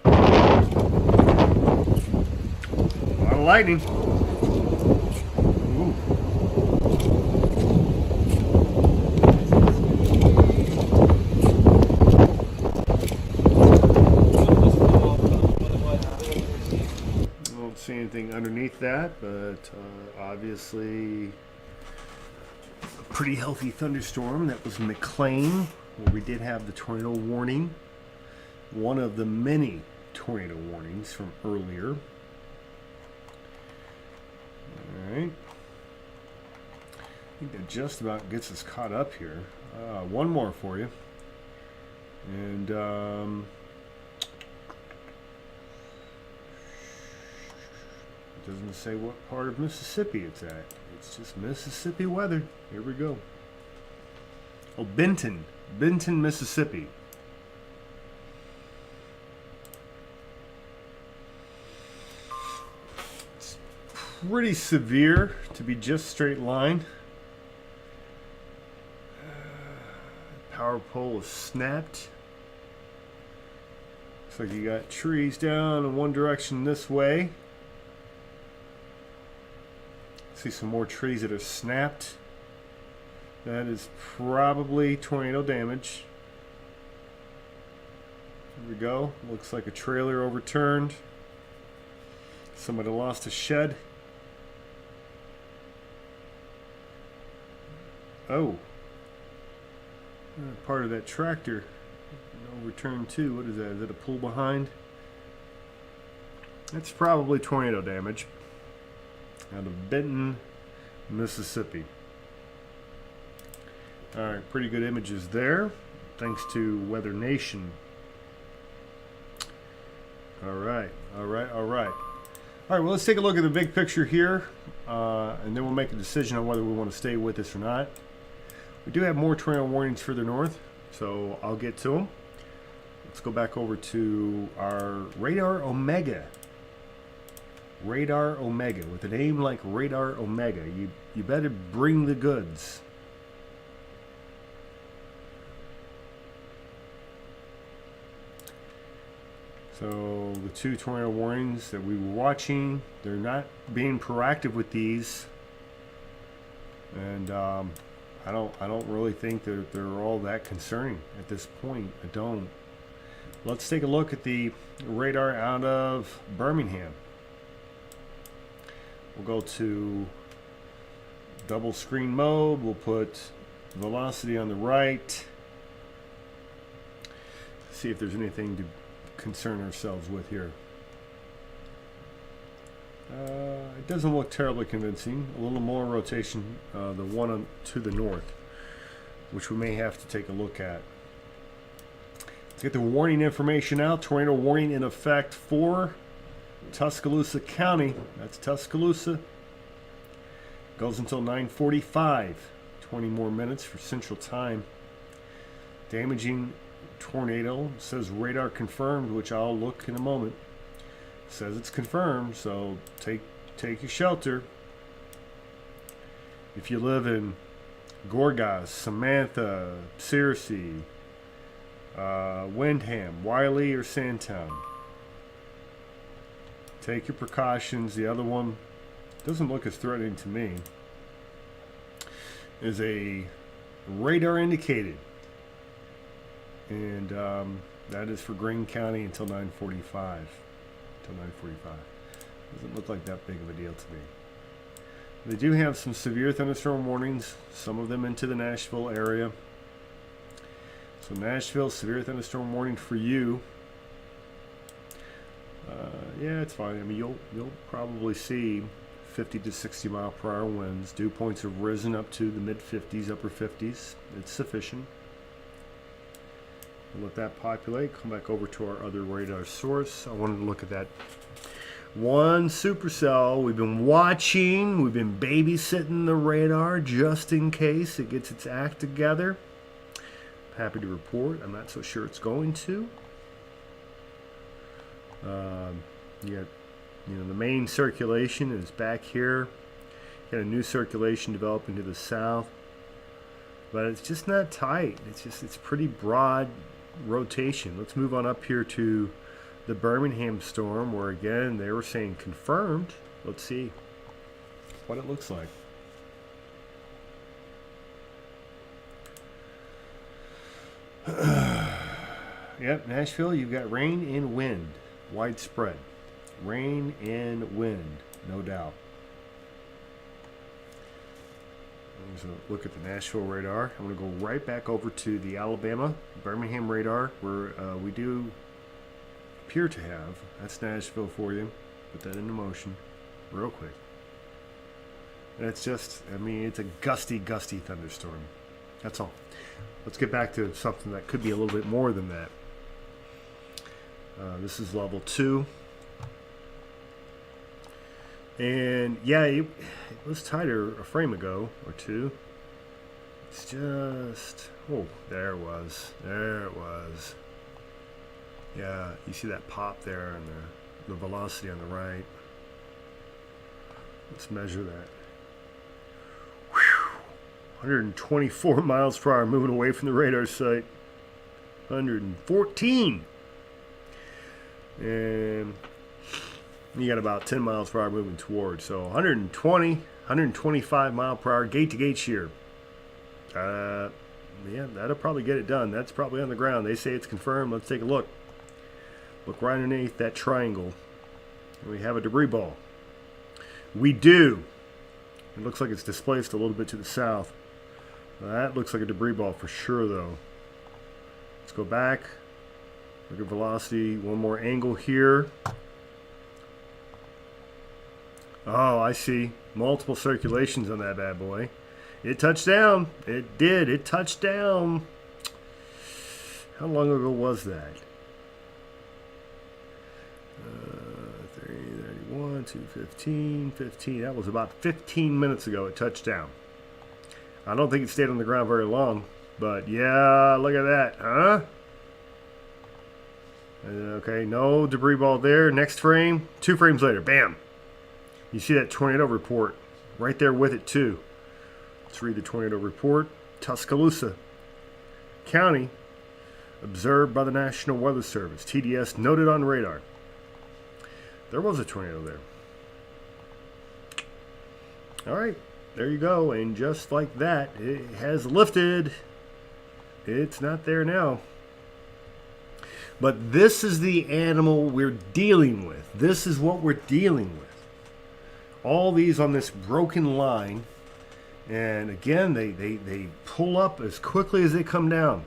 A lot of lightning. Ooh. Don't see anything underneath that, but obviously a pretty healthy thunderstorm. That was McLean, where we did have the tornado warning. One of the many tornado warnings from earlier. Alright. I think that just about gets us caught up here. One more for you. And it doesn't say what part of Mississippi it's at. It's just Mississippi weather. Here we go. Oh, Benton, Mississippi. It's pretty severe to be just straight line. Power pole is snapped. Looks like you got trees down in one direction this way. See some more trees that are snapped. That is probably tornado damage. Here we go. Looks like a trailer overturned. Somebody lost a shed. Oh. Part of that tractor overturned too. What is that? Is that a pull behind? That's probably tornado damage. Out of Benton, Mississippi. Alright, pretty good images there. Thanks to Weather Nation. Alright. Alright, well, let's take a look at the big picture here. And then we'll make a decision on whether we want to stay with this or not. We do have more tornado warnings further north, so I'll get to them. Let's go back over to our Radar Omega. Radar Omega. With a name like Radar Omega, you better bring the goods. So the two tornado warnings that we were watching, they're not being proactive with these. And I don't really think that they're all that concerning at this point. I don't. Let's take a look at the radar out of Birmingham. We'll go to double screen mode. We'll put velocity on the right. See if there's anything to concern ourselves with here. It doesn't look terribly convincing. A little more rotation, the one to the north, which we may have to take a look at. Let's get the warning information out. Tornado warning in effect for Tuscaloosa County. That's Tuscaloosa. Goes until 9:45. 20 more minutes for Central Time. Damaging tornado. Says radar confirmed, which I'll look in a moment. Says it's confirmed, so take your shelter. If you live in Gorgas, Samantha, Searcy, Windham, Wiley, or Sandtown, take your precautions. The other one doesn't look as threatening to me. Is a radar indicated, and that is for Greene County until 9:45. Until 9:45. Doesn't look like that big of a deal to me. They do have some severe thunderstorm warnings, some of them into the Nashville area. So Nashville, severe thunderstorm warning for you. Yeah, it's fine. I mean, you'll probably see 50 to 60 mile per hour winds. Dew points have risen up to the mid 50s, upper 50s. It's sufficient. We'll let that populate. Come back over to our other radar source. I wanted to look at that one supercell. We've been watching. We've been babysitting the radar just in case it gets its act together. Happy to report. I'm not so sure it's going to. The main circulation is back here. Got a new circulation developing to the south, but it's just not tight. It's pretty broad rotation. Let's move on up here to the Birmingham storm, where again they were saying confirmed. Let's see what it looks like. Yep, Nashville, you've got rain and wind, widespread. Rain and wind, no doubt. There's a look at the Nashville radar. I'm going to go right back over to the Alabama, Birmingham radar, where we do appear to have. That's Nashville for you. Put that into motion real quick. And it's just, I mean, it's a gusty thunderstorm. That's all. Let's get back to something that could be a little bit more than that. This is level 2. And yeah, it was tighter a frame ago or two. It's just, oh, there it was. There it was. Yeah, you see that pop there and the velocity on the right. Let's measure that. Whew. 124 miles per hour moving away from the radar site. 114. And you got about 10 miles per hour moving toward. So 120, 125 mile per hour gate to gate shear. Yeah, that'll probably get it done. That's probably on the ground. They say it's confirmed. Let's take a look. Look right underneath that triangle. We have a debris ball. We do. It looks like it's displaced a little bit to the south. That looks like a debris ball for sure, though. Let's go back. Look at velocity. One more angle here. Oh, I see. Multiple circulations on that bad boy. It touched down. It did. It touched down. How long ago was that? 3:31, 2:15, 15. That was about 15 minutes ago it touched down. I don't think it stayed on the ground very long, but yeah, look at that, huh? Okay, no debris ball there. Next frame, 2 frames later, bam. You see that tornado report right there with it too. Let's read the tornado report. Tuscaloosa County, observed by the National Weather Service. TDS noted on radar. There was a tornado there. All right, there you go. And just like that, it has lifted. It's not there now. But this is the animal we're dealing with. This is what we're dealing with. All these on this broken line. And again, they pull up as quickly as they come down.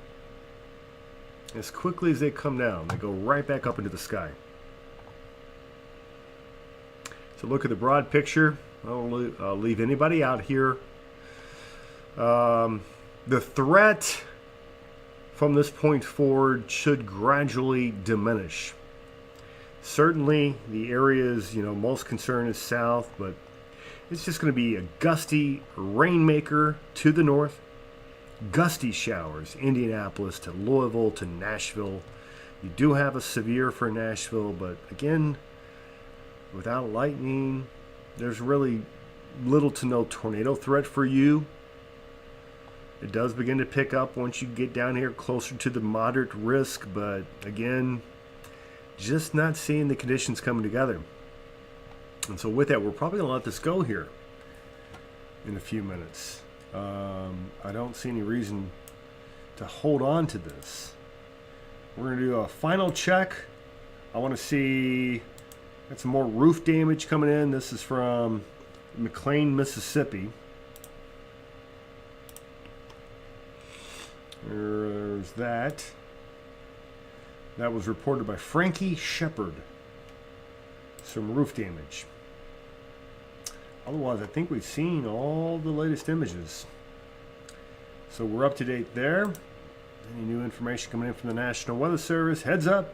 As quickly as they come down. They go right back up into the sky. So look at the broad picture. I don't leave anybody out here. The threat from this point forward should gradually diminish. Certainly the areas, most concerned is south, but it's just going to be a gusty rainmaker to the north. Gusty showers, Indianapolis to Louisville to Nashville. You do have a severe for Nashville, but again, without lightning, there's really little to no tornado threat for you. It does begin to pick up once you get down here closer to the moderate risk, but again, just not seeing the conditions coming together. And so with that, we're probably going to let this go here in a few minutes. I don't see any reason to hold on to this. We're going to do a final check. I want to see, got some more roof damage coming in. This is from McLean, Mississippi. There's that. That was reported by Frankie Shepard. Some roof damage. Otherwise, I think we've seen all the latest images. So we're up to date there. Any new information coming in from the National Weather Service? Heads up.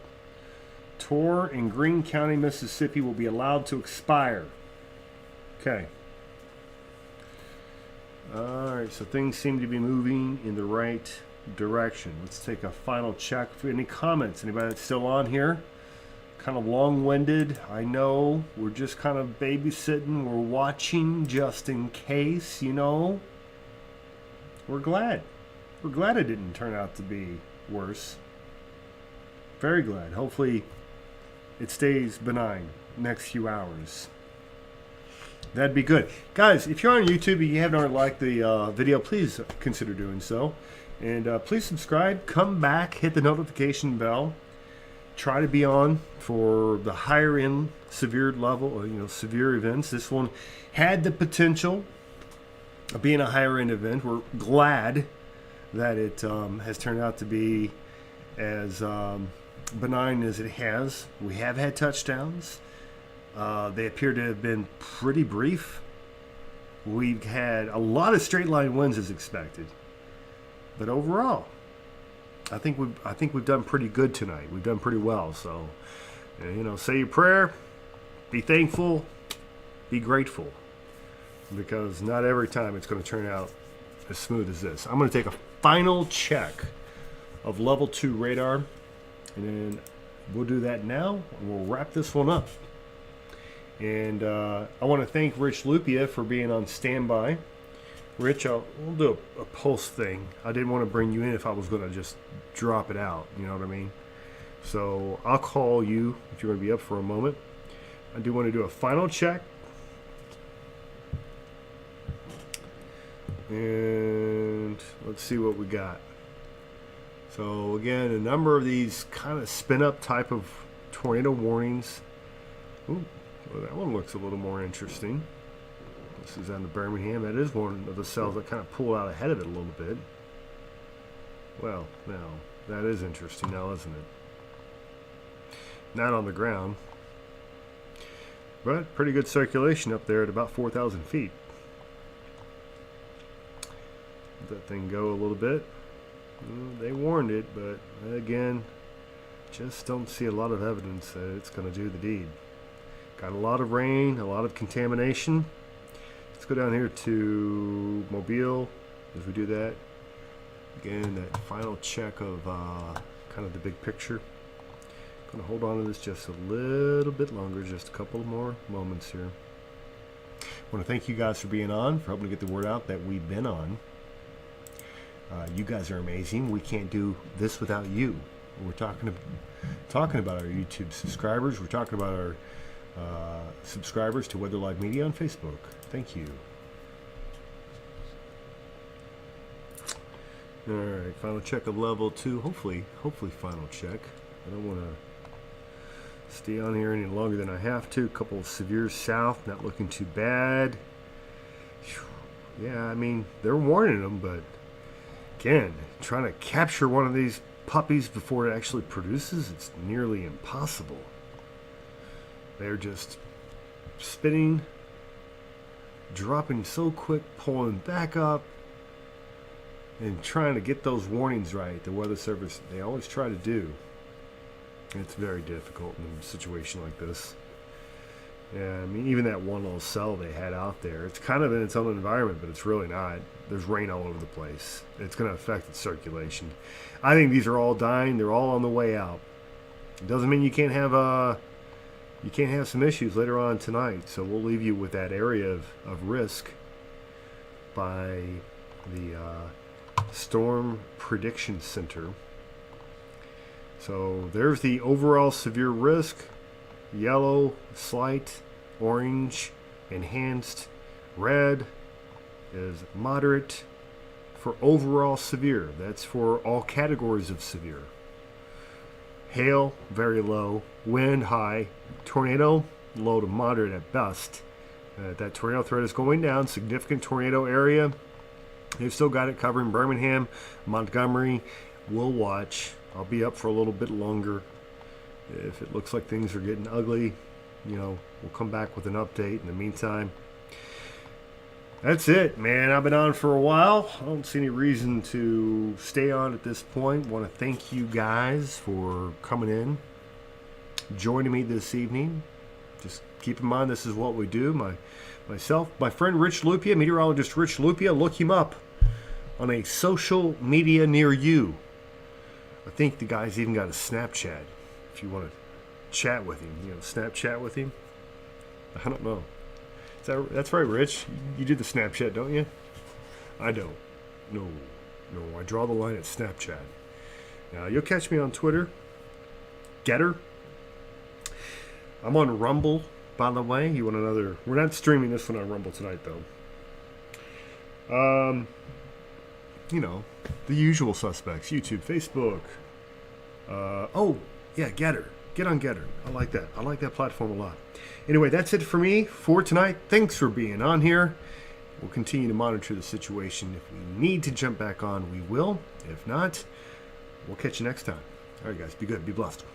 Tor in Greene County, Mississippi will be allowed to expire. Okay. Alright, so things seem to be moving in the right direction. Let's take a final check for any comments. Anybody that's still on here? Kind of long-winded. I know we're just kind of babysitting. We're watching just in case, We're glad. We're glad it didn't turn out to be worse. Very glad. Hopefully it stays benign next few hours. That'd be good. Guys, if you're on YouTube and you haven't already liked the video, please consider doing so. And please subscribe. Come back. Hit the notification bell. Try to be on for the higher end severe level, severe events. This one had the potential of being a higher end event. We're glad that it has turned out to be as benign as it has. We have had touchdowns. They appear to have been pretty brief. We've had a lot of straight line winds as expected, but overall, I think we've done pretty good tonight. We've done pretty well. So, say your prayer, be thankful, be grateful, because not every time it's going to turn out as smooth as this. I'm going to take a final check of level 2 radar, and then we'll do that now, and we'll wrap this one up. And I want to thank Rich Lupia for being on standby. Rich, we'll do a pulse thing. I didn't want to bring you in if I was going to just drop it out. You know what I mean? So I'll call you if you're going to be up for a moment. I do want to do a final check. And let's see what we got. So again, a number of these kind of spin up type of tornado warnings. Ooh, well, that one looks a little more interesting. This is on the Birmingham. That is one of the cells that kind of pull out ahead of it a little bit. Well, now, that is interesting now, isn't it? Not on the ground. But pretty good circulation up there at about 4,000 feet. Let that thing go a little bit. They warned it, but again, just don't see a lot of evidence that it's going to do the deed. Got a lot of rain, a lot of contamination. Let's go down here to Mobile as we do that. Again, that final check of kind of the big picture. Going to hold on to this just a little bit longer, just a couple more moments here. I want to thank you guys for being on, for helping to get the word out that we've been on. You guys are amazing. We can't do this without you. We're talking about our YouTube subscribers. We're talking about our subscribers to Weather Live Media on Facebook. Thank you. All right, final check of level 2. Hopefully final check. I don't want to stay on here any longer than I have to. A couple of severe south, not looking too bad. Yeah, I mean, they're warning them, but again, trying to capture one of these puppies before it actually produces, it's nearly impossible. They're just spinning, dropping so quick, pulling back up, and trying to get those warnings right. The Weather Service, they always try to do. It's very difficult in a situation like this. Yeah, I mean, even that one little cell they had out there, it's kind of in its own environment, but it's really not. There's rain all over the place. It's going to affect its circulation. I think these are all dying. They're all on the way out. It doesn't mean you can't have some issues later on tonight. So we'll leave you with that area of risk by the Storm Prediction Center. So there's the overall severe risk: yellow, slight; orange, enhanced; red is moderate for overall severe. That's for all categories of severe. Hail, very low; wind, high; tornado, low to moderate at best. That tornado threat is going down. Significant tornado area. They've still got it covering Birmingham, Montgomery. We'll watch. I'll be up for a little bit longer. If it looks like things are getting ugly, we'll come back with an update. In the meantime, that's it, man. I've been on for a while. I don't see any reason to stay on at this point. Want to thank you guys for coming in, joining me this evening. Just keep in mind, this is what we do. Myself, my friend Rich Lupia, meteorologist Rich Lupia. Look him up on a social media near you. I think the guy's even got a Snapchat. If you want to chat with him, Snapchat with him. I don't know. That's right, Rich. You do the Snapchat, don't you? I don't. No. I draw the line at Snapchat. Now, you'll catch me on Twitter. Getter. I'm on Rumble, by the way. You want another? We're not streaming this one on Rumble tonight, though. The usual suspects: YouTube, Facebook. Getter. Get on Getter. I like that. I like that platform a lot. Anyway, that's it for me for tonight. Thanks for being on here. We'll continue to monitor the situation. If we need to jump back on, we will. If not, we'll catch you next time. All right, guys. Be good. Be blessed.